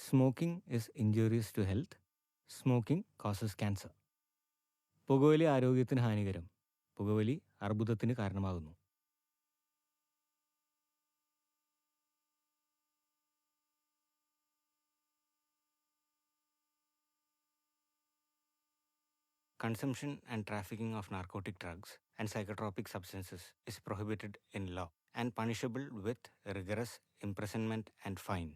Smoking is injurious to health. Smoking causes cancer. പുകവലി ആരോഗ്യത്തിന് ഹാനികരം. പുകവലി അർബുദത്തിന് കാരണമാകുന്നു. Consumption and trafficking of narcotic drugs and psychotropic substances is prohibited in law and punishable with rigorous imprisonment and fine.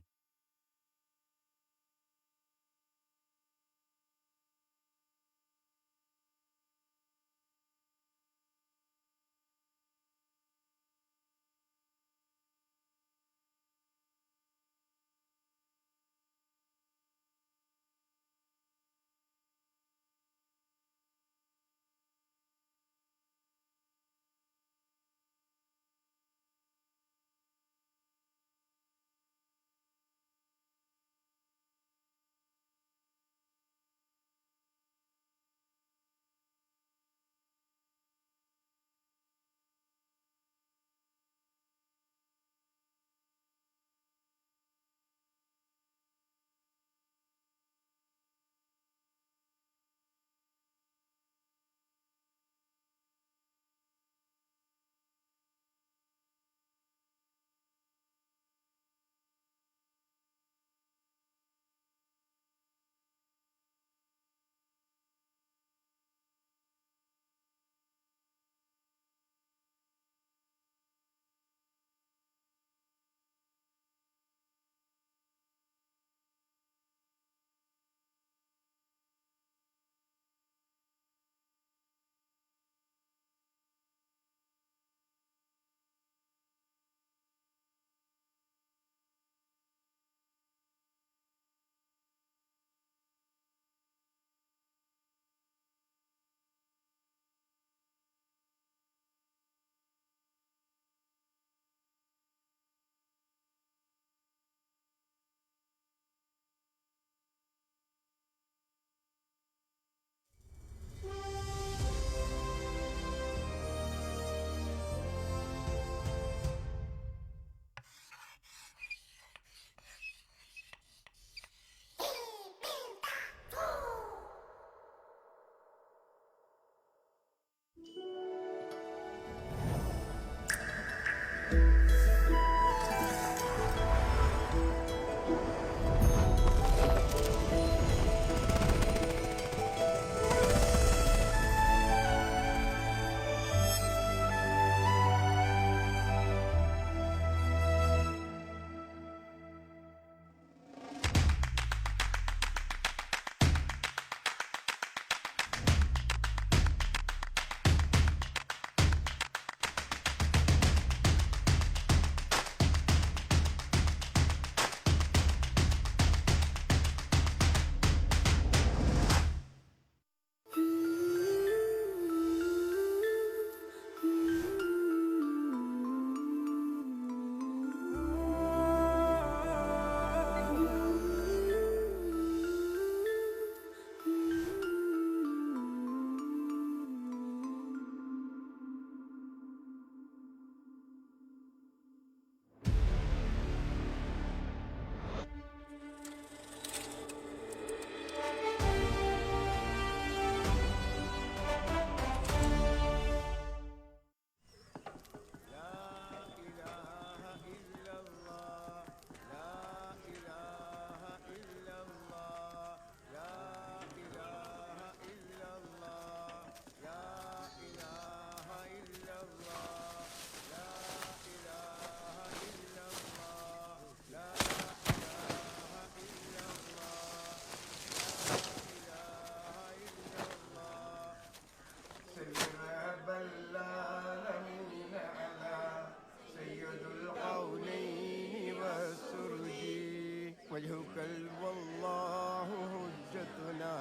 وجهك والله حجتنا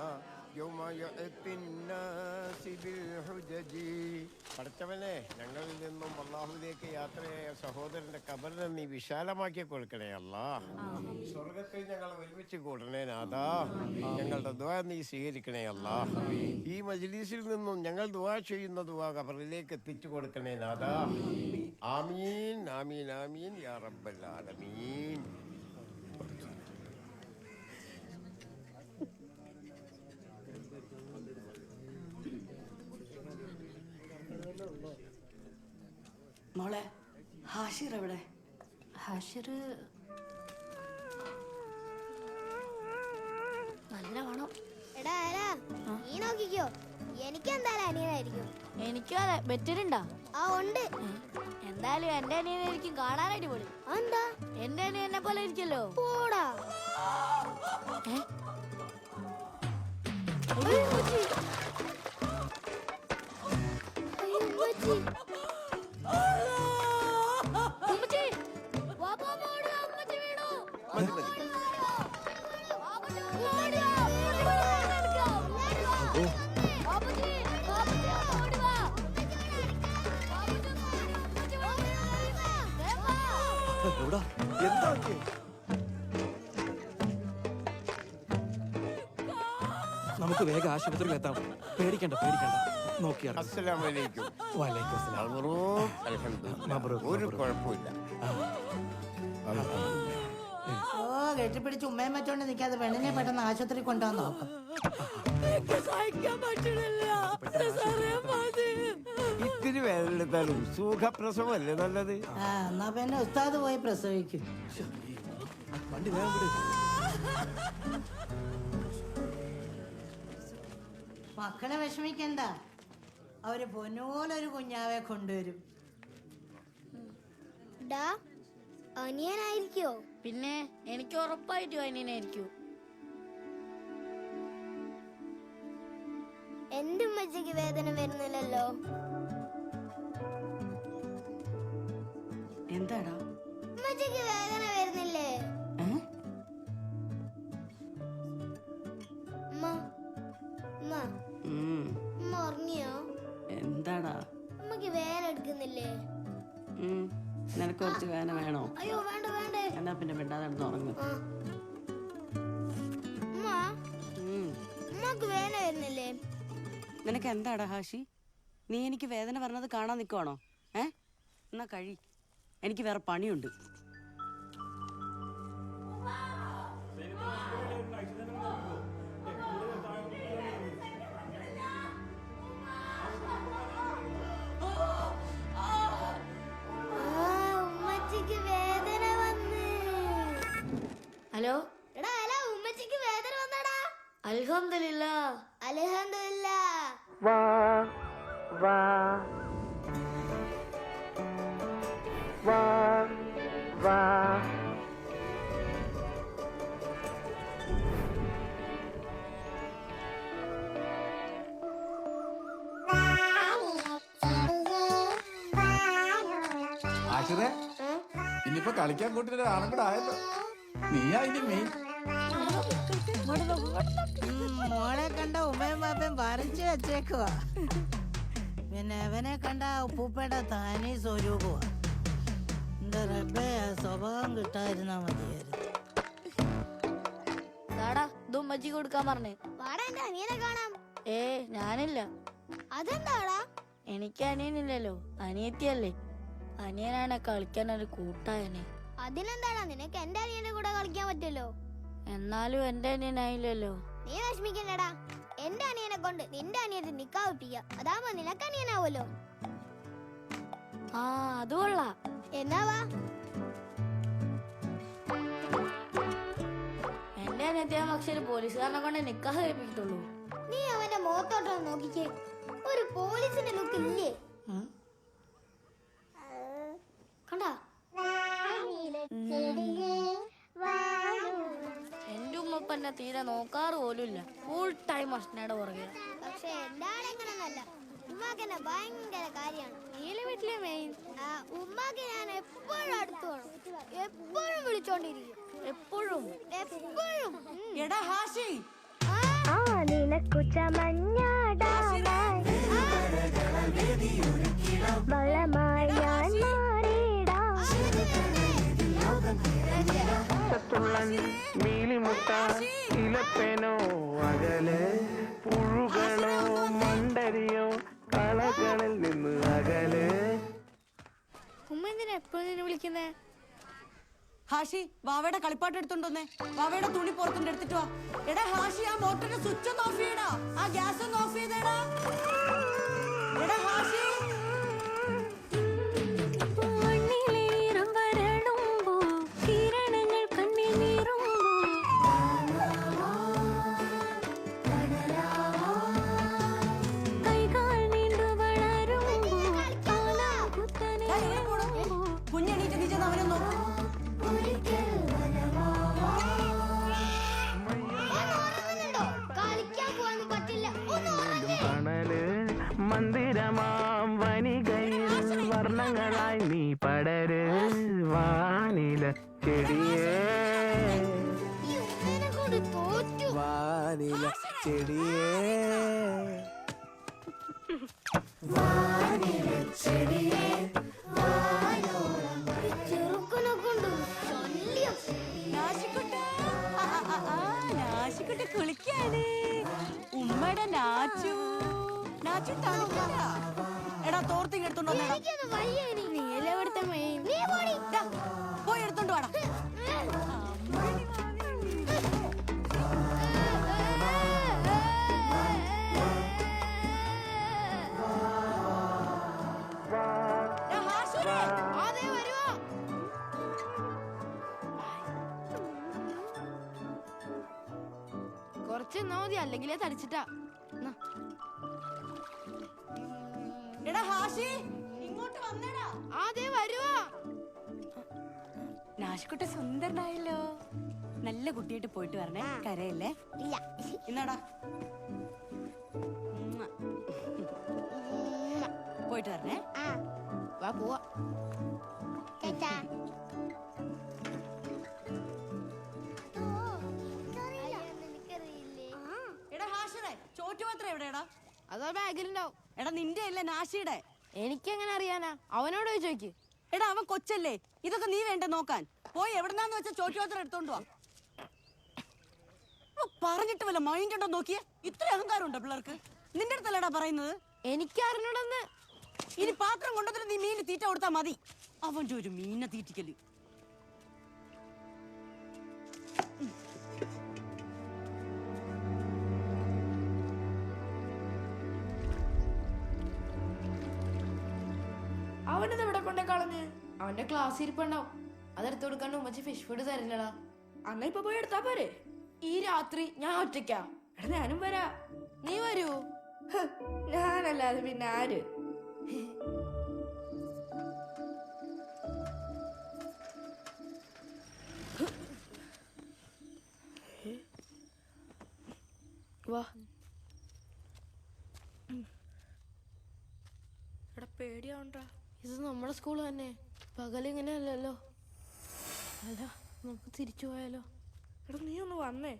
يوم يأتي الناس بالحجج. പഠിച്ചവനെ, ഞങ്ങളിൽ നിന്നും അള്ളാഹുവിലേക്ക് യാത്രയായ സഹോദരന്റെ കബറിനെ നീ വിശാലമാക്കി കൊടുക്കണേ അല്ലാ. സ്വർഗത്തിൽ ഞങ്ങൾ ഒരുമിച്ച് കൂടണേ നാഥാ. ഞങ്ങളുടെ ദുആ നീ സ്വീകരിക്കണേ അല്ലാ. ഈ മജ്ലിസിൽ നിന്നും ഞങ്ങൾ ദുആ ചെയ്യുന്ന ദുആ കബറിലേക്ക് എത്തിച്ചു കൊടുക്കണേ നാഥാ. ആമീൻ ആമീൻ ആമീൻ യാ റബ്ബൽ ആലമീൻ. മോളെ ഹാഷിർ എവിടെ? ഹാഷിർ നല്ല വേണം. എടാ ആരാ നീ നോക്കിക്കോ, എനിക്ക് എന്തായാലും അനിയനായിരിക്കും. എനിക്കും അതെ. ബെറ്റിലുണ്ടാ? ആ ഉണ്ട്. എന്തായാലും എന്റെ അനിയനായിരിക്കും കാണാനായിട്ട് പോലും. എന്താ എന്റെ അനിയൻ എന്നെ പോലെ ഇരിക്കല്ലോ. പോടാ. നമുക്ക് വേഗം ആശുപത്രിയിൽ എത്താം. പേടിക്കണ്ട പേടിക്കണ്ട. നോക്കിയാ അസ്സലാമു അലൈക്കും. ഒരു കുഴപ്പമില്ല. ഓ കെട്ടിപ്പിടിച്ച് ഉമ്മയും വെച്ചോണ്ട് നിൽക്കാതെ പെണ്ണിനെ പെട്ടെന്ന് ആശുപത്രി കൊണ്ടുപോകാൻ നോക്കാം. ഇത്തിരി വേദനെടുത്താലും സുഖപ്രസവമല്ലേ നല്ലത്? ആ എന്നാ പിന്നെ ഉസ്താദ് പോയി പ്രസവിക്കും. വണ്ടി വേഗം വിട്. മക്കളെ വിഷമിക്കണ്ട, അവര് പൊന്നുപോലൊരു കുഞ്ഞാവെ കൊണ്ടുവരും. ഡാ അനിയനായിരിക്കോ? പിന്നെ എനിക്ക് ഉറപ്പായിട്ടും അനിയനായിരിക്കും. എന്റെ ഉമ്മച്ചിക്ക് വേദന വരുന്നില്ലല്ലോ. എന്താടാ? ഉമ്മച്ചിക്ക് വേദന വരുന്നില്ലേ? ഉമ്മ ഉമ്മ ഉമ്മ ഉറങ്ങിയോ? എന്താടാ? ഉമ്മക്ക് വേദന എടുക്കുന്നില്ലേ? നിനക്ക് കുറച്ച് വേന വേണോ? അയ്യോ വേണ്ട വേണ്ടേ. എന്നാ പിന്നെ മിണ്ടാതെ ഉറങ്ങും. ഉമ്മ ഉമ്മക്ക് വേദന വരുന്നില്ലേ? നിനക്ക് എന്താടാ ഹാഷി? നീ എനിക്ക് വേദന പറഞ്ഞത് കാണാൻ നിൽക്കുവാണോ? എന്നാ കഴി, എനിക്ക് വേറെ പണിയുണ്ട്. ഉമ്മച്ചിക്ക് വേദന വന്ന്. ഹലോ എടാ ഹലോ, ഉമ്മച്ചിക്ക് വേദന വന്നടാ. അൽഹംദുലില്ലാ. അൽഹംദുലില്ലാ. ആശിറേ, ഇനിയിപ്പോ കളിക്കാൻ കൂട്ടിട്ട് ആണും കൂടെ ആയല്ലോ. നീയാ ഇനി മെയിൻ. മോളെ കണ്ട ഉമ്മയും പാപ്പയും പറിച്ചു വെച്ചേക്കുവാ. പിന്നെ അവനെ കണ്ട ഉപ്പൂപ്പയുടെ താനീ സ്വരൂപമാ. എന്റെ റബ്ബേ, ആ സ്വഭാവം കിട്ടാതിരുന്നാ മതിയായിരുന്നു. ഇത് ഉമ്മച്ചി കൊടുക്കാൻ പറഞ്ഞേ. വാടാ എന്റെ അനിയനെ കാണാം. ഞാനില്ല. അതെന്താടാ? എനിക്ക് അനിയനില്ലല്ലോ, അനിയത്തിയല്ലേ. അനിയനാണ് കളിക്കാൻ ഒരു കൂട്ടായനെ. അതിനെന്താടാ, നിനക്ക് എന്റെ അനിയന്റെ കൂടെ കളിക്കാൻ പറ്റുമല്ലോ. എന്നാലും എന്റെ അനിയനായില്ലല്ലോ. നീ വിഷമിക്കണ്ടടാ, എന്റെ അനിയനെ കൊണ്ട് നിന്റെ അനിയത്തെ നിക്കാവിപ്പിക്കാം. അതാവുമ്പോ നിനക്ക് അനിയനാവുമല്ലോ. ആ അത് കൊള്ളാം. എന്നാ വാ. എന്റെ അനിയത്തിയാ പക്ഷെ ഒരു പോലീസുകാരനെ കൊണ്ട് നിക്കാഹ് കഴിപ്പിക്കത്തുള്ളൂ. നീ അവന്റെ മുഖത്തോട്ടൊന്ന് നോക്കിക്കേ, ഒരു പോലീസിന്റെ ലുക്ക് ഇല്ലേ? കണ്ടാ? എന്റെ ഉമ്മപ്പ എന്നെ തീരെ നോക്കാറ് പോലുമില്ല. ഫുൾ ടൈം അഷ്ണയുടെ പുറകെ. പക്ഷെ എന്റെ ആളെങ്ങനല്ല, ഉമ്മാക്ക് എന്നെ ഭയങ്കര കാര്യമാണ്. നീല വീട്ടിലെ മെയിൻ. ഉമ്മാക്ക് ഞാൻ എപ്പോഴും അടുത്ത് വേണം, എപ്പോഴും വിളിച്ചോണ്ടിരിക്കും. എപ്പോഴും എപ്പോഴും. എടാ ഹാഷി, നിനക്കു ചമഞ്ഞാടാമായി വളമായി ഞാൻ മാറിയിടാം. ഇലപ്പനോ അകലെ പുഴുകളോ മണ്ടരിയോ കളകളിൽ നിന്ന് അകലെ. ഉമ്മ എന്തിനാ എപ്പോഴും വിളിക്കുന്നേ? ഹാഷി വാവയുടെ കളിപ്പാട്ട് എടുത്തോണ്ടോന്നേ. വാവയുടെ തുണി പുറത്തുണ്ട്, എടുത്തിട്ട് വാ. എടാ ഹാഷി, ആ മോട്ടറിന്റെ സ്വിച്ച് ഒന്ന് ഓഫ് ചെയ്യടാ. ആ ഗ്യാസ് ഒന്ന് ഓഫ് ചെയ്തേടാ. എടാ ഹാഷി, വർണ്ണങ്ങളായി നീ പടര് വാനില ചെടിയേ ഈ ഉമ്മേനെ കൊണ്ട് തോറ്റു. വാനില ചെടിയേ ഈ ചെറുക്കനെ കൊണ്ട് ശല്യം. നാശിക്കുട്ടി കുളിക്കാണ്. ഉമ്മയുടെ നാച്ചു തണുക്കണ്ട. എടാ തോർത്തിങ് എടുത്തോണ്ട് വന്നേടാ. എനിക്കത് വയ്യ ഇനി. നീയല്ലേ ഇവിടുത്തെ മെയിൻ. നീ പോടി. ദാ, പോയി എടുത്തോണ്ട് വാടാ. എടാ, ഹാശുരെ. അതേ വരുവാ. കുറച്ച് നിന്നാ മതി, അല്ലെങ്കിലേ തടിച്ചിട്ടാ. ന്നാ. എടാ ഹാഷി ഇങ്ങോട്ട് വന്നേടാ. അതേ വരുവാ. നാശിക്കുട്ടി സുന്ദരനായല്ലോ. നല്ല കുട്ടിയായിട്ട് പോയിട്ട് വരണേ. കരയല്ലേ. ഇല്ല. ഇന്നാടാ പോയിട്ട് വരണേ. ആ, വാ പോവാ. ചേച്ചാ. എനിക്കറിയില്ലേ. എടാ ഹാഷിടെ ചോറ്റുപാത്രം എവിടെയാടാ? അതാ ബാഗിലുണ്ടാവും. എടാ നിന്റെ അല്ലേ നാശിയുടെ. എനിക്കെങ്ങനെ അറിയാനാ? അവനോട് പോയി ചോദിക്ക്. എടാ അവൻ കൊച്ചല്ലേ, ഇതൊക്കെ നീ വേണ്ട നോക്കാൻ. പോയി എവിടെന്നാന്ന് വെച്ചാ ചോറ്റുപാത്രം എടുത്തോണ്ട് വാ. പറഞ്ഞിട്ട് വല്ല മൈൻഡ് ഉണ്ടോ നോക്കിയേ. ഇത്ര അഹങ്കാരം ഉണ്ടോ പിള്ളേർക്ക്? നിന്റെ അടുത്തല്ലേടാ പറയുന്നത്. എനിക്ക് അറിഞ്ഞൂടെന്ന്. ഇനി പാത്രം കൊണ്ടുവന്നിട്ട് നീ മീന് തീറ്റ കൊടുത്താ മതി. അവൻ്റെ ഒരു മീനെ തീറ്റിക്കല്. അവനത് എവിടെ കൊണ്ടേ കളഞ്ഞ്? അവന്റെ ക്ലാസ് ഇരിപ്പുണ്ടാവും. അതെടുത്ത് കൊടുക്കാണ്ട് ഉമ്മച്ചി ഫിഷ് ഫുഡ് തരില്ലടാ. അന്ന ഇപ്പൊ പോയി എടുത്താ പോരെ? ഈ രാത്രി ഞാൻ ഒറ്റയ്ക്കാ. എടാ ഞാനും വരാ. നീ വരൂ? ഞാനല്ലാതെ പിന്നെ ആര്? വാ. എടാ പേടിയാവണ്ട. ഇത് നമ്മുടെ സ്കൂൾ തന്നെ. പകലിങ്ങനെയല്ലല്ലോ. അല്ല നമുക്ക് തിരിച്ചു പോയാലോ? എടാ നീ ഒന്ന് വന്നേ.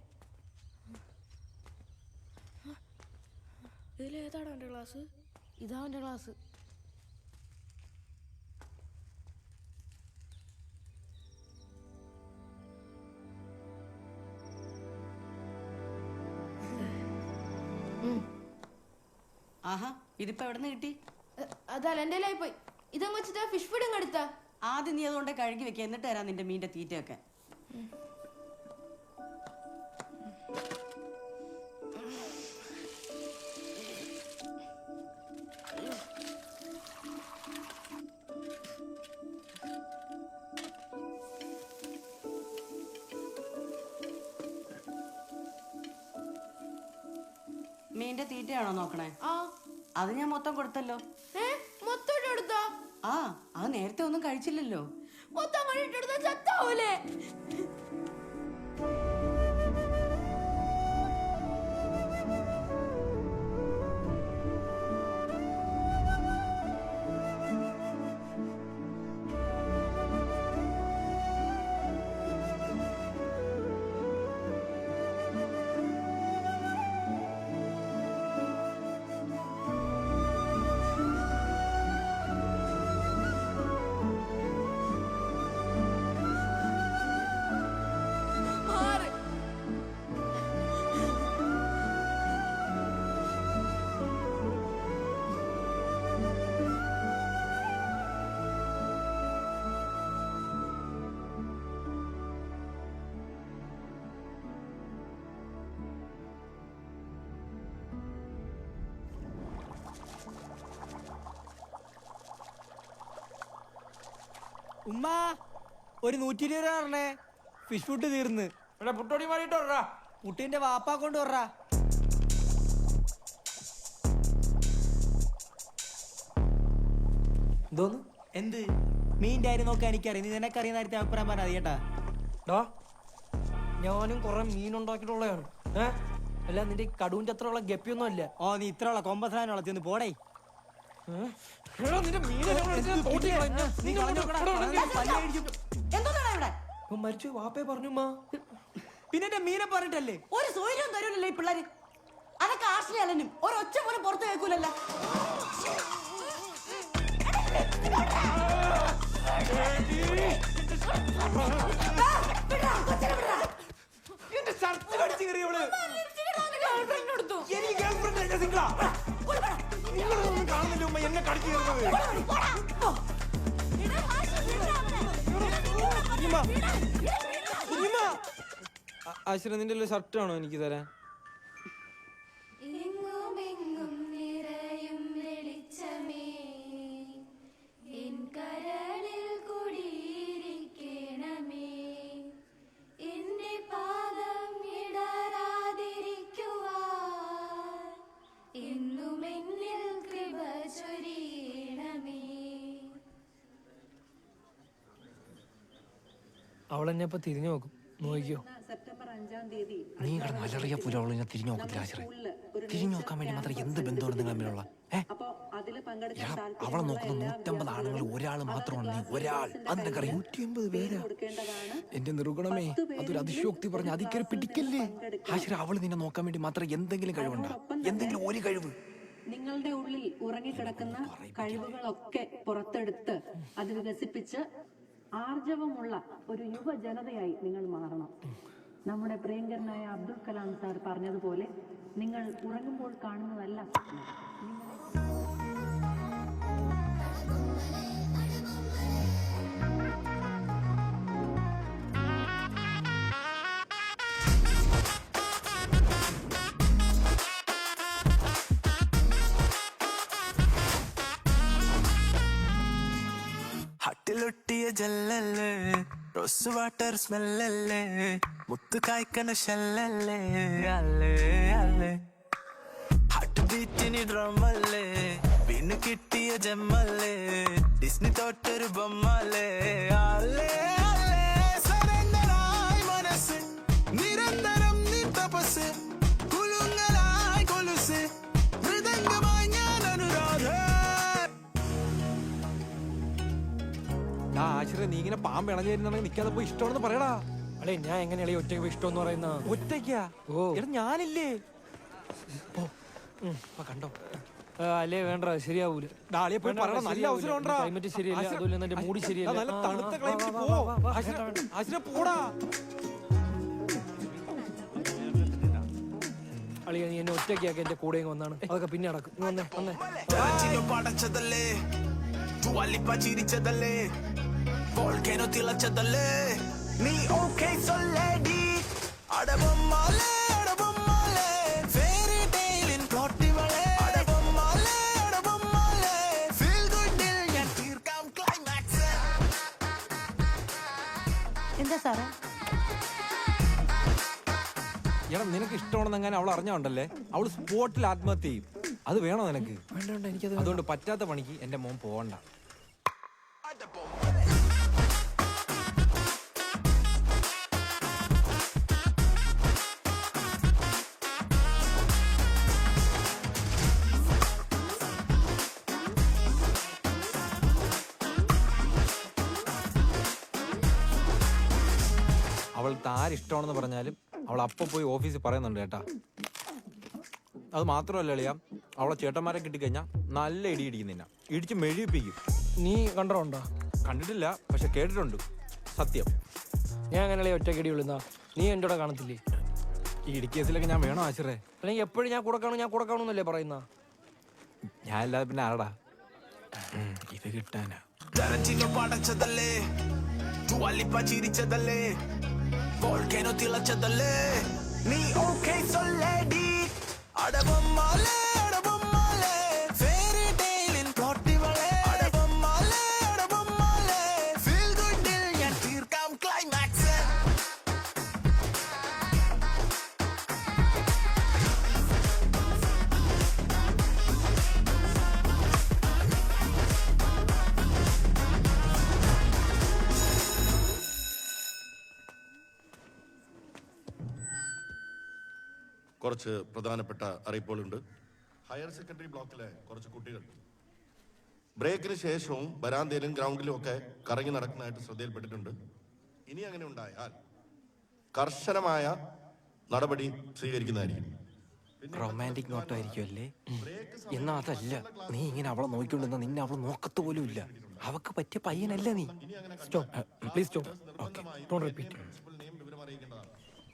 ഇതിലേതാണ് അവന്റെ ക്ലാസ്? ഇതാ അവന്റെ ക്ലാസ്. ആഹാ ഇതിപ്പോ എവിടെ നിന്ന് കിട്ടി? അതല്ല എന്റെ കയ്യിലായി പോയി. ഇതങ്ങ് വെച്ചിട്ട് ഫിഷ് ഫുഡ് അങ്ങ് എടുത്താ. ആദ്യം നീ അതുകൊണ്ട് കഴുകി വെക്കുക, എന്നിട്ട് തരാം നിന്റെ മീൻ്റെ തീറ്റയൊക്കെ. മീൻ്റെ തീറ്റയാണോ നോക്കണേ? ആ അത് ഞാൻ മൊത്തം കൊടുത്തല്ലോ. മൊത്തം ഇട്ടെടുത്താ? ആ അത് നേരത്തെ ഒന്നും കഴിച്ചില്ലല്ലോ. മൊത്തം കഴിട്ടെടുത്താ ചത്താവൂലേ? ഉമ്മ ഒരു 120 രൂപ പറഞ്ഞേ. ഫിഷ് ഫുഡ് തീർന്ന്. പുട്ടോടി മാറിട്ടോ. കുട്ടീന്റെ വാപ്പാ കൊണ്ട് വരാ. എന്തോന്ന്? എന്ത് മീൻ്റെ കാര്യം നോക്കാൻ എനിക്കറിയാം. നീ നിനക്കറിയുന്ന കാര്യത്തിൽ അഭിപ്രായം പറഞ്ഞാൽ കേട്ടാ. ഡോ ഞാനും കുറെ മീൻ ഉണ്ടാക്കിയിട്ടുള്ളതാണ്. അല്ല നിന്റെ കടുവിന്റെ അത്ര ഉള്ള ഗപ്പിയൊന്നും അല്ല. ഓ നീ ഇത്ര ഉള്ള കൊമ്പസാനുള്ള ചെന്ന് പോടേ. മരിച്ചു വാപ്പേ പറഞ്ഞു പിന്നെ എന്റെ മീനെ പറഞ്ഞിട്ടല്ലേ ഒരു സൗകര്യം തരൂലല്ലോ ഈ പിള്ളേര്. അതൊക്കെ ആശ്രയ അലനും ഒരൊച്ച പോലും പുറത്ത് കേൾക്കൂലല്ലോ. കാണുന്നില്ല ഉമ്മ എന്നെ കടിച്ചു കയറുന്നത്. ആശ്ര നിന്റെ ഷർട്ടാണോ എനിക്ക് തരാൻ? അവളെന്നെ ഇപ്പൊ തിരിഞ്ഞു നോക്കും. നോക്കിയോ, നീ കിടന്ന് അലറിയ പോലെ അവളെ തിരിഞ്ഞു നോക്കത്തില്ല ആശ്രയ. തിരിഞ്ഞു നോക്കാൻ വേണ്ടി മാത്രം എന്ത് ബന്ധമാണ് നിങ്ങൾ തമ്മിലുള്ള? അവളെ നോക്കുന്ന 150 ആണുങ്ങൾ ഒരാൾ മാത്രമാണ് നീ. ഒരാൾ. അതിനൊക്കെ 150 പേരാ. എന്റെ നിർഗുണമേ, അതൊരു അതിശോക്തി പറഞ്ഞ് അതിക്കരെ പിടിക്കല്ലേ ആശ്രയ. അവള് നിന്നെ നോക്കാൻ വേണ്ടി മാത്രം എന്തെങ്കിലും കഴിവുണ്ടോ? എന്തെങ്കിലും ഒരു കഴിവ്? നിങ്ങളുടെ ഉള്ളിൽ ഉറങ്ങിക്കിടക്കുന്ന കഴിവുകളൊക്കെ പുറത്തെടുത്ത് അത് വികസിപ്പിച്ച് ആർജവമുള്ള ഒരു യുവജനതയായി നിങ്ങൾ മാറണം. നമ്മുടെ പ്രിയങ്കരനായ അബ്ദുൽ കലാം സാർ പറഞ്ഞതുപോലെ നിങ്ങൾ ഉറങ്ങുമ്പോൾ കാണുന്നതല്ല സ്വപ്നം. ഹട്ടിലൊട്ടിയ ജല്ലല്ലേ, റോസ് വാട്ടർ സ്മെല്ലല്ലേ, മുത്തു കായ്ക്കണ ഷല്ലല്ലേ, അല്ലേ അല്ലേ. ഹാർട്ട് ബീറ്റിന് ഡ്രമല്ലേ, വീണ് കിട്ടിയ ജമ്മല്ലേ, ഡിസ്നി തോട്ടൊരു ബൊമ്മല്ലേ, അല്ലേ അല്ലേ. സരണ്ടറായി മനസ്സ്, നിരന്തരം നീ തപസ്, കുലുങ്ങലായി കൊലുസ്, മൃദംഗമായി ഞാൻ അനുരാധ. ആശ്രയ, നീ ഇങ്ങനെ പാമ്പ് ഇണഞ്ഞു തരുന്നുണ്ടെങ്കിൽ നിൽക്കാതെ പോയി ഇഷ്ടമാണെന്ന് പറയടാ. അല്ലേ ഞാൻ എങ്ങനെയാ ഒറ്റയ്ക്ക് പോയി ഇഷ്ടം എന്ന് പറയുന്ന? ഒറ്റയ്ക്കാ? ഓ എടാ ഞാനില്ലേ. കണ്ടോ? അല്ലേ വേണ്ട, ശരിയാവൂല. നല്ല അവസരം ക്ലൈമറ്റ് ശരിയല്ല, അതുപോലെ എന്റെ മൂടി ശരിയല്ല. നല്ല തണുത്ത ക്ലൈമറ്റ് പോ. ആശ്രയ പോടാ. അളിയ നീ എന്നെ ഒറ്റയ്ക്കാക്കി എന്റെ കൂടെ വന്നാണ്. അതൊക്കെ പിന്നെ നടക്കും. വന്നേ വന്നേ. പടച്ചതല്ലേ, ചിരിച്ചതല്ലേ, വോൾക്കാനോ തിളച്ചതല്ലേ, നീ ഓക്കേ സൊല്ലേടി. അടബൊമ്മാലേ അടബൊമ്മാലേ, ഫെയറി ടെയിലിൻ പ്ലോട്ടിവളേ, അടബൊമ്മാലേ അടബൊമ്മാലേ, ഫീൽ ഗുഡിൽ ഞാൻ തീർക്കാം ക്ലൈമാക്സ്. എന്താ സാറേ? എടാ നിനക്ക് ഇഷ്ടമാണെന്ന് അങ്ങനെ അവൾ അറിഞ്ഞോണ്ടല്ലേ അവള് സ്പോട്ടിൽ ആത്മഹത്യ ചെയ്യും. അത് വേണോ നിനക്ക്? അതുകൊണ്ട് പറ്റാത്ത പണിക്ക് എന്റെ മോൻ പോവണ്ട. അവൾക്ക് ആരിഷ്ടമാണെന്ന് പറഞ്ഞാലും അവൾ അപ്പം പോയി ഓഫീസിൽ പറയുന്നുണ്ട് കേട്ടാ. അത് മാത്രമല്ല അളിയാ, അവളെ ചേട്ടന്മാരെ കിട്ടിക്കഴിഞ്ഞാൽ നല്ല ഇടി ഇടിക്കുന്നില്ല, ഇടിച്ച് മെഴുകിപ്പിക്കും. നീ കണ്ടോണ്ടോ? കണ്ടിട്ടില്ല, പക്ഷെ കേട്ടിട്ടുണ്ട്. സത്യം. ഞാൻ അങ്ങനെ ഒറ്റക്കടി വിളുന്ന നീ എൻ്റെ കൂടെ കാണത്തില്ലേ? ഈ ഇടിക്കേസിലൊക്കെ ഞാൻ വേണോ ആശ്രേ? അല്ലെങ്കിൽ എപ്പോഴും ഞാൻ കൂടെ കാണുന്നല്ലേ പറയുന്ന? ഞാൻ അല്ലാതെ പിന്നെ ആരടാ? ഇത് കിട്ടാനാ പടച്ചതല്ലേ, ചിരിച്ചതല്ലേ, വോൾക്കാനോ തിളച്ചതല്ലേ, നീ ഓക്കേ സൊല്ലേടി. അടബൊമ്മാലേ അടബൊമ്മാലേ, ഫെയറി ടെയിലിൻ പ്ലോട്ടിവളേ, അടബൊമ്മാലേ അടബൊമ്മാലേ, ഫീൽ ഗുഡിൽ ഞാൻ തീർക്കാം ക്ലൈമാക്സ്. കുറച്ച് പ്രധാനപ്പെട്ട അറിയിപ്പുകളുണ്ട്. ഹയർ സെക്കൻഡറി ബ്ലോക്കിലെ കുറച്ച് കുട്ടികൾ ബ്രേക്കിന് ശേഷവും വരാന്തയിലും ഗ്രൗണ്ടിലും ഒക്കെ കറങ്ങി നടക്കുന്നതായിട്ട് ശ്രദ്ധയിൽപ്പെട്ടിട്ടുണ്ട്. ഇനി അങ്ങനെ ഉണ്ടായാൽ കർശനമായ നടപടി സ്വീകരിക്കുന്നതായിരിക്കും. റൊമാൻറ്റിക് നോട്ടായിരിക്കും അല്ലേ? എന്നാ അതല്ല, നീ ഇങ്ങനെ അവളെ നോക്കിക്കൊണ്ടിരുന്ന നിന്നെ അവളെ നോക്കത്ത് പോലും ഇല്ല. അവക്ക് പറ്റിയ പയ്യനല്ല നീ. Please stop. Don't repeat.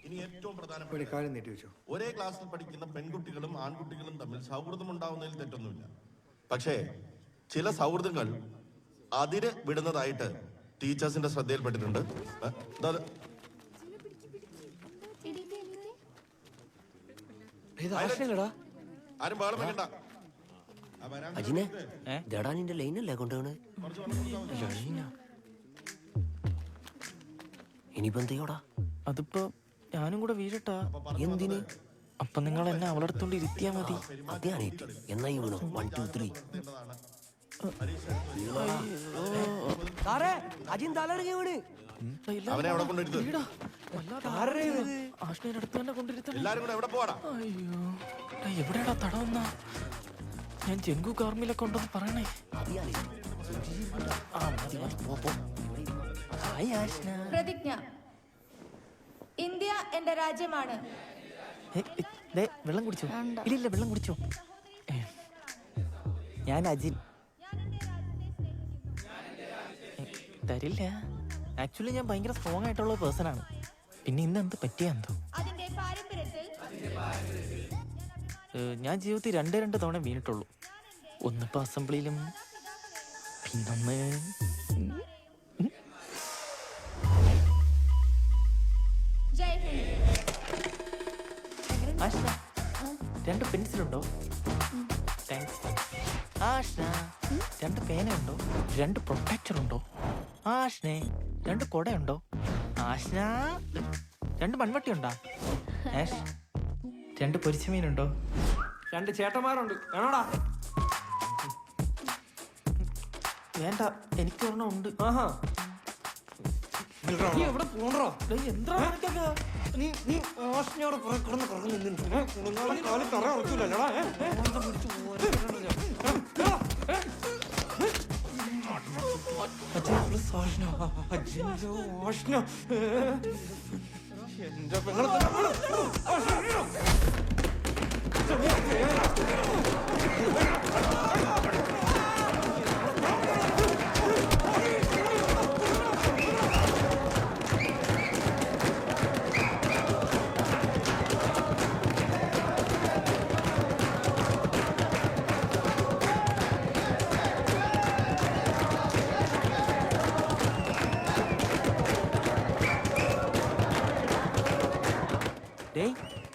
ഇനി ഏറ്റവും പ്രധാനപ്പെട്ട ഒരേ ക്ലാസ്സിൽ പഠിക്കുന്ന പെൺകുട്ടികളും ആൺകുട്ടികളും തമ്മിൽ സൗഹൃദം ഉണ്ടാവുന്നതിൽ തെറ്റൊന്നുമില്ല. പക്ഷേ ചില സൗഹൃദങ്ങൾ അതിര് വിടുന്നതായിട്ട് ടീച്ചേഴ്സിന്റെ ശ്രദ്ധയിൽപ്പെട്ടിട്ടുണ്ട്. ആരും ബഹളം വെക്കണ്ട. അജിനെ ജഡാനിന്റെ ലൈനല്ലേ കൊണ്ടുപോണ്? ഇനിയിപ്പോ എന്തെയ്യോടാ? അതിപ്പോ ഞാനും കൂടെ വീഴട്ടാ. എന്തിന്? അപ്പൊ നിങ്ങൾ എന്നെ അവളെടുത്തോണ്ട് ഇരുത്തിയാ മതി. അതേ അനിയത്തി എന്നായി വീണു. 1 2 3 അജിൻ തലടങ്ങി വീണ്. അവനെ അവിടെ കൊണ്ടിരുത്ത്. ആഷ്നടുത്ത് തന്നെ കൊണ്ടിരുത്തണം. എല്ലാരും കൂടെ എവിടെ പോവാടാ? അയ്യോ എവിടെയാടാ തടവന്ന? ഞാൻ ജംഗു കാർമിലൊക്കെ ഉണ്ടെന്ന് പറയണേ. പ്രതിജ്ഞ. ഇന്ത്യ എന്റെ രാജ്യമാണ്. വെള്ളം കുടിച്ചോ? ഇല്ല വെള്ളം കുടിച്ചോ? ഞാൻ അജിൻ. തരില്ല. ആക്ച്വലി ഞാൻ ഭയങ്കര സ്ട്രോങ് ആയിട്ടുള്ള പേഴ്സൺ ആണ്. പിന്നെ ഇന്ന് എന്ത് പറ്റിയാ എന്തോ. ഞാൻ ജീവിതത്തിൽ 2 തവണ വീണിട്ടുള്ളൂ. ഒന്നിപ്പോ അസംബ്ലിയിലും പിന്നൊന്ന് ആഷ്ന 2 പെൻസിലുണ്ടോ? താങ്ക്സ്. ആഷ്ന 2 പേനയുണ്ടോ? 2 പ്രൊട്ടക്ടർ ഉണ്ടോ? ആഷ്നെ 2 കൊടയുണ്ടോ? ആഷ്ന 2 മൺവട്ടി ഉണ്ടോ? 2 പൊരിച്ചമീനുണ്ടോ? 2 ചേട്ടന്മാരുണ്ട്. വേണോടാ? വേണ്ട, എനിക്ക് ഒരെണ്ണം ഉണ്ട്. ആഹാ, എവിടെ പോണോ? എന്താ നീ ആഷ്നയോടെ കുറെ കിടന്ന് കറങ്ങി എന്റെ പെങ്ങളെ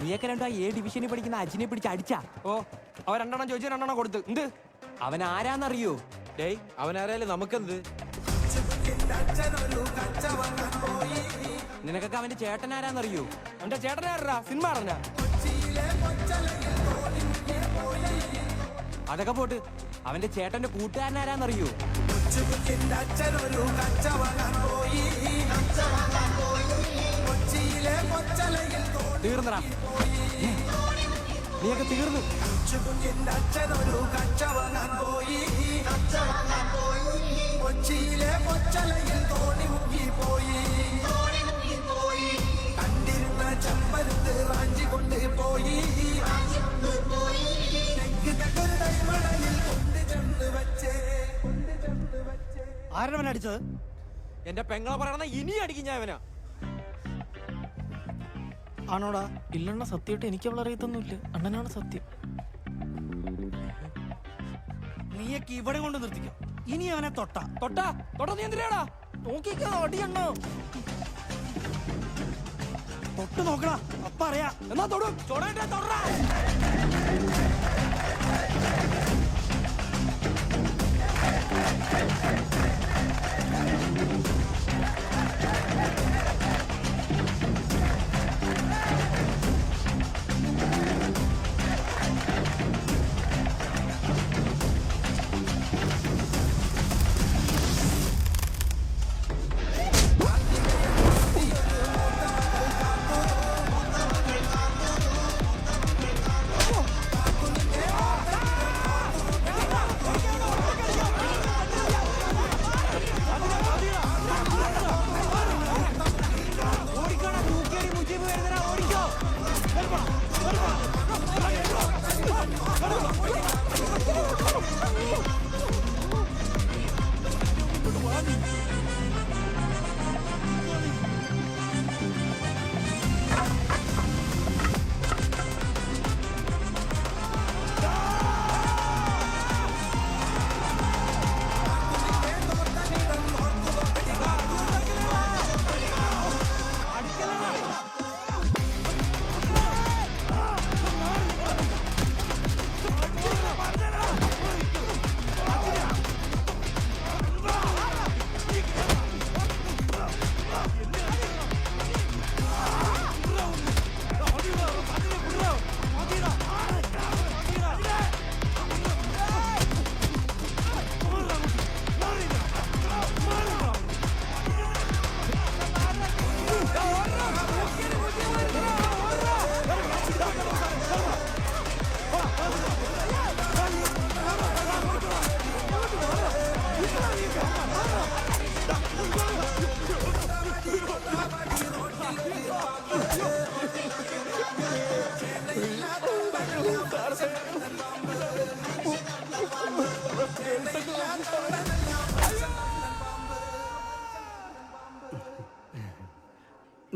നീയൊക്കെ 2 A ഡിവിഷനിൽ പഠിക്കുന്ന അജിനെ പിടിച്ച് അടിച്ചാ? ഓ, അവൻ 2 എണ്ണം ചോദിച്ചു 2 എണ്ണം കൊടുത്ത്. എന്ത് അവൻ ആരാന്നറിയോ? ഡേയ് അവനാരായാലും നമുക്കെന്ത്? നിനക്കൊക്കെ അവന്റെ ചേട്ടൻ ആരാന്നറിയോ? അവന്റെ ചേട്ടനാരാ? സിനിമ പറഞ്ഞ അതൊക്കെ പോട്ട്, അവന്റെ ചേട്ടന്റെ കൂട്ടുകാരനാരാന്നറിയോ? തീർന്നടാ, നീയൊക്കെ തീർന്നു. ആരവൻ അടിച്ചത്? എന്റെ പെങ്ങളെ പറയണ ഇനി അടിക്കും ഞാൻ അവനാ. ആണോടാ? ഇല്ലെണ്ണ, സത്യമായിട്ട് എനിക്ക് അവളെ അറിയത്തൊന്നുമില്ല. അണ്ണനാണ് സത്യം. നീയൊക്കെ ഇവിടെ കൊണ്ട് നിർത്തിക്കോ. ഇനി അവനെ തൊട്ടാ നീ എന്തിനാടാ നോക്കിക്കോ? അടിയണ്ണോ തൊട്ട് നോക്കടാ, അപ്പ അറിയാ. എന്നാ തൊടും.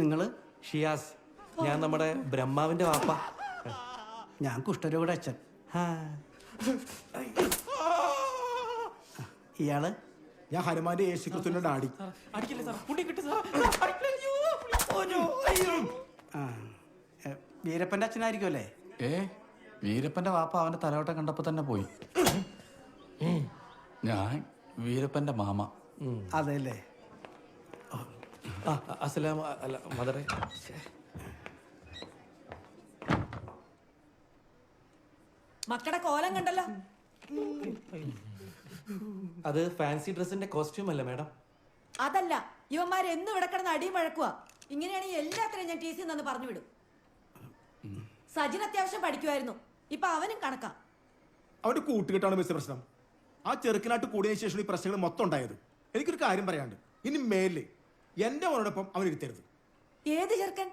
നിങ്ങള്? ഷിയാസ്, ഞാൻ നമ്മുടെ ബ്രഹ്മാവിന്റെ വാപ്പ. ഞാൻ കുഷ്ഠരോഗയുടെ അച്ഛൻ. ഇയാള്? ഞാൻ ഹനുമാന്റെ യേശുക്രിസ്തുവിന്റെ ഡാഡി. വീരപ്പന്റെ അച്ഛനായിരിക്കും അല്ലേ? വീരപ്പന്റെ വാപ്പ അവന്റെ തലവട്ടം കണ്ടപ്പോ തന്നെ പോയി. ഞാൻ വീരപ്പന്റെ മാമ. അതെല്ലേ? അസ്സലാം അല്ല മദറെ. മക്കളുടെ കോലം കണ്ടല്ലോ. അത് ഫാൻസി ഡ്രസ്സിന്റെ കോസ്റ്റ്യൂം അല്ല മാഡം. അതല്ല, ഇവന്മാർ എന്നും ഇവിടെ കിടന്ന് അടിയും വഴക്കുക. ഇങ്ങനെയാണെങ്കിൽ എല്ലാത്തിനും ഞാൻ TC നിന്ന് പറഞ്ഞു വിടും. സജിൻ അത്യാവശ്യം പഠിക്കുമായിരുന്നു, ഇപ്പൊ അവനും കണക്കാ. അവന്റെ കൂട്ടുകെട്ടാണ് മിസ് പ്രശ്നം. ആ ചെറുക്കനായിട്ട് കൂടിയതിനു ശേഷം ഈ പ്രശ്നങ്ങൾ മൊത്തം ഉണ്ടായത്. എനിക്കൊരു കാര്യം പറയാണ്ട്, ഇനി മേലില് എന്റെ മോനോടൊപ്പം അവൻ ഇരുത്തരുത്. ഏത് ചെറുക്കൻ?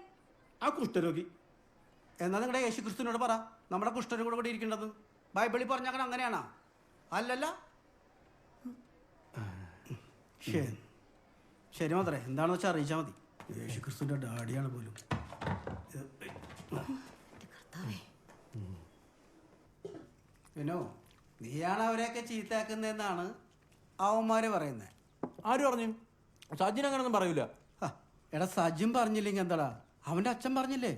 ആ കുഷ്ഠരോഗി. എന്നാ നിങ്ങളുടെ യേശുക്രിസ്തുവിനോട് പറ നമ്മുടെ കുഷ്ഠരോഗം കൂടെ ഇരിക്കേണ്ടത്. ബൈബിളിൽ പറഞ്ഞാൽ അങ്ങനെയാണോ? അല്ലല്ല. ശരി മാത്രേ, എന്താണെന്ന് വെച്ചാൽ അറിയിച്ചാൽ മതി. യേശുക്രിസ്തുവിന്റെ ഡാഡിയാണ് പോലും. വിനോ, നീയാണ് അവരെയൊക്കെ ചീത്തയാക്കുന്നതെന്നാണ് അവന്മാര് പറയുന്നത്. ആര് പറഞ്ഞു? സജിൻ അങ്ങനൊന്നും പറയൂല. എടാ, സജിൻ പറഞ്ഞില്ലെങ്കിൽ എന്താടാ, അവന്റെ അച്ഛൻ പറഞ്ഞില്ലേ,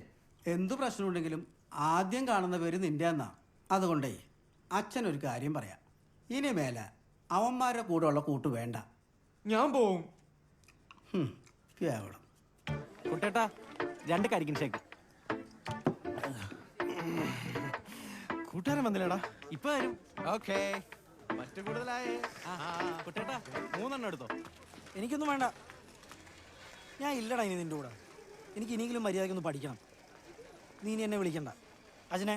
എന്തു പ്രശ്നമുണ്ടെങ്കിലും ആദ്യം കാണുന്ന പേര് നിന്റെ എന്നാ. അതുകൊണ്ടേ അച്ഛൻ ഒരു കാര്യം പറയാം, ഇനി മേലെ അവന്മാരുടെ കൂടെ ഉള്ള കൂട്ട് വേണ്ട. ഞാൻ പോവും. കേവലം കുട്ടേട്ടാ, 2 കരിക്കിൻ ഷേക്ക്. കൂട്ടുകാരൻ വന്നില്ലടാ. ഇപ്പൊ വരും. ഓക്കേ, മറ്റു കൂടുതലായേ. കുട്ടേട്ടാ, 3 എണ്ണം എടുത്തോ. എനിക്കൊന്നും വേണ്ട, ഞാൻ ഇല്ലടാ ഇനി നിന്റെ കൂടെ. എനിക്ക് ഇനിയെങ്കിലും മര്യാദയ്ക്കൊന്ന് പഠിക്കണം. നീ ഇനി എന്നെ വിളിക്കണ്ട. അച്ഛനെ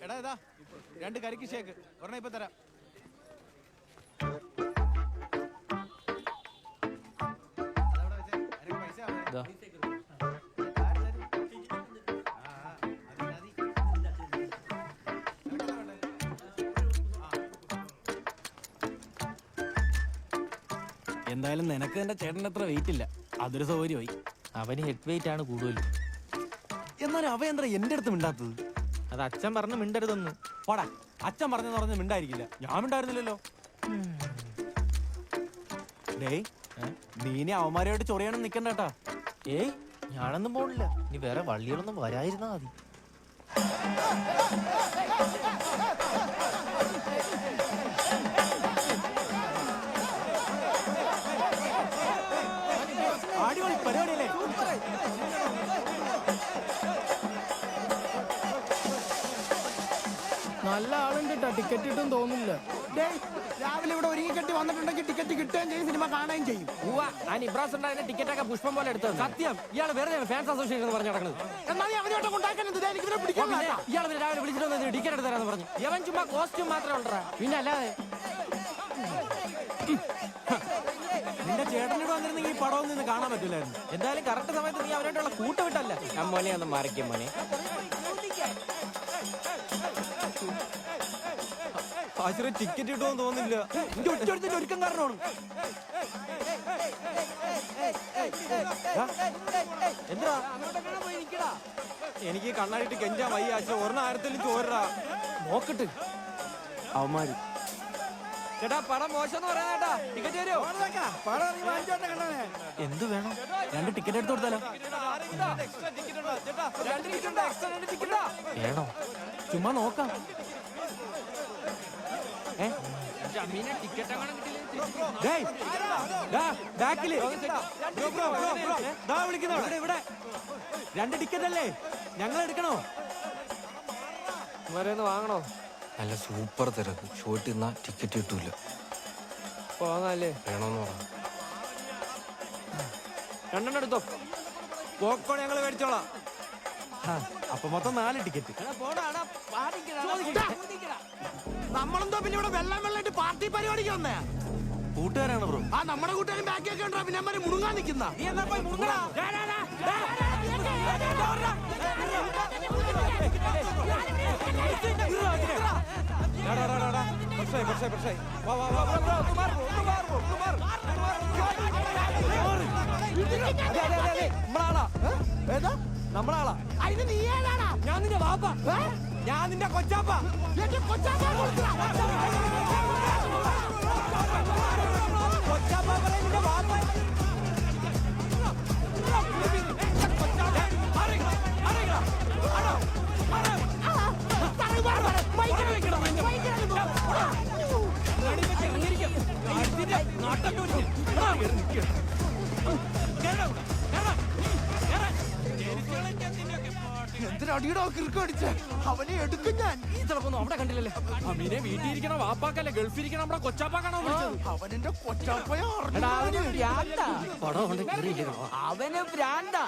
എടാ, ഇതാ 2 കരിക്ക് ഷേക്ക്. ഒരെണ്ണം ഇപ്പൊ തരാം. എന്തായാലും നിനക്ക് എന്റെ ചേട്ടൻ്റെ അത്ര വെയിറ്റ് ഇല്ല, അതൊരു സൗകര്യമായി. അവന് ഹെഡ് വെയിറ്റ് ആണ് കൂടുതൽ. എന്നാലും അവ എന്താ എന്റെ അടുത്ത് മിണ്ടാത്തത്? അത് അച്ഛൻ പറഞ്ഞ് മിണ്ടരുതെന്ന്. പോടാ, അച്ഛൻ പറഞ്ഞെന്ന് പറഞ്ഞ് മിണ്ടായിരിക്കില്ല. ഞാൻ മിണ്ടായിരുന്നില്ലല്ലോ. ഡേയ്, നീ ഇനി അവന്മാരായിട്ട് ചൊറിയാനും നിക്കണ്ട കേട്ടാ. ഏയ്, ഞാനൊന്നും പോണില്ല. ഇനി വേറെ വള്ളികളൊന്നും വരാതിരുന്നാ മതി. അടിപൊളി പരിപാടിയല്ലേ? നല്ല ആളുണ്ട് കേട്ടോ, ടിക്കറ്റ് കിട്ടും തോന്നില്ല. രാവിലെ ഇവിടെ ഒരുങ്ങി കെട്ടി വന്നിട്ടുണ്ടെങ്കിൽ ടിക്കറ്റ് കിട്ടുകയും ചെയ്യും, സിനിമ കാണുകയും ചെയ്യും. ടിക്കറ്റ് ഒക്കെ പുഷ്പം പോലെ എടുത്തത്. സത്യം, ഇയാൾ വെറുതെ ഫാൻസ് അസോസിയേഷൻ എന്ന് പറഞ്ഞു നടക്കുന്നത്. ഇയാൾ രാവിലെ വിളിച്ചിട്ട് ടിക്കറ്റ് എടുത്തരാന്ന് പറഞ്ഞു. ഇവൻ ചുമ്മാ കോസ്റ്റ്യൂം മാത്രമേ ഉണ്ടാ, പിന്നെ അല്ലാതെ. നിന്റെ ചേട്ടനോട് വന്നിരുന്നെങ്കിൽ ഈ പടവും നിന്ന് കാണാൻ പറ്റില്ലായിരുന്നു. എന്തായാലും കറക്റ്റ് സമയത്ത് നീ അവരായിട്ടുള്ള കൂട്ട് വിട്ടല്ല. മോനെ ഒന്ന് മറിക്കും മോനെ. ആശുപത്രി ടിക്കറ്റ് കിട്ടുമെന്ന് തോന്നുന്നില്ല. എന്റെ ഒറ്റ ഒരുക്കം കാരണമാണ്. എന്താ എനിക്ക് കണ്ണാടിട്ട് കെഞ്ചാൻ വയ്യ. ആശുപത്രി 1000 ചോരടാ. നോക്കട്ട് അവന്മാര്. ചേട്ടാ, പടം മോശം പറയാനേട്ടാ. ടിക്കറ്റ് തരുമോ? എന്ത് വേണം? 2 ടിക്കറ്റ് എടുത്ത് കൊടുത്താലോ? വേണോ? ചുമ്മാ നോക്കാം. ഇവിടെ 2 ടിക്കറ്റ് അല്ലേ? ഞങ്ങൾ എടുക്കണോ? വാങ്ങണോ? നല്ല സൂപ്പർ തിരക്ക്. ഷോട്ട് ഇന്നാ ടിക്കറ്റ് കിട്ടൂല. വാങ്ങാല്ലേ? വേണോന്ന് പറഞ്ഞു. 2 എണ്ണം എടുത്തോ. പോപ്കോൺ ഞങ്ങൾ മേടിച്ചോളാം. അപ്പൊ മൊത്തം 4 ടിക്കറ്റ്. നമ്മളെന്തോ പിന്നെ ഇവിടെ വെള്ളമായിട്ട് പാർട്ടി പരിപാടിക്ക് വന്നേ. കൂട്ടുകാരാണ് ബ്രോ. ആ നമ്മുടെ കൂട്ടുകാരും ബാക്കിയൊക്കെ ഉണ്ടോ? പിന്നെ അമ്മ മുണുങ്ങാൻ നിൽക്കുന്ന. നീ എന്നാ പോയി മുങ്ങടാ. പ്രശ്നമായി. വാ, വാ, വാ, വാ, വാ, ഒന്ന് മാറ്, ഒന്ന് മാറ്, ഒന്ന് മാറ്, ഒന്ന് മാറ്. അതെ, നമ്മളാളാ. ഏതാ? നമ്മളാളാ. അതിന് നീ ഏതാടാ? ഞാൻ നിന്റെ വാപ്പ. ഞാൻ നിന്റെ കൊച്ചാപ്പ. കൊച്ചാപ്പ പറയാൻ നിന്റെ വാപ്പ. എന്തിനടിയടോ കിറുക്ക് അടിച്ച് അവനെ എടുക്കും ഞാൻ. ഈ ചിലപ്പോ അവിടെ കണ്ടില്ലല്ലേ? അമീനെ വീട്ടിൽ ഇരിക്കണ വാപ്പാക്കല്ലേ ഗൾഫിൽ ഇരിക്കണ നമ്മുടെ കൊച്ചാപ്പാക്കാണോ വിളിച്ചത്? അവനെന്റെ കൊച്ചാപ്പയോ അവന് ഭ്രാന്താ,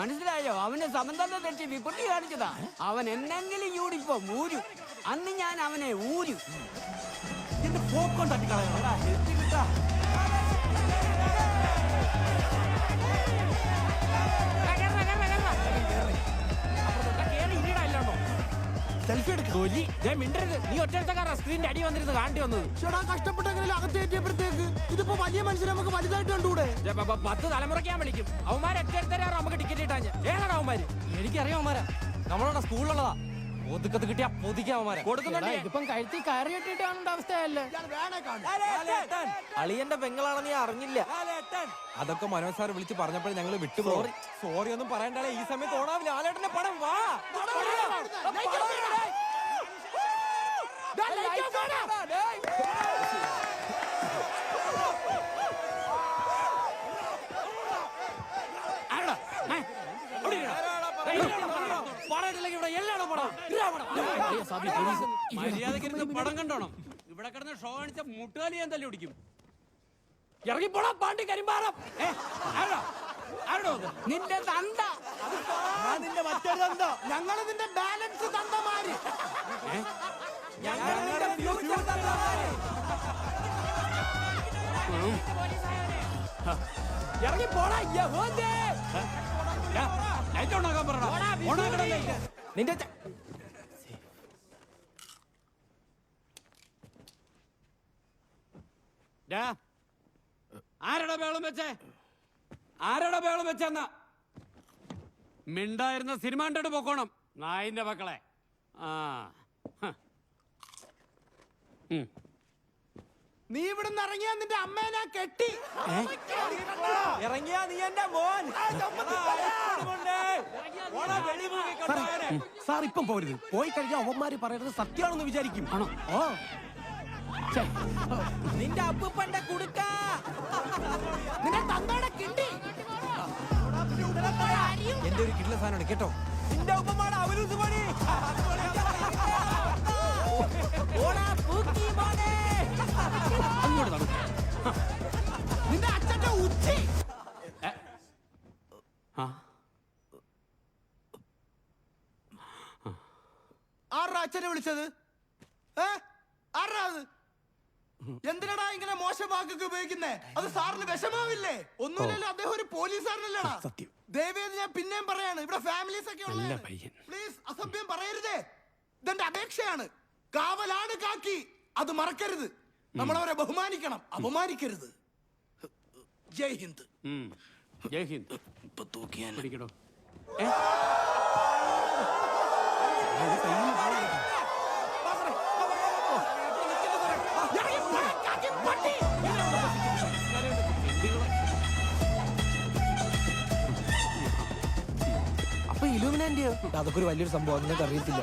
മനസ്സിലായോ? അവന് സമന്തം തെറ്റി വിപുട്ടി കാണിച്ചതാ. അവൻ എന്നെങ്കിലും യൂണിഫോം ഊരും. അന്ന് ഞാൻ അവനെ ഊരും. എന്റെ പോക്കോൺ തട്ടിക്കളയാ. സെൽഫി എടുക്കൊല്ലി. മിണ്ടരുത്, നീ ഒറ്റക്കാരാ സ്ക്രീനിന്റെ അടി വന്നിരുന്ന് കാണ്ടി വന്നത്. ചേട്ടാ കഷ്ടപ്പെട്ടെങ്കിലും അകത്തേറ്റിയപ്പോഴത്തേക്ക് ഇതിപ്പോ വലിയ മനുഷ്യരെ നമുക്ക് വലുതായിട്ട് കണ്ടുകൂടെ? 10 തലമുറയ്ക്ക് ഞാൻ വിളിക്കും. അവന്മാരെ എത്തരാറോ നമുക്ക് ടിക്കറ്റ് ഇട്ടാഞ്ഞ്. ഏതാണ് അവന്മാര്? എനിക്കറിയാം അവന്മാരെ. നമ്മളോட സ്കൂളിലുള്ളതാ. ഒതുക്കത്ത് കിട്ടിയാ പൊതിക്കാൻ അവന്മാരെ കൊടുക്കുന്നുണ്ട്. ഇപ്പം കഴുത്തി കയറി കെട്ടിട്ടാണ് അവസ്ഥയല്ലേ? അളിയന്റെ പെങ്ങളാണെന്ന് നീ അറിഞ്ഞില്ല. അതൊക്കെ മനോജ് സാർ വിളിച്ച് പറഞ്ഞപ്പോൾ ഞങ്ങൾ വിട്ടുപോയി. സോറി ഒന്നും പറയണ്ടേ. ഈ സമയത്ത് ഓടാം ലാലേട്ടന്റെ പടം. വാ മര്യാദക്ക് പടം കണ്ടോണം. ഇവിടെ കിടന്ന് ഷോ കാണിച്ച മുട്ടുകാലി ഞാൻ തല്ലി ഓടിക്കും. ഇറങ്ങിപ്പോടാ പാണ്ടി കരിമ്പാറം. നിന്റെ തന്ത, നിന്റെ മറ്റൊരു തന്ത, ഞങ്ങള് നിന്റെ ബാലൻസ് തന്തമാര്. ഇറങ്ങിപ്പോടാ നിന്റെ ആരടാ ബേളം വെച്ചേ? ആരടാ ബേളം വെച്ചെന്ന മിണ്ടായിരുന്ന സിനിമ കണ്ടിട്ട് പൊക്കോണം നായിന്റെ മക്കളെ. നീ ഇവിടുന്ന് ഇറങ്ങിയാ നിന്റെ അമ്മേനെ കെട്ടി ഇറങ്ങിയാ നീ എന്റെ മോൻ. സാർ ഇപ്പം പോരുത്. പോയി കഴിഞ്ഞാൽ അവന്മാര് പറയുന്നത് സത്യമാണെന്ന് വിചാരിക്കും. ആണോ? ഓ നിന്റെ അപ്പൂപ്പന്റെ കുടുക്ക, നിന്റെ തന്തയുടെ കിണ്ടി. എന്റെ ഒരു കിട്ടുന്ന സാധനമാണ് കേട്ടോ. നിന്റെ ഉപ്പമാണ് അവരൂസ് പണി. അങ്ങോട്ട് നടക്കും. നിന്റെ അച്ഛന്റെ ഉച്ചി. ആരാ അച്ഛനെ വിളിച്ചത്? ആരാ അത്? എന്തിനാടാ ഇങ്ങനെ മോശം വാക്കൊക്കെ ഉപയോഗിക്കുന്നേ? അത് സാറിന് വിഷമാവില്ലേ? ഒന്നുമില്ലല്ലോ, അദ്ദേഹം ഒരു പോലീസുകാരനല്ലടാ. സത്യം. ദയവേത് ഞാൻ പിന്നെയും പറയാണ്, ഇവിടെ ഫാമിലീസ് ഒക്കെ ഉള്ളതാണ്. പ്ലീസ് അസഭ്യം പറയരുതേ. ഇതെന്റെ അപേക്ഷയാണ്. കാവലാണ് കാക്കി, അത് മറക്കരുത്. നമ്മളവരെ ബഹുമാനിക്കണം, അപമാനിക്കരുത്. ജയ് ഹിന്ദ്. ജയ് ഹിന്ദ്. ഇപ്പൊ തൂക്കിയാൽ പിടിക്കണോ? അപ്പൊ ഇലുമിനാന്റിയോ? അതൊക്കെ ഒരു വലിയൊരു സംഭവം, നിങ്ങൾക്ക് അറിയത്തില്ല.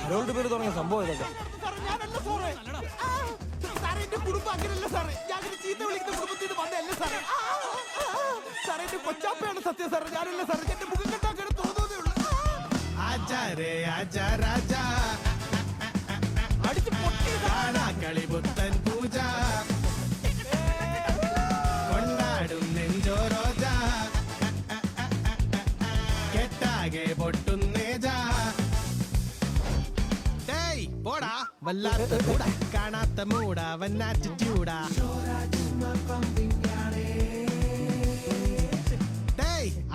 ഹരോൾഡ് പേര് തുടങ്ങിയ സംഭവം ഇതൊക്കെ. കൊച്ചാപ്പയാണ് സത്യം സാറേ, ഞാനല്ല സാറേ. എന്റെ മുഖം കെട്ടാക്കാൻ തോന്നുന്നേ ഉള്ളൂ. കളിപുത്തൻ പൂജ കൊണ്ടാടും നെഞ്ചോ രോജ കെട്ടാകെ പൊട്ടുന്നേജാ. പോടാ വല്ലാത്ത കൂടാ, കാണാത്ത മൂടാ, വന്നാറ്റിറ്റ്യൂടാ.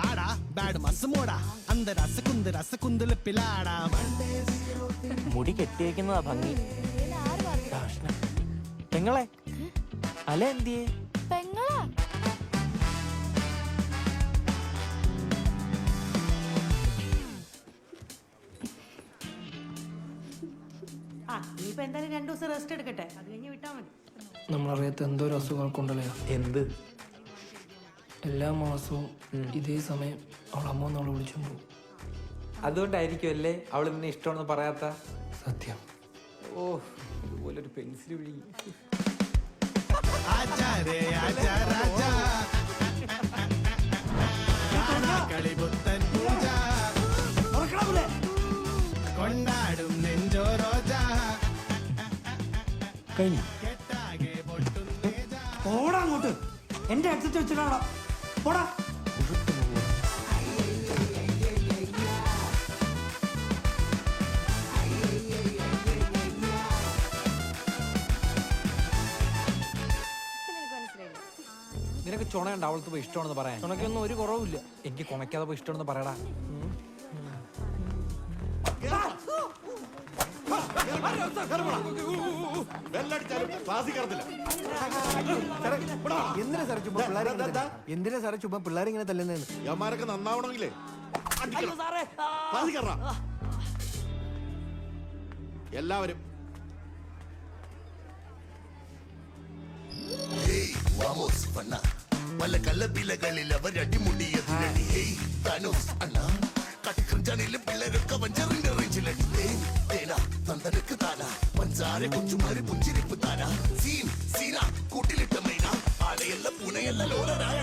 ആടാ ബാഡ് മസ് മൂടാ, അന്ത രസകുന്ത് പിലാടാ. മുടി കെട്ടിവെക്കുന്നതാ ഭംഗി. പെങ്ങളെ അല എന്തിയേ? പെങ്ങളാ? ആ ഇനിയിപ്പോ എന്തായാലും 2 ദിവസം റെസ്റ്റ് എടുക്കട്ടെ, അത് കഴിഞ്ഞ് വിട്ടാ മതി. നമ്മളറിയാത്ത എന്തോ ഒരു അസുഖങ്ങൾക്കുണ്ടല്ലോ. എന്ത്? എല്ലാ മാസവും ഇതേ സമയം അവളമ്മ നമ്മളെ വിളിച്ചു പോകും. അതുകൊണ്ടായിരിക്കും അല്ലേ അവൾ നിന്നെ ഇഷ്ടമാണെന്ന് പറയാത്ത? സത്യം. ഓ ഇതുപോലൊരു പെൻസിൽ വിഴി. കൊണ്ടാടും നെഞ്ചോ റോജ കഴിഞ്ഞു. പോടാ അങ്ങോട്ട്. എന്റെ ഹെഡ്സെറ്റ് വെച്ചിട്ടാണോ? പോടാ. നിനക്ക് ചുണയുണ്ട് അവൾക്ക് പോയി ഇഷ്ടമാണെന്ന് പറയാൻ? ചുണക്കൊന്നും ഒരു കുറവില്ല. എനിക്ക് കുണയ്ക്കാതെ പോയി ഇഷ്ടമാണെന്ന് പറയടാ. എന്തിനാ സാറേ ചുമ്മാ പിള്ളേരെ എന്തിനാ സാറേ ചുമ്മാ പിള്ളേരെ ഇങ്ങനെ തല്ലുന്നതെന്ന്? യവന്മാരൊക്കെ നന്നാവണമെങ്കിലേ എല്ലാവരും പല കലപിലകളിൽ അവർ അടിമുടിയതിനടി താനോസ് അണ്ണ കട്ടിക്കഞ്ചാണിലും പിള്ളേരൊക്കെ വഞ്ചറിന്റെ റേഞ്ചിലടി തന്തനക്ക് താന പഞ്ചാര കൊച്ചുമാരി പുഞ്ചിരിപ്പ് താന സീൻ സീന കൂട്ടിലിട്ട മൈന ആലയല്ല പൂനയല്ല ലോലരായ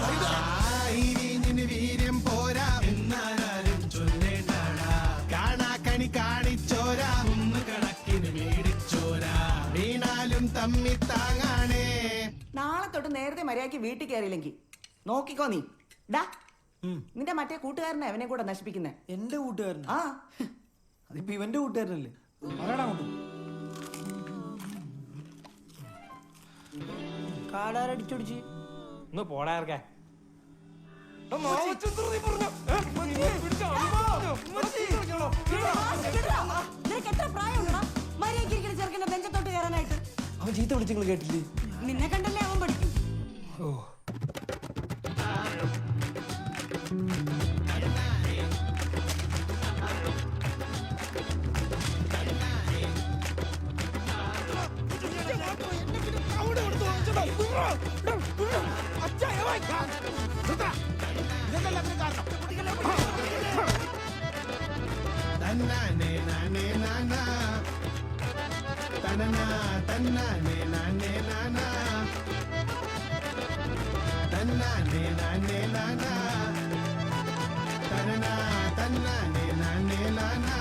വീര്യം പോരാ എന്നാലും ചൊല്ലേണ്ടാടാ. കാണാക്കണി കാണിച്ചോരാ, ഒന്ന് കണക്കിന് മേടിച്ചോരാ, വീണാലും തമ്മി താങ്ങാണേ. നാളെ തൊട്ട് നേരത്തെ മര്യാദയ്ക്ക് വീട്ടിൽ കയറിയില്ലെങ്കിൽ നോക്കിക്കോ നീ. ഡാ നിന്റെ മറ്റേ കൂട്ടുകാരനെ അവനെ കൂടെ നശിപ്പിക്കുന്നേ. എന്റെ കൂട്ടുകാരൻ? ആ അതിപ്പോ ഇവന്റെ കൂട്ടുകാരനല്ലേ? പറയടാ അങ്ങോട്ട്. കാടാരടിച്ചൊടിച്ച് ഒന്ന് പോടാ ഇറക്കാൻ. നിനക്ക് എത്ര പ്രായമുണ്ടോ മര്യാദയ്ക്ക് ഇരിക്കുന്ന ചെറുക്കന്റെ ബെഞ്ചത്തോട്ട് കയറാനായിട്ട്? അവൻ ചീത്ത വിളിച്ചങ്ങൾ കേട്ടില്ലേ? നിന്നെ കണ്ടല്ലേ അവൻ പഠിക്കും. ഓ തന്നാനേ നാനേ നാനാ തനനാ തന്നാനേ നാനേ നാനാ തന്നാനേ നാനേ നാനാ തനനാ തന്നാനേ നാനേ നാനാ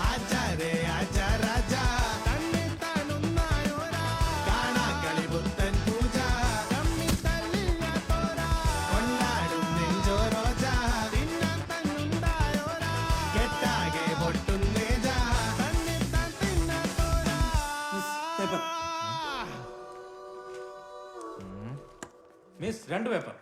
ആചാരേ ആചാ രാജാ തന്നെ താനുന്നായോരാ കാണാ കളി പുത്തൻ പൂജ തമ്മി തല്ലില്ല തോരാ കൊണ്ടാടും നെഞ്ചോ റോജ തിന്നാൻ തന്നുണ്ടായോരാ കെട്ടാകെ പൊട്ടുന്നേജാ തന്നെ താൻ തിന്നാ തോരാ. Miss 2 paper.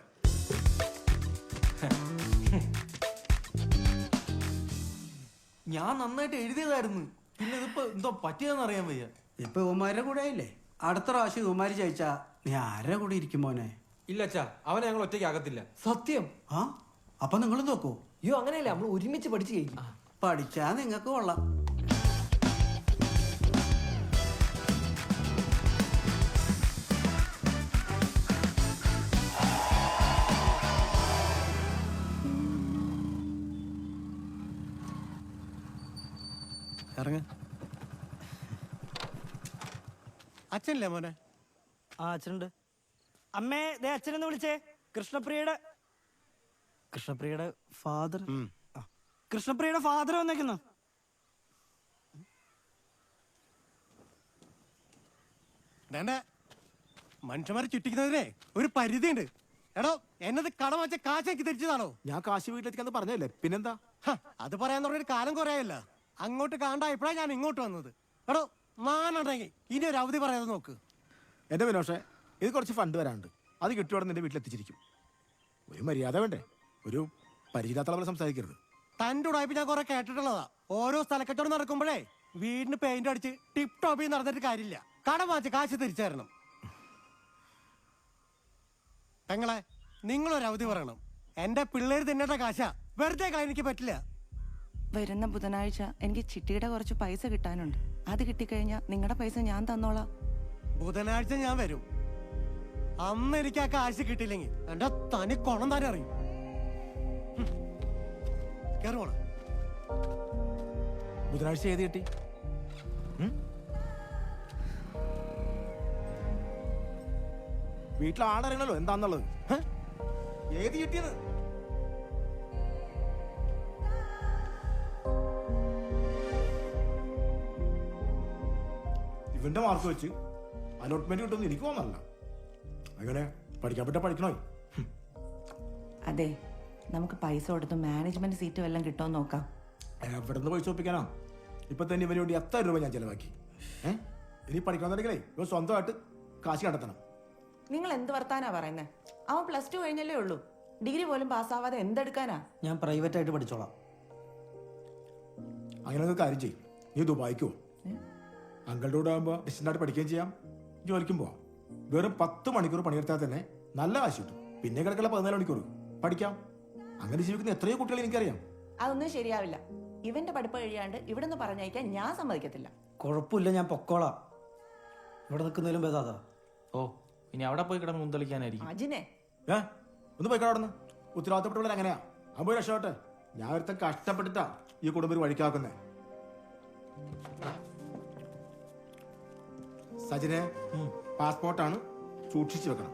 ഞാൻ നന്നായിട്ട് എഴുതിയതായിരുന്നു. പിന്നെ ഇതിപ്പോ എന്തോ പറ്റിയതെന്ന് അറിയാൻ വയ്യ. ഇപ്പൊ ഉമാരുടെ കൂടെ ആയില്ലേ? അടുത്ത പ്രാവശ്യം ഉമാര് ജയിച്ചാ നീ ആരുടെ കൂടെ ഇരിക്കും മോനെ? ഇല്ല അച്ഛാ, അവനെ ഞങ്ങൾ ഒറ്റയ്ക്ക് ആകത്തില്ല. സത്യം. ആ അപ്പൊ നിങ്ങൾ നോക്കൂ. അയ്യോ അങ്ങനെയല്ല, നമ്മൾ ഒരുമിച്ച് പഠിച്ചു കഴിക്കും. പഠിച്ചാ നിങ്ങക്ക് കൊള്ളാം. ഇറങ്ങ. അച്ഛനല്ലേ മോനെ? ആ അച്ഛനുണ്ട്. അമ്മേ ദേ അച്ഛനെന്ന് വിളിച്ചേ. കൃഷ്ണപ്രിയയുടെ ഫാദർ. കൃഷ്ണപ്രിയയുടെ ഫാദർ വന്നേക്കുന്നു. വേണ്ട, മനുഷ്യന്മാരെ ചുറ്റിക്കുന്നതിനെ ഒരു പരിധിയുണ്ട്. എടോ എന്നത് കടം വെച്ച കാശ് എനിക്ക് തിരിച്ചതാണോ? ഞാൻ കാശ് വീട്ടിലെത്തിക്കാന്ന് പറഞ്ഞല്ലേ, പിന്നെന്താ? അത് പറയാൻ തുടങ്ങിയ കാലം കുറയല്ല. അങ്ങോട്ട് കാണായപ്പോഴാണ് ഞാൻ ഇങ്ങോട്ട് വന്നത്. എടോ നാനുണ്ടെങ്കിൽ ഇനി ഒരു അവധി പറയാതെ നോക്ക്. എന്റെ വിനോഷേ, ഇത് കുറച്ച് ഫണ്ട് വരാനുണ്ട്. അത് കിട്ടിയോടെ നിന്റെ വീട്ടിലെത്തിച്ചിരിക്കും. ഒരു മര്യാദ വേണ്ടേ? ഒരു പരിചിതാത്ത പോലെ സംസാരിക്കരുത്. തൻ്റെ ഉടായ്പ ഞാൻ കുറെ കേട്ടിട്ടുള്ളതാ. ഓരോ സ്ഥലക്കച്ചവടം നടക്കുമ്പോഴേ വീടിന് പെയിന്റ് അടിച്ച് ടിപ് ടോപ്പിൽ നടന്നിട്ട് കാര്യമില്ല. കടം വാങ്ങിച്ച കാശ് തിരിച്ചു തരണം. പെങ്ങളെ, നിങ്ങളൊരു അവധി പറയണം. എന്റെ പിള്ളേര് തിന്നേണ്ട കാശാ, വെറുതെ കളയാൻ എനിക്ക് പറ്റില്ല. വരുന്ന ബുധനാഴ്ച എനിക്ക് ചിട്ടിയുടെ കുറച്ച് പൈസ കിട്ടാനുണ്ട്. അത് കിട്ടിക്കഴിഞ്ഞാൽ നിങ്ങളുടെ പൈസ ഞാൻ തന്നോളാം. ബുധനാഴ്ച ഞാൻ വരും. അന്ന് എനിക്ക് ആ കാശ് കിട്ടിയില്ലെങ്കിൽ എന്റെ തനി കൊണം തന്നെ അറിയും. കേറുവാണ്. ബുധനാഴ്ച ഏത് കിട്ടി? വീട്ടിൽ ആളറിയണല്ലോ എന്താന്നുള്ളത്. ഏത് കിട്ടിയത്? ഇവന്റെ മാർക്ക് വെച്ച് അലോട്ട്മെന്റ് കിട്ടുമെന്ന് എനിക്ക് തോന്നല്ല. അങ്ങനെ പഠിക്കാൻ പറ്റാ പഠിക്കണോ? അതെ, നമുക്ക് പൈസ കൊടുത്ത് മാനേജ്മെന്റ് സീറ്റ് വല്ലതും കിട്ടുമോ നോക്കാം. എവിടെ നിന്ന് പൈസ ഒപ്പിക്കാനാ? ഇപ്പൊ തന്നെ ഇവന് വേണ്ടി എത്ര രൂപ ഞാൻ ചെലവാക്കി. ഇനി പഠിക്കണമെന്നുണ്ടെങ്കിലേ ഇവൻ സ്വന്തമായിട്ട് കാശ് കണ്ടെത്തണം. നിങ്ങൾ എന്ത് വർത്താനാ പറയുന്നത്? അവൻ +2 കഴിഞ്ഞല്ലേ ഉള്ളൂ. ഡിഗ്രി പോലും പാസ്സാവാതെ എന്തെടുക്കാനാ? ഞാൻ പ്രൈവറ്റ് ആയിട്ട് പഠിച്ചോളാം. അങ്ങനെ ഒരു കാര്യം ചെയ്യും, നീ ദുബായിക്കോ. അങ്കളുടെ കൂടെ ആകുമ്പോൾ ഡിസ്റ്റൻ്റായിട്ട് പഠിക്കുകയും ചെയ്യാം, ജോലിക്കും പോവാം. വെറും 10 മണിക്കൂർ പണിയെടുത്താൽ തന്നെ നല്ല കാശ് കിട്ടും. പിന്നെ കിടക്കല 14 മണിക്കൂർ പഠിക്കാം. അങ്ങനെ ജീവിക്കുന്ന എത്രയോ കുട്ടികളെ എനിക്കറിയാം. അതൊന്നും ശരിയാവില്ല. ഇവന്റെ പഠിപ്പ് കഴിയാണ്ട് ഇവിടെ നിന്ന് പറഞ്ഞയക്കാൻ ഞാൻ സമ്മതിക്കത്തില്ല. കുഴപ്പമില്ല, ഞാൻ പൊക്കോളാം. ഇവിടെ നിൽക്കുന്നതിലും ഭേദാതാ. ഓ, ഇനി അവിടെ പോയി കിടന്ന് മുന്തളിക്കാനായിരിക്കും. അജിനെ ഒന്ന് പോയിക്കോ അവിടെ നിന്ന്. ഉത്തരവാദിത്തപ്പെട്ടവർ അങ്ങനെയാ. അപ്പൊ രക്ഷോട്ടെ. ഞാൻ ഒരുത്തൻ കഷ്ടപ്പെട്ടിട്ടാ ഈ കുടുംബം വഴിക്കാക്കുന്നേ. സജിനെ, പാസ്പോർട്ടാണ്, സൂക്ഷിച്ചു വെക്കണം.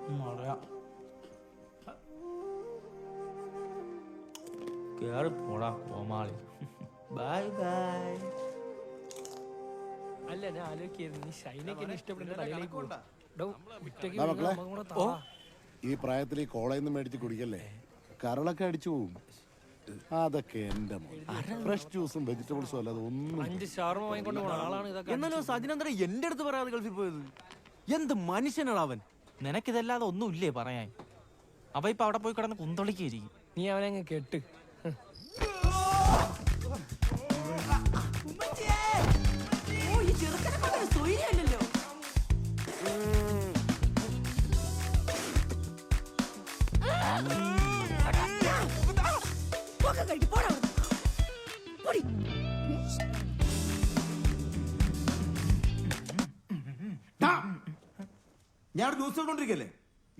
Bye bye. അല്ല, ഞാൻ ആലോചിക്കായിരുന്നു നീ ഷൈനൊക്കെ ഇഷ്ടപ്പെടുന്ന തലയിലേക്ക് പോകും. ഈ പ്രായത്തിൽ ഈ കോളേജിൽ നിന്ന് മേടിച്ച് കുടിക്കല്ലേ, കരളൊക്കെ അടിച്ചു പോകും. അതൊക്കെ എന്റെ ഫ്രഷ് ജ്യൂസും വെജിറ്റബിൾസും അല്ലാതെ ഒന്നും. 5 ഷവർമ വാങ്ങിക്കൊണ്ട് പോണ ആളാണ് ഇതൊക്കെ. എന്നാലും സജിനേന്ദ്ര എന്റെ അടുത്ത് പറയാതെ ഗൾഫിൽ പോയത് എന്ത് മനുഷ്യനാണ് അവൻ? നിനക്കിതല്ലാതെ ഒന്നുമില്ലേ പറയാൻ? അവ ഇപ്പൊ അവിടെ പോയി കിടന്ന് കുന്തളിക്കായിരിക്കും. നീ അവനെ അങ്ങ് കെട്ട്. ഞാൻ ന്യൂസ് കണ്ടോണ്ടിരിക്കല്ലേ.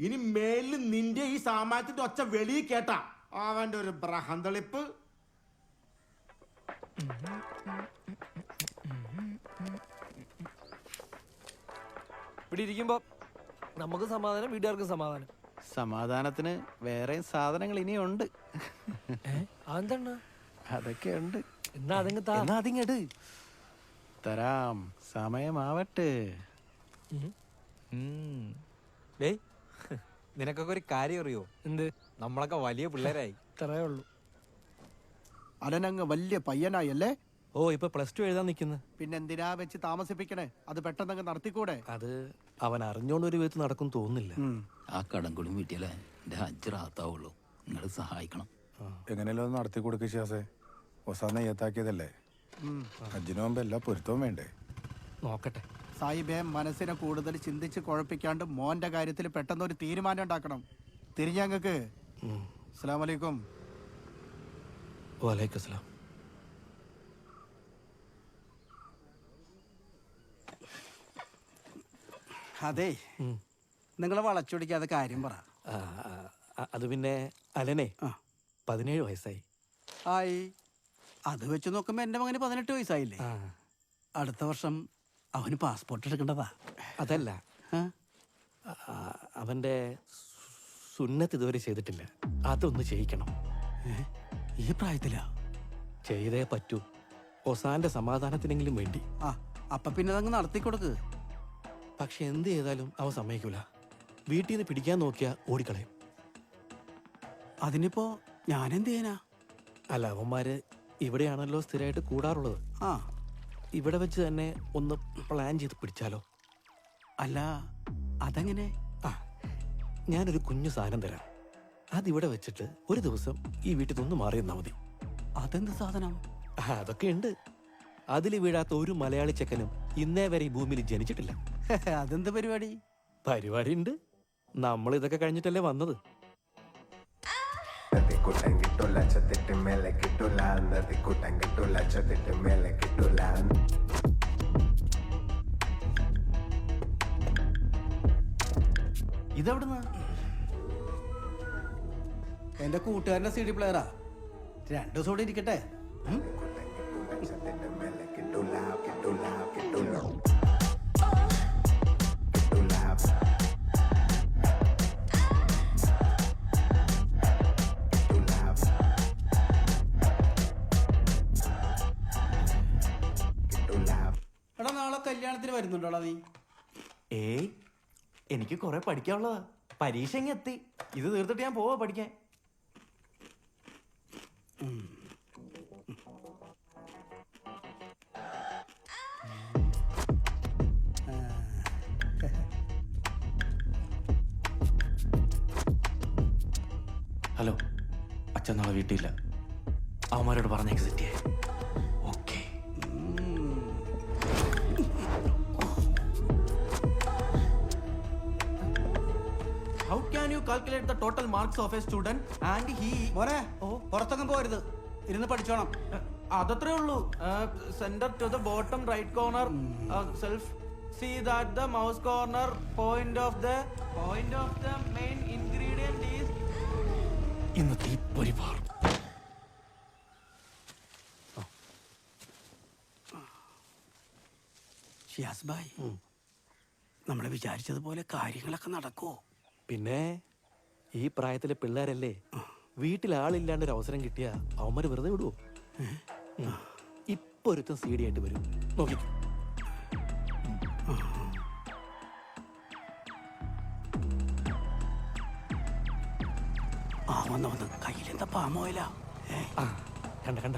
ഇനി മേലിൽ നിന്റെ ഈ സാമാനത്തിന്റെ ഒച്ച വെളിയിൽ കേട്ടാ അവന്റെ ഒരു ബ്രഹന്തളിപ്പ്. ഇവിടെ ഇരിക്കുമ്പോ നമുക്ക് സമാധാനം, വീട്ടുകാർക്കും സമാധാനം. സമാധാനത്തിന് വേറെ സാധനങ്ങൾ ഇനിയുണ്ട്. അതെന്താണ്? അതൊക്കെ ഉണ്ട്. എന്നാ അതിങ്ങട് തരാം, സമയമാവട്ടെ. നിനക്കൊക്കെ ഒരു കാര്യം അറിയോ? എന്ത്? നമ്മളൊക്കെ വലിയ പിള്ളേരായി. ഇത്രയേ ഉള്ളൂ. അലനങ്ങ് വലിയ പയ്യനായല്ലേ? ഓ, ഇപ്പൊ +2 എഴുതാൻ നിൽക്കുന്നു. പിന്നെന്തിനാ വെച്ച് താമസിപ്പിക്കണേ? അത് പെട്ടെന്നങ്ങ് നടത്തിക്കൂടെ? അത് അവൻ അറിഞ്ഞോണ്ട് ഒരു വിധത്തിൽ നടക്കും തോന്നുന്നില്ല. ആ കടം കൂടി വീട്ടിയാലേ എന്റെ ഹജ്ജ് റാത്താവുള്ളൂ. നിങ്ങൾ സഹായിക്കണം. എങ്ങനെയല്ലോ ഒന്ന് നടത്തി കൊടുക്കുക ശാസേ. ഒസാന്ന ഏത്താക്കിയതല്ലേ, ഹജ്ജിന് മുമ്പ് എല്ലാ പൊരുത്തവും വേണ്ടേ? നോക്കട്ടെ സായിബേ, മനസ്സിനെ കൂടുതൽ ചിന്തിച്ച് കുഴപ്പിക്കാണ്ട് മോന്റെ കാര്യത്തിൽ പെട്ടെന്നൊരു തീരുമാനം ഉണ്ടാക്കണം. തിരിഞ്ഞങ്ങക്ക്. അസ്സലാമു അലൈക്കും. വലൈക്കും സലാം. അതെ, നിങ്ങളെ വളച്ചൊടിക്കാതെ കാര്യം പറ. അത് പിന്നെ അലനെ 17 വയസ്സായി. ആയി. അത് വെച്ച് നോക്കുമ്പോ എന്റെ മകന് 18 വയസ്സായില്ലേ? അടുത്ത വർഷം അവന് പാസ്പോർട്ട് എടുക്കേണ്ടതാ. അതല്ല, അവന്റെ സുന്നത്ത് ഇതുവരെ ചെയ്തിട്ടില്ല. അതൊന്ന് ചെയ്യിക്കണം. ഈ പ്രായത്തിലാ? ചെയ്തേ പറ്റൂ. ഒസാന്റെ സമാധാനത്തിനെങ്കിലും വേണ്ടി. അപ്പൊ പിന്നെ അതങ്ങ് നടത്തിക്കൊടുക്ക്. പക്ഷെ എന്ത് ചെയ്താലും അവൻ സമ്മതിക്കൂല. വീട്ടിൽ നിന്ന് പിടിക്കാൻ നോക്കിയാ ഓടിക്കളയും. അതിനിപ്പോ ഞാനെന്ത് ചെയ്യാനാ? അല്ല, അവന്മാര് ഇവിടെയാണല്ലോ സ്ഥിരമായിട്ട് കൂടാറുള്ളത്. ഇവിടെ വെച്ച് തന്നെ ഒന്ന് പ്ലാൻ ചെയ്ത് പിടിച്ചാലോ? അല്ല, അതെങ്ങനെ? ഞാനൊരു കുഞ്ഞു സാധനം തരാം. അതിവിടെ വെച്ചിട്ട് ഒരു ദിവസം ഈ വീട്ടിൽ നിന്ന് മാറി നിന്നാ മതി. അതെന്ത് സാധനം? അതൊക്കെ ഉണ്ട്. അതിൽ വീഴാത്ത ഒരു മലയാളി ചെക്കനും ഇന്നേ വരെ ഈ ഭൂമിയിൽ ജനിച്ചിട്ടില്ല. അതെന്ത് പരിപാടി? പരിപാടി ഉണ്ട്. നമ്മൾ ഇതൊക്കെ കഴിഞ്ഞിട്ടല്ലേ വന്നത്. ഇതെവിടുന്ന? എന്റെ കൂട്ടുകാരന്റെ CD പ്ലെയറാ. 2 ദിവസം കൂടി ഇരിക്കട്ടെ. എടാ നാളെ കല്യാണത്തിന് വരുന്നുണ്ടോടാ നീ? ഏയ് എനിക്ക് കുറെ പഠിക്കാനുള്ളതാ. പരീക്ഷ ഇങ്ങ് എത്തി. ഇത് തീർത്തിട്ട് ഞാൻ പോവാ പഠിക്കാൻ. ഹലോ, അച്ഛൻ നാളെ വീട്ടിലില്ല. അവന്മാരോട് പറഞ്ഞേക്ക് സെറ്റിയായി. Okay. How can you calculate the total marks of a student and he... മോനെ പുറത്തൊന്നും പോരുത്, ഇരുന്ന് പഠിച്ചോണം. അതത്രേ ഉള്ളൂ. Centre to the bottom right corner self. See that the mouse corner point of the main ingredient is... ഇന്നത്തെ ഈ പരിപാടി ഷിയാസ് ഭായ്, നമ്മൾ വിചാരിച്ചതുപോലെ കാര്യങ്ങളൊക്കെ നടക്കുമോ? പിന്നെ ഈ പ്രായത്തിലെ പിള്ളേരല്ലേ, വീട്ടിൽ ആളില്ലാണ്ട് ഒരു അവസരം കിട്ടിയ അവന്മാര് വെറുതെ വിടുവോ? ഇപ്പൊ ഒരുത്തം CD ആയിട്ട് വരും, നോക്കിക്കോ. വന്ന് കയ്യിലെന്താ പാമോയില? കണ്ട കണ്ട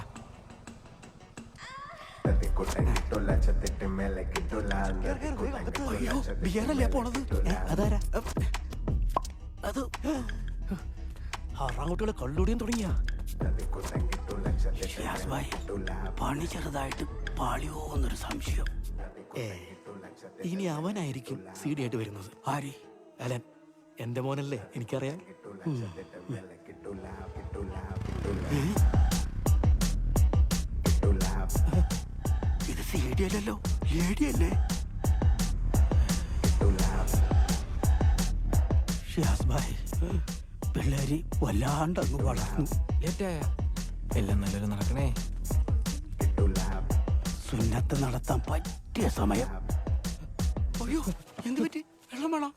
ബിയറല്ലേ പോണത്? അതാരാ? അത് ആറാംകുട്ടികളെ കള്ളുടിയും തുടങ്ങിയ. പണി ചെറുതായിട്ട് പാളിയോ എന്നൊരു സംശയം. ഇനി അവനായിരിക്കും CD ആയിട്ട് വരുന്നത്. ആര്? അലൻ. എന്റെ മോനല്ലേ, എനിക്കറിയാം. ഇത് CD അല്ലല്ലോ, ലേഡി അല്ലേ? ഷിയാസ് ഭായ്, പിള്ളേര് വല്ലാണ്ട് അങ്ങ് വളർന്നു. എല്ലാം നല്ലൊരു നടക്കണേ. സുന്നത്ത് നടത്താൻ പറ്റിയ സമയം. അയ്യോ, എന്ത് പറ്റി? വെള്ളം വേണം.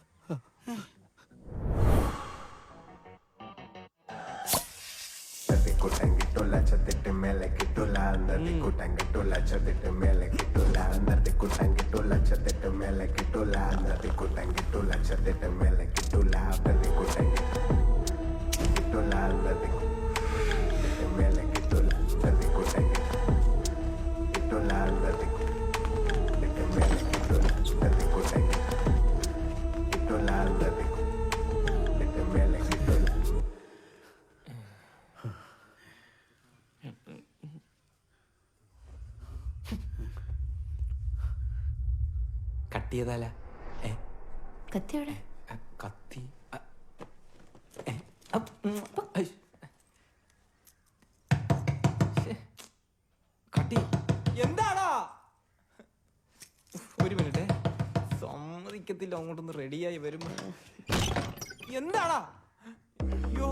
കട്ടിയതാല കത്തി എവിടെ? കത്തി കട്ടി എന്താടാ? ഒരു മിനിറ്റ്, സമ്മതിക്കത്തില്ല. അങ്ങോട്ടൊന്ന് റെഡിയായി വരുമ്പോ എന്താടാ? അയ്യോ,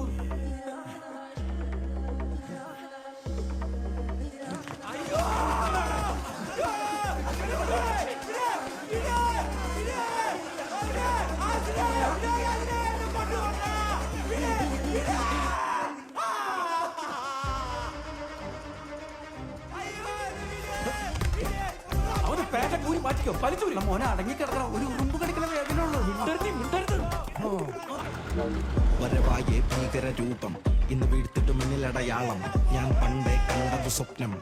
അവന് പേറ്റ കൂരി മാറ്റിക്കോ, വലിച്ചു. മോനെ അടങ്ങി കിടക്കണം, ഒരു ഉറുമ്പ് കടിക്കുന്ന വേദന ഉള്ളൂ. വരവായേ ഭീകര രൂപം, ഇന്ന് വീഴ്ത്തിട്ട് മുന്നിലടയാളം, ഞാൻ പണ്ടേ കണ്ടത് സ്വപ്നം.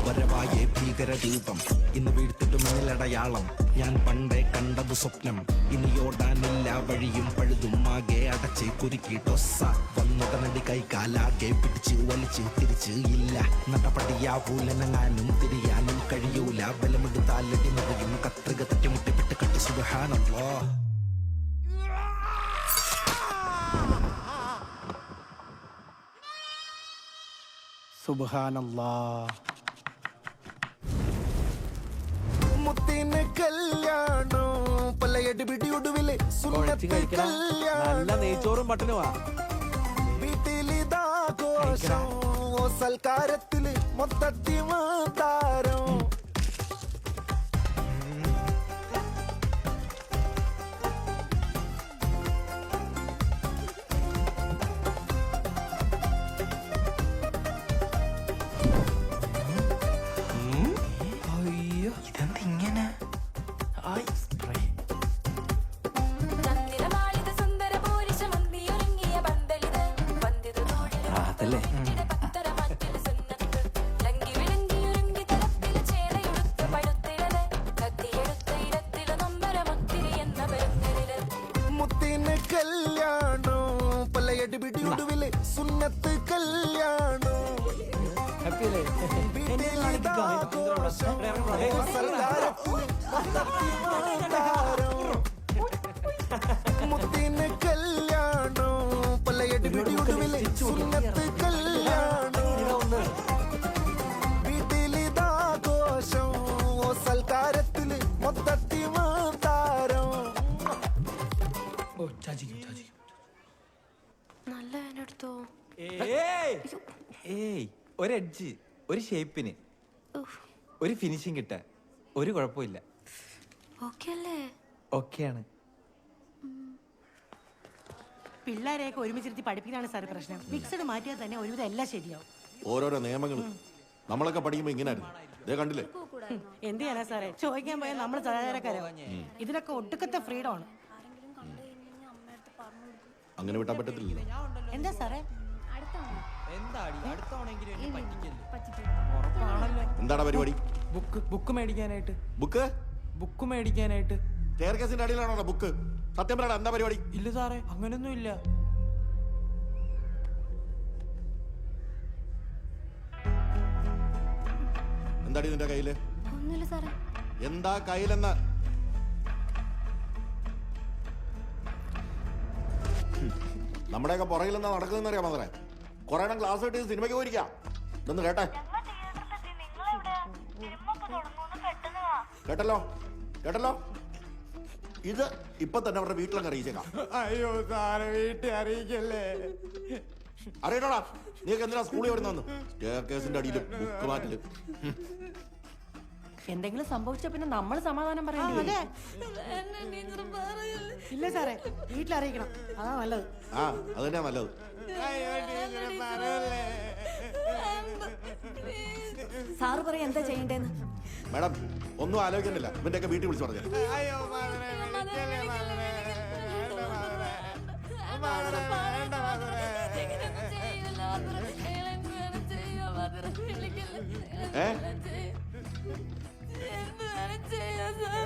വരവായേ ഭീകര രൂപം, ഇന്ന് വീഴ്ത്തിട്ട് മുന്നിലടയാളം, ഞാൻ പണ്ടേ കണ്ടത് സ്വപ്നം, ഇനിയോടാനില്ല വഴിയും പഴുതും ആകെ അടച്ച് കുരുക്കി ടൊസ്സ വന്നുടനടി കൈകാലാകെ പിടിച്ച് വലിച്ച് തിരിച്ച് ഇല്ല നടപടിയാവൂലനങ്ങാനും തിരിയാനും കഴിയൂല ബലമെടുത്താലടി നിറയും കത്രിക തെറ്റിമുട്ടിപ്പെട്ട് കട്ടി സുബ്ഹാനല്ലാ. സുബ്ഹാനല്ലാഹ്. മുത്തിന് കല്യാണോ പല്ലയടി പിടിയൊടുവില് കുഴച്ച് കഴിക്കണം. നല്ല നെയ്ച്ചോറും പട്ടനുവാ. വീട്ടിലിതാഘോഷം സൽക്കാരത്തില് മൊത്തത്തി മാതാരം. ഇതെന്തിങ്ങനെ അതല്ലേ മുത്തിന് കല്യാണോ പല്ലയടി പിടിയൊടുവില് സുന്നത്ത് കല്യാണോ. വീട്ടിലിതാഘോഷം സൽക്കാരത്തില് മൊത്തത്തി മാതാരം. മുത്തിന് കല്യാണോ പല്ലയടി പിടിയൊടുവില് സുന്നത്ത് കല്യാണോ. വീട്ടിലിതാഘോഷം സൽക്കാരത്തില് മൊത്തത്തി മാതാരം. നല്ല വേനെടുത്തോ. ഏയ് ഒരു എഡ്ജ്, ഒരു ഷേപ്പിന്, ഒരു ഫിനിഷിങ് കിട്ടാൻ ഒരു കുഴപ്പമില്ല. ഓക്കെ അല്ലേ? ഓക്കെയാണ്. പിള്ളേരെയൊക്കെ ഒരുമിച്ചിരുത്തി പഠിപ്പിക്കാനാണ് സാർ പ്രശ്നം. മിക്സഡ് മാറ്റിയാൽ തന്നെ ഒരുവിധം എല്ലാം ശരിയാവും. ഓരോരോ നിയമങ്ങൾ നമ്മളൊക്കെ പഠിക്കുമ്പോ ഇങ്ങനായിരുന്നു. ഇതേ കണ്ടില്ലേ? എന്ത് ചെയ്യാനാ സാറേ, ചോദിക്കാൻ പോയാൽ നമ്മൾ സദാചാരക്കാരോ? ഇതിലൊക്കെ ഒടുക്കത്തെ ഫ്രീഡം ആണ്. അങ്ങനെ വിട്ടാൻ പറ്റത്തില്ലല്ലോ. എന്താ സാറേ? എന്താടാ പരിപാടി? ബുക്ക് മേടിക്കാനായിട്ട്. ബുക്ക് മേടിക്കാനായിട്ട്. സ്റ്റെയർകേസിന്റെ അടിയിലാണോ ബുക്ക്? സത്യം പറയടാ, എന്താ പരിപാടി? ഇല്ല സാറേ, അങ്ങനൊന്നും ഇല്ല. എന്താടി നിന്റെ കയ്യില്? ഒന്നുമില്ല സാറേ. എന്താ കയ്യിലെന്ന്? നമ്മുടെയൊക്കെ പുറകിലെന്താ നടക്കുന്നതെന്ന് അറിയാം മാത്രമേ. കുറെ എണ്ണം ക്ലാസ് കിട്ടി സിനിമയ്ക്ക് പോയിരിക്കാം. ഇതൊന്ന് കേട്ടെ. കേട്ടല്ലോ കേട്ടല്ലോ. ഇത് ഇപ്പൊ തന്നെ അവരുടെ വീട്ടിലങ്ങ് അറിയിച്ചേക്കാം. അയ്യോ സാറ് വീട്ടിൽ അറിയിക്കല്ലേ. അറിയണോടാ, നീക്ക് എന്തിനാ സ്കൂളിൽ വരുന്നു? സ്റ്റെയർകേസിന്റെ അടിയിൽ ബുക്ക് മാറ്റല്. എന്തെങ്കിലും സംഭവിച്ച പിന്നെ നമ്മൾ സമാധാനം പറയണ്ടേ? ഇല്ല സാറേ, വീട്ടിലറിയിക്കണം, അതാ നല്ലത്. ആ അത് തന്നെയാ നല്ലത്. സാറ് പറയാ എന്താ ചെയ്യണ്ടേന്ന്. മാഡം ഒന്നും ആലോചിക്കുന്നില്ല, ഇവന്റെയൊക്കെ വീട്ടിൽ വിളിച്ചു പറഞ്ഞു.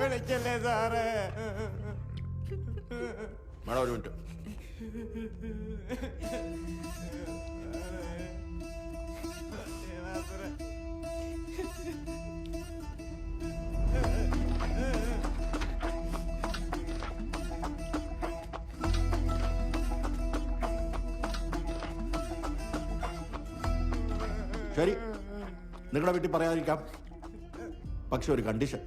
വിളിക്കല്ലേ സാറേ. മാഡം ഒരു മിനിറ്റ്. ശരി, നിങ്ങളുടെ വീട്ടിൽ പറയാതിരിക്കാം. പക്ഷെ ഒരു കണ്ടീഷൻ.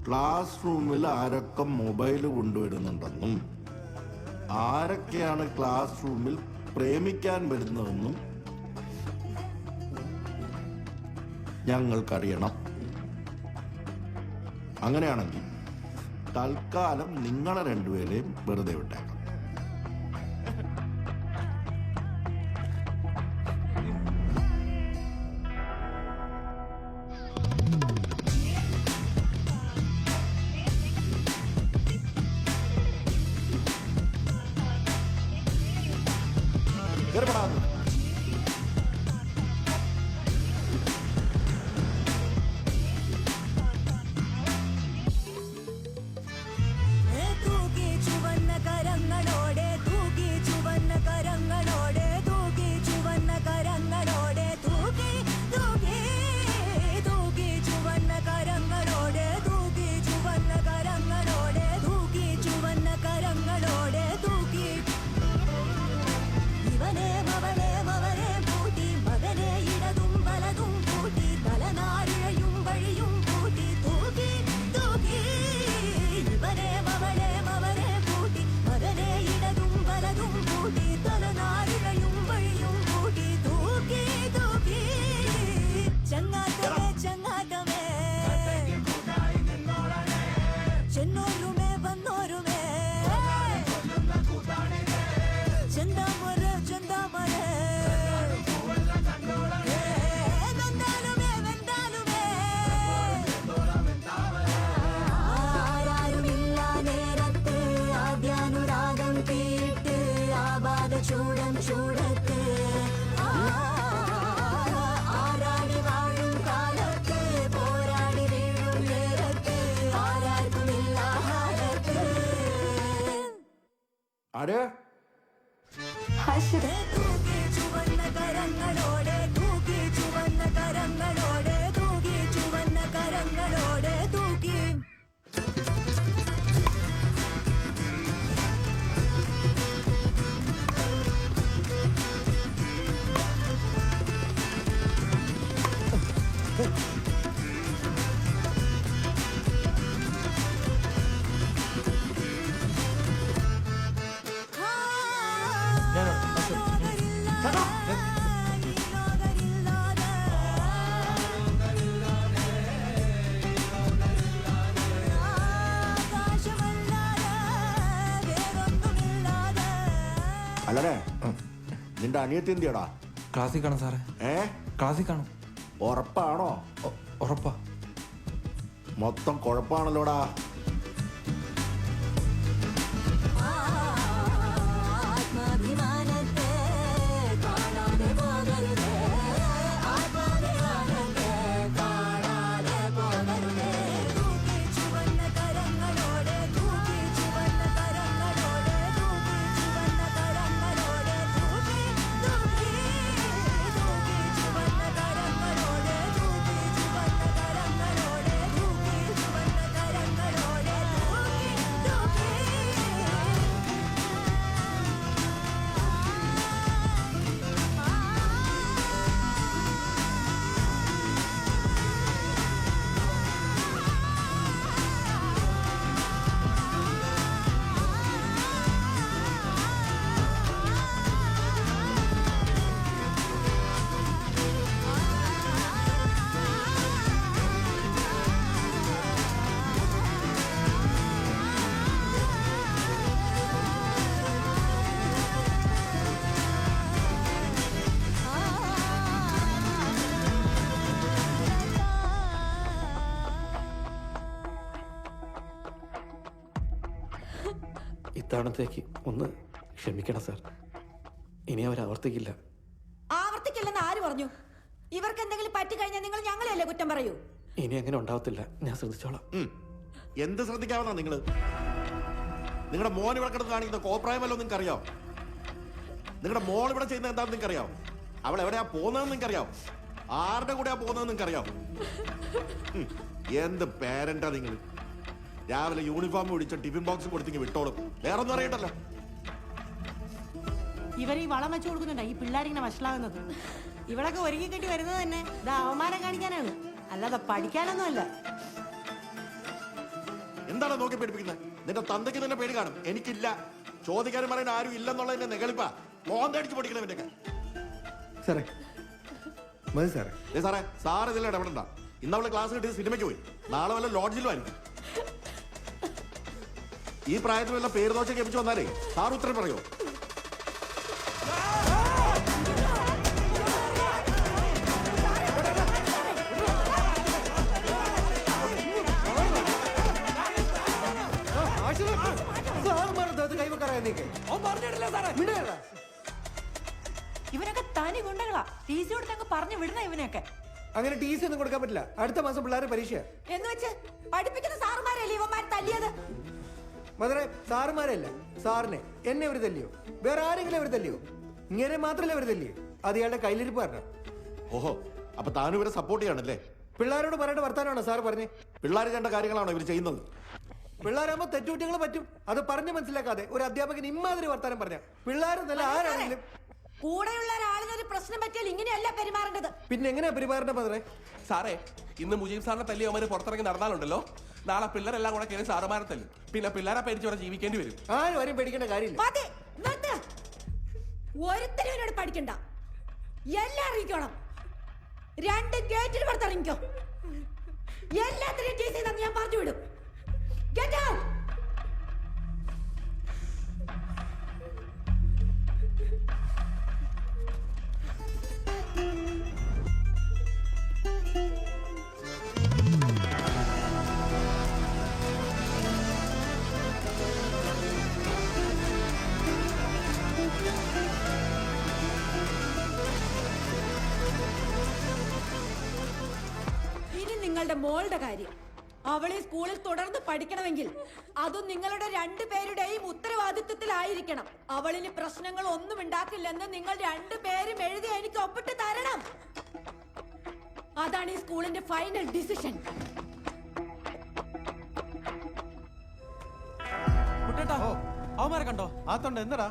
ക്ലാസ് റൂമിൽ ആരൊക്കെ മൊബൈൽ കൊണ്ടുവരുന്നുണ്ടെന്നും ആരൊക്കെയാണ് ക്ലാസ് റൂമിൽ പ്രേമിക്കാൻ വരുന്നതെന്നും ഞങ്ങൾക്കറിയണം. അങ്ങനെയാണെങ്കിൽ തൽക്കാലം നിങ്ങളെ രണ്ടുപേരെയും വെറുതെ വിട്ടേക്കാം. ചൂടം ചൂടത്ത് ആരാടി വാഴും കാലത്ത് പോരാടി വീഴും നേരത്ത് ആരാർക്കുമില്ല ഹാരത്ത്. ആര് തൂകി ചുവന്ന കരങ്ങളോടെ തൂകി ചുവന്ന കരങ്ങളോടെ തൂകി ചുവന്ന കരങ്ങളോടെ തൂകി. അല്ലടേ നിന്റെ അനിയത്തി എന്തിയടാ? ക്ലാസ്സിൽ കാണും സാറേ. ക്ലാസ്സിൽ കാണും. ഉറപ്പാണോ? ഉറപ്പാ. മൊത്തം കുഴപ്പമാണല്ലോടാ. ആത്മാഭിമാനത്തെ കാണാതെ പോകരുതേ ആത്മാഭിമാനത്തെ കാണാതെ പോകരുതേ. തൂകി ചുവന്ന കരങ്ങളോടെ തൂകി ചുവന്ന കരങ്ങളോടെ തൂകി ചുവന്ന കരങ്ങളോടെ തൂകി തൂകി തൂകി ചുവന്ന കരങ്ങളോടെ തൂകി ചുവന്ന കരങ്ങളോടെ തൂകി ചുവന്ന കരങ്ങളോടെ തൂകി തൂകി. ഇത്തവണത്തേക്ക് ഒന്ന് ക്ഷമിക്കണം സാർ. ഇനി അവർ ആവർത്തിക്കില്ല. ആവർത്തിക്കില്ലെന്ന് ആര് പറഞ്ഞു? ഇവർക്ക് എന്തെങ്കിലും പറ്റിക്കഴിഞ്ഞാൽ നിങ്ങൾ ഞങ്ങളെയല്ലേ കുറ്റം പറയൂ? ഇനി അങ്ങനെ ഉണ്ടാവത്തില്ല. ഞാൻ ശ്രദ്ധിച്ചോളാം. എന്ത് ശ്രദ്ധിക്കാവുന്ന നിങ്ങള്? നിങ്ങളുടെ മോൻ ഇവിടെ കിടന്ന് കാണിക്കുന്ന കോപ്രായമല്ലോ നിങ്ങൾക്ക് അറിയാം? നിങ്ങളുടെ മോൾ ഇവിടെ ചെയ്യുന്നത് എന്താണെന്ന് നിങ്ങൾക്ക് അറിയാം? അവൾ എവിടെയാ പോകുന്നതെന്ന് നിങ്ങൾക്ക് അറിയാം? ആരുടെ കൂടെയാ പോകുന്നതെന്ന് നിങ്ങൾക്ക് അറിയാം? എന്ത് പേരന്റാ നിങ്ങൾ? രാവിലെ യൂണിഫോം പിടിച്ച ടിഫിൻ ബോക്സ് കൊടുത്തെങ്കിൽ വിട്ടോളും. വേറെ ഒന്നും അറിയണ്ടല്ലോ. ഇവർ ഈ വളം വെച്ചു കൊടുക്കുന്നുണ്ടോ ഈ പിള്ളേരിങ്ങനെ വഷളാകുന്നത്? ഇവളൊക്കെ ഒരുങ്ങി കെട്ടി വരുന്നത് തന്നെ ഇത് അവമാനം കാണിക്കാനാണ്, അല്ലാതെ പഠിക്കാനൊന്നും അല്ല. എന്താണ് നോക്കി പേടിപ്പിക്കുന്നത്? നിന്റെ തന്തയ്ക്ക് തന്നെ പേടി കാണും, എനിക്കില്ല. ചോദിക്കാനും പറയാൻ ആരും ഇല്ലെന്നുള്ളതിന്റെ നെകളിപ്പാ മോന്തടിച്ച് പൊടിക്കണവന്റെ. സാറേ മതി സാറേ. സാറേ സാർ ഇതിൽ ഇടപെടണ്ട. ഇന്നവള് ക്ലാസ് കിട്ടിയത് സിനിമയ്ക്ക് പോയി, നാളെ വല്ല ലോഡ്ജിലും ആയിരിക്കും. ഈ പ്രായത്തിൽ വല്ല പേര് ദോഷം കേൾപ്പിച്ചു വന്നാലേ സാർ ഉത്തരം പറയോ? ഇവനൊക്കെ തനി ഗുണ്ടകളാ. ടി സി കൊടുത്തങ്ങ് പറഞ്ഞു വിടണ ഇവനെയൊക്കെ. അങ്ങനെ ടി സി ഒന്നും കൊടുക്കാൻ പറ്റില്ല. അടുത്ത മാസം പിള്ളേരെ പരീക്ഷ എന്ന് വെച്ച് പഠിപ്പിക്കുന്ന സാറുമാരല്ലേ ഇവന്മാർ തല്ലിയത്? മധുരെ സാറുമാരല്ല, സാറിനെ എന്നെ അവർ തല്ലിയോ? വേറെ ആരെങ്കിലും അവർ തല്ലിയോ? ഇങ്ങനെ മാത്രമല്ലേ അവർ തല്ലിയോ? അത് ഇയാളുടെ കയ്യിലിരിപ്പ് കാരണം. ഓഹോ, അപ്പൊ താനും ഇവരെ സപ്പോർട്ട് ചെയ്യാണല്ലേ? പിള്ളേരോട് പറയേണ്ട വർത്താനമാണോ സാർ പറഞ്ഞേ? പിള്ളേർ കണ്ട കാര്യങ്ങളാണോ ഇവർ ചെയ്യുന്നത്? പിള്ളേരാകുമ്പോ തെറ്റുകുറ്റങ്ങൾ പറ്റും. അത് പറഞ്ഞു മനസ്സിലാക്കാതെ ഒരു അധ്യാപകൻ ഇമ്മാതിരി വർത്താനം പറഞ്ഞ പിള്ളേർ നല്ല ആരാണെങ്കിലും കൂടെയുള്ള ഒരാളിനൊരു പ്രശ്നം പറ്റിയാൽ ഇങ്ങനെയല്ല പെരുമാറേണ്ടത്. പിന്നെ എങ്ങനെയാ പെരുമാറേണ്ട മധുരെ? സാറേ, ഇന്ന് മുജീബ് സാറിനെ തല്ലി അവന്മാര് പുറത്തിറങ്ങി നടന്നാലുണ്ടല്ലോ, നാളെ പിള്ളേരെല്ലാം കൂടെ കയറി സാറുമാരെ തല്ലും. പിന്നെ പിള്ളേരെ പേടിച്ച് ഇവിടെ ജീവിക്കേണ്ടി വരും. ആരും പേടിക്കേണ്ട കാര്യമില്ല. ഒരുത്തരും പഠിക്കണ്ട, എല്ലാം അറിയിക്കണം. രണ്ട് ഗേറ്റിൽ പുറത്തിറങ്ങിക്കോ. എല്ലാത്തിനും ടി സി ഞാൻ പറഞ്ഞു വിടും. Get out! നിങ്ങളുടെ മോളുടെ കാര്യം. അവളെ സ്കൂളിൽ തുടർന്ന് പഠിക്കണമെങ്കിൽ അതും നിങ്ങളുടെ രണ്ടുപേരുടെയും ഉത്തരവാദിത്വത്തിലായിരിക്കണം. അവളിന് പ്രശ്നങ്ങൾ ഒന്നും ഉണ്ടാക്കില്ലെന്ന് നിങ്ങൾ രണ്ടുപേരും എഴുതി എനിക്ക് ഒപ്പിട്ട് തരണം. അതാണ് ഈ സ്കൂളിന്റെ ഫൈനൽ ഡിസിഷൻ. അവന്മാരെ കണ്ടോ? ആത്തോണ്ട് എന്താടാ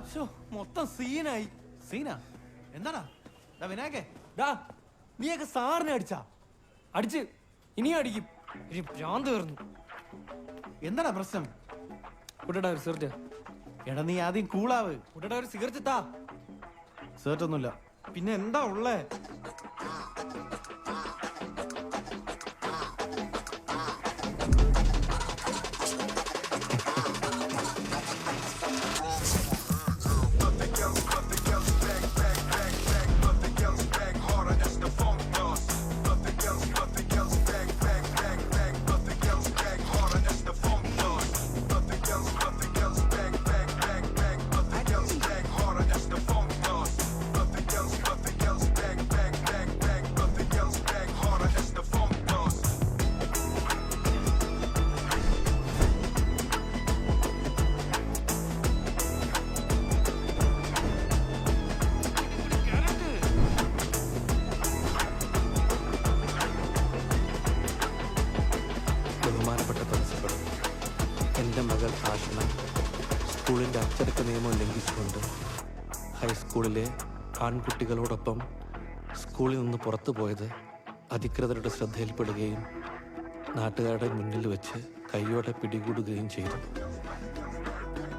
മൊത്തം സീനായി. സീനാ എന്താടാ? വിനായകേ നീയൊക്കെ സാറിനെ അടിച്ചാ? അടിച്ച് ഇനിയും അടിക്കും. ഭ്രാന്ത് തീർന്നു. എന്താടാ പ്രശ്നം? കുട്ടടാ ഒരു സിഗരറ്റ്. എടാ നീ ആദ്യം കൂളാവ്. കുട്ടടാ ഒരു സിഗരറ്റ് താ. സിഗരറ്റ് ഒന്നുമില്ല. പിന്നെ എന്താ ഉള്ളേ? ബഹുമാനപ്പെട്ട പ്രിൻസിപ്പൽ, എൻ്റെ മകൾ ആഷ്ന സ്കൂളിൻ്റെ അച്ചടക്ക നിയമം ലംഘിച്ചുകൊണ്ട് ഹൈസ്കൂളിലെ ആൺകുട്ടികളോടൊപ്പം സ്കൂളിൽ നിന്ന് പുറത്തു പോയത് അധികൃതരുടെ ശ്രദ്ധയിൽപ്പെടുകയും നാട്ടുകാരുടെ മുന്നിൽ വെച്ച് കൈയോടെ പിടികൂടുകയും ചെയ്തു.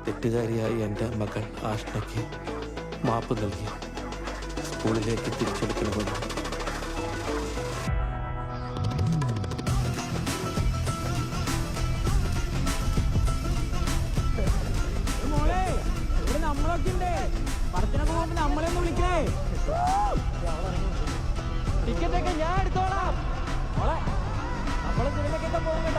തെറ്റുകാരിയായി എൻ്റെ മകൾ ആഷ്നയ്ക്ക് മാപ്പ് നൽകി സ്കൂളിലേക്ക് തിരിച്ചെടുക്കണമെന്ന് നമ്മളൊക്കെ ഉണ്ട്. പടത്തിനൊക്കെ പോകുമ്പോ നമ്മളെ ഒന്ന് വിളിക്കേ. ടിക്കറ്റൊക്കെ ഞാൻ എടുത്തോളാം. നമ്മള് സിനിമക്കൊക്കെ പോകണ്ട.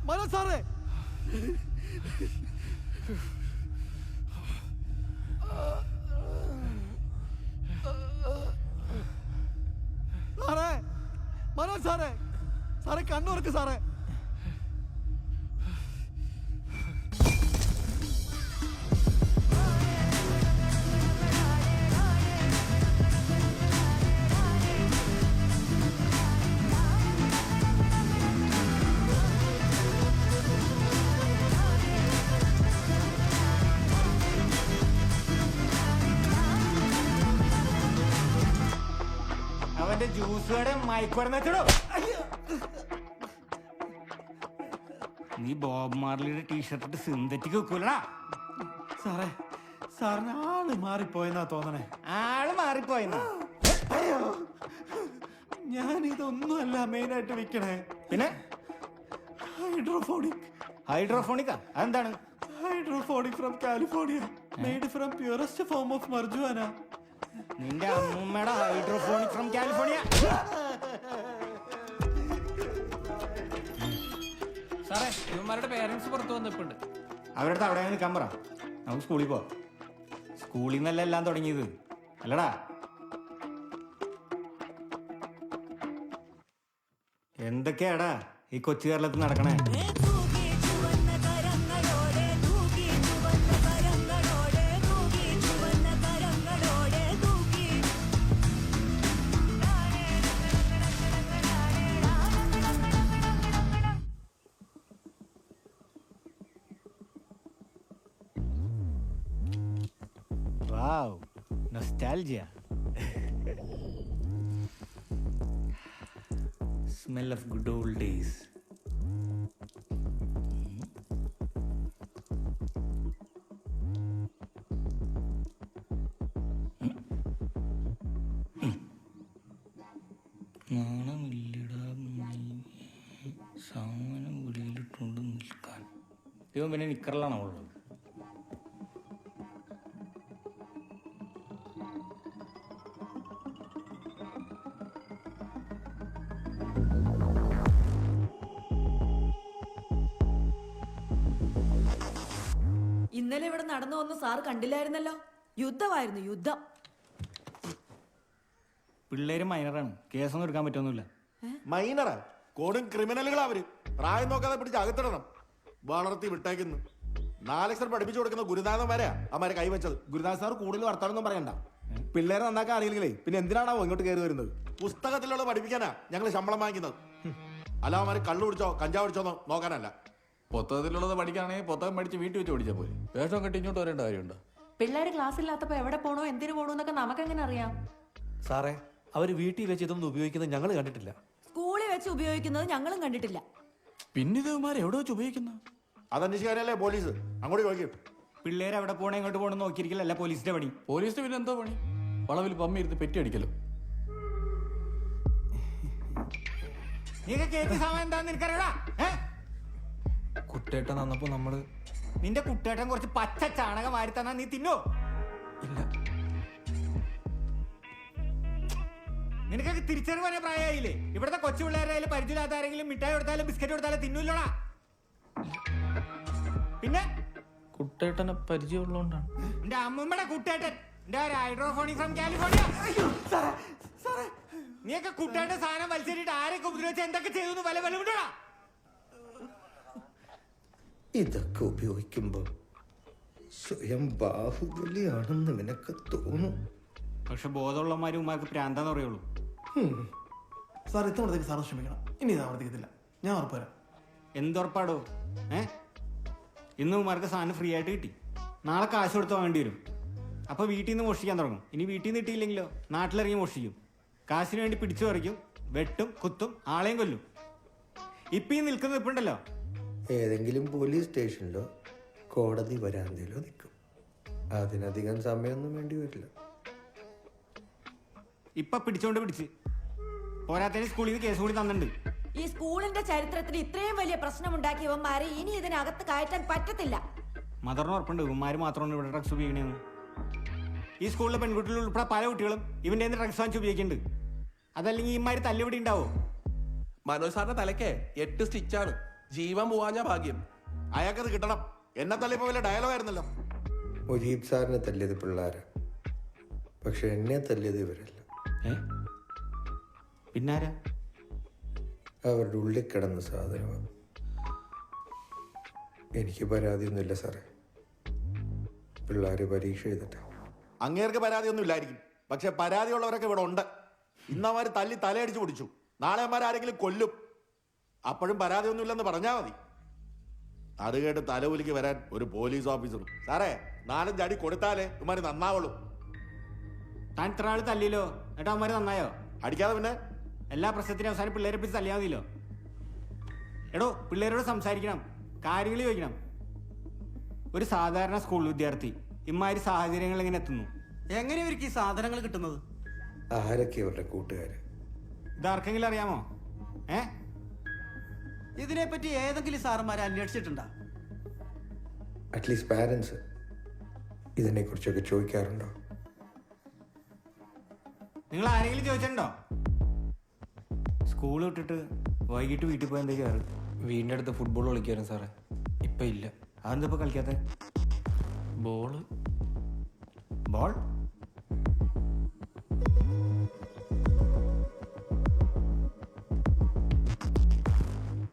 മനോജ് സാറേ സാറേ മനോജ് സാറേ സാറേ കണ്ണുറക്ക് സാറേ. അവന്റെ ജ്യൂസ് കട മയക്കുവടന്ന് വെച്ചോ. നീ ബോബ് മാർലിയുടെ ടീഷർട്ട് ഇട്ട് സിന്തറ്റിക് വെക്കൂലടാ. സാറേ സാറിന് ആള് മാറിപ്പോയെന്നാ തോന്നണേ. ആള് മാറിപ്പോയെന്നാ? അയ്യോ ഞാൻ ഇതൊന്നും അല്ല മെയിനായിട്ട് വിൽക്കണേ. പിന്നെ ഹൈഡ്രോഫോണിക്. ഹൈഡ്രോഫോണിക്കാ? അതെന്താണ്? Hydroponic from California, made from purest form of marijuana. നിന്റെ അമ്മൂമ്മയുടെ ഹൈഡ്രോഫോണിക് ഫ്രം കാലിഫോർണിയ. സാറേ ഇവന്മാരുടെ പേരൻസ് പുറത്തു വന്നിട്ടുണ്ട്. അവരുടെ അവിടെ നിൽക്കാൻ പറ, നമുക്ക് സ്കൂളിൽ പോവാം. സ്കൂളിൽ നിന്നല്ല എല്ലാം തുടങ്ങിയത് അല്ലടാ. എന്തൊക്കെയാടാ ഈ കൊച്ചു കേരളത്തിൽ നടക്കണേ? Wow, nostalgia. Smell of good old days. നാണമില്ലടാ സാമാനം വെളിയിലിട്ടുകൊണ്ട് നിൽക്കാൻ. ഇവൻ പിന്നെ നിക്കറിലാണോ ഉള്ളത്? ഇന്നലെ ഇവിടെ നടന്നു വന്ന് സാറ് കണ്ടില്ലായിരുന്നല്ലോ. യുദ്ധമായിരുന്നു, യുദ്ധം. പിള്ളേര് മൈനറാണ്, കേസൊന്നും എടുക്കാൻ പറ്റൊന്നുമില്ല. മൈനറാ? കൊടും ക്രിമിനലുകളാ അവര്. പ്രായം നോക്കാതെ പിടിച്ച് അകത്തിടണം. വളർത്തി വിട്ടേക്കുന്നു. 4 ലക്ഷം പഠിപ്പിച്ചു കൊടുക്കുന്ന ഗുരുനാഥൻ വരെ അമ്മരെ കൈവച്ചത്. ഗുരുദാസ് സാർ കൂടുതൽ വർത്താനൊന്നും പറയണ്ട. പിള്ളേരെ നന്നാക്കാൻ അറിയില്ലെങ്കിലേ പിന്നെ എന്തിനാണാവോ ഇങ്ങോട്ട് കയറി വരുന്നത്? പുസ്തകത്തിലുള്ള പഠിപ്പിക്കാനാ ഞങ്ങൾ ശമ്പളം വാങ്ങിക്കുന്നത്. അല്ല അവന്മാര് കള്ളു കുടിച്ചോ കഞ്ചാവ് കുടിച്ചോന്നോ നോക്കാനല്ല. പുസ്തകത്തിലുള്ളത് പഠിക്കുകയാണെങ്കിൽ പുസ്തകം പഠിച്ച് വീട്ടിൽ വെച്ച് പഠിച്ചാൽ പോയി. വേഷം കെട്ടി ഇങ്ങോട്ട് വരേണ്ട കാര്യമുണ്ടോ? പിള്ളേര് ക്ലാസ് ഇല്ലാത്തപ്പോ എവിടെ പോണോ എന്തിനു പോണോ എന്നൊക്കെ നമുക്കെങ്ങനെ അറിയാം? സാറേ അവര് വീട്ടിൽ വെച്ച് ഇതൊന്നും ഉപയോഗിക്കുന്നത് ഞങ്ങൾ കണ്ടിട്ടില്ല. സ്കൂളിൽ വെച്ച് ഉപയോഗിക്കുന്നത് ഞങ്ങളും കണ്ടിട്ടില്ല. പിന്നെ ഇവന്മാർ എവിടെ വെച്ച് ഉപയോഗിക്കുന്ന? അതന്വേഷിക്കാനല്ലേ പോലീസ്. അങ്ങോട്ട് ചോദിക്കും. പിള്ളേര് എവിടെ പോണേ എങ്ങോട്ട് പോകണം നോക്കിയിരിക്കലല്ല പോലീസിന്റെ പണി. പോലീസിന് പിന്നെ എന്താ പണി? വളവിൽ പമ്മി ഇരുന്ന് പെറ്റി അടിക്കലോ. കുട്ടേട്ടൻ വന്നപ്പോ നമ്മള് നിന്റെ കുട്ടേട്ടൻ കുറച്ച് പച്ച ചാണകം വാരി തന്നാ നീ തിന്നോ? ഇല്ല. നിനക്കൊക്കെ തിരിച്ചറിവാനേ പ്രായമായില്ലേ? ഇവിടുത്തെ കൊച്ചു പിള്ളേരായാലും പരിചയമില്ലാത്ത ആരെങ്കിലും മിഠായി കൊടുത്താലും ബിസ്ക്കറ്റ് കൊടുത്താലും തിന്നൂല്ലോടാ. പിന്നെ കുട്ടേട്ടനെ പരിചയമുള്ളതുകൊണ്ടാണ്. എന്റെ അമ്മൂമ്മയുടെ കുട്ടേട്ടൻ, എന്റെ ഹൈഡ്രോഫോണിക് ഫ്രം കാലിഫോർണിയ. നീയൊക്കെ കുട്ടേട്ടൻ സാധനം വലിച്ചേരിട്ട് ആരൊക്കെ ഉപദ്രവിച്ച് എന്തൊക്കെ ചെയ്തു വല വെളിവിടാ. ഇതൊക്കെ ഉപയോഗിക്കുമ്പോ സ്വയം ബാഹുബലിയാണെന്ന് നിനക്ക് തോന്നും. പക്ഷെ ബോധമുള്ളമാരും ഉമ്മാർക്ക് പ്രാന്താന്ന് പറയുള്ളൂ. സാർ ഇത്തവണത്തേക്ക് സാറ് ക്ഷമിക്കണം. ഇനി ഇത് ആവർത്തിക്കത്തില്ല, ഞാൻ ഉറപ്പ് തരാം. എന്തുറപ്പാടോ? ഇന്ന് ഉമ്മാർക്ക് സാധനം ഫ്രീ ആയിട്ട് കിട്ടി. നാളെ കാശ് കൊടുത്ത് വേണ്ടി വരും. അപ്പൊ വീട്ടിൽ നിന്ന് മോഷ്ടിക്കാൻ തുടങ്ങും. ഇനി വീട്ടിൽ നിന്ന് കിട്ടിയില്ലെങ്കിലോ നാട്ടിലിറങ്ങി മോഷ്ടിക്കും. കാശിന് വേണ്ടി പിടിച്ചു പറിക്കും, വെട്ടും കുത്തും, ആളെയും കൊല്ലും. ഇപ്പൊ ഈ നിൽക്കുന്ന ഇപ്പുണ്ടല്ലോ, ഏതെങ്കിലും പോലീസ് സ്റ്റേഷനിലോ കോടതി വരാന്തയിലോ നിൽക്കും. അതിനധികം സമയമൊന്നും വേണ്ടി വരില്ല. ഇപ്പൊ പിടിച്ചോണ്ട് പിടിച്ച് പോരാത്തതിന് സ്കൂളിൽ നിന്ന് കേസ് കൂടി തന്നിട്ടുണ്ട്. ഈ സ്കൂളിന്റെ ചരിത്രത്തിൽ ഇത്രയും വലിയ പ്രശ്നമുണ്ടാക്കിയവന്മാരെ ഇനി ഇതിനകത്ത് കയറ്റാൻ പറ്റത്തില്ല. മദറിന് ഉറപ്പുണ്ട് ഇവന്മാര് മാത്രമാണ് ഇവിടെ ഡ്രഗ്സ് ഉപയോഗിക്കണേന്ന്. ഈ സ്കൂളിലെ പെൺകുട്ടികൾ ഉൾപ്പെടെ പല കുട്ടികളും ഇവന്റെ ഡ്രഗ്സ് വാങ്ങിച്ച് ഉപയോഗിക്കുന്നുണ്ട്. അതല്ലെങ്കിൽ ഇമാര് തല്ലുപിടി ഉണ്ടാവോ? മനോജ് സാറിന്റെ തലയ്ക്ക് 8 സ്റ്റിച്ചാണ്. ജീവൻ പോവാഞ്ഞ ഭാഗ്യം. അയാൾക്കത് കിട്ടണം. എന്നെ തല്ലിപ്പോ വല്ല ഡയലോഗായിരുന്നല്ലോ. മുജീബ് സാറിനെ തല്ലിയത് പിള്ളേരാ, പക്ഷെ എന്നെ തല്ലിയത് ഇവരല്ല. പിന്നാരാ? അവരുടെ ഉള്ളിൽ കിടന്ന സാധനമാണ്. എനിക്ക് പരാതിയൊന്നുമില്ല സാറേ. പിള്ളേര് പരീക്ഷ എഴുതട്ടെ. അങ്ങേർക്ക് പരാതിയൊന്നും ഇല്ലായിരിക്കും, പക്ഷെ പരാതിയുള്ളവരൊക്കെ ഇവിടെ ഉണ്ട്. ഇന്നമാര് തല്ലി തലയടിച്ചു പിടിച്ചു, നാളെ ആരെങ്കിലും കൊല്ലും. അപ്പോഴും പരാതിയൊന്നും ഇല്ലെന്ന് പറഞ്ഞാൽ മതി. അത് കേട്ട് തലകുലിക്ക് വരാൻ ഒരു പോലീസ് ഓഫീസർ. സാറേ, 4-5 അടി കൊടുത്താലേ ഇമാര് നന്നാവുള്ളൂ. താൻ ഇത്ര ആള് തല്ലിയല്ലോ, എന്നിട്ട് അവന്മാര് നന്നായോ? അടിക്കാതെ പിന്നെ എല്ലാ പ്രശ്നത്തിനും അവസാനം പിള്ളേരെ പിടിച്ച് തല്ലിയാൽ മതിയല്ലോ. എടോ, പിള്ളേരോട് സംസാരിക്കണം, കാര്യങ്ങൾ ചോദിക്കണം. ഒരു സാധാരണ സ്കൂൾ വിദ്യാർത്ഥി ഇമാതിരി സാഹചര്യങ്ങൾ എങ്ങനെ എത്തുന്നു? എങ്ങനെ ഇവർക്ക് ഈ സാധനങ്ങൾ കിട്ടുന്നത്? ആരൊക്കെ ഇവരുടെ കൂട്ടുകാര്? ഇതാർക്കെങ്കിലും അറിയാമോ? ഇതിനെപ്പറ്റി ഏതെങ്കിലും സാറന്മാരെ അന്വേഷിച്ചിട്ടുണ്ടോ? അറ്റ്ലീസ്റ്റ് പാരൻസ് ഇതിനെക്കുറിച്ചൊക്കെ ചോദിക്കാറുണ്ടോ? നിങ്ങൾ ആരെങ്കിലും ചോദിച്ചിട്ടുണ്ടോ? സ്കൂൾ വിട്ടിട്ട് വൈകിട്ട് വീട്ടിൽ പോയി എന്താ കയറ്? വീടിൻ്റെ അടുത്ത് ഫുട്ബോൾ കളിക്കായിരുന്നു സാറേ, ഇപ്പം ഇല്ല. അതെന്താ ഇപ്പൊ കളിക്കാത്ത? ബോൾ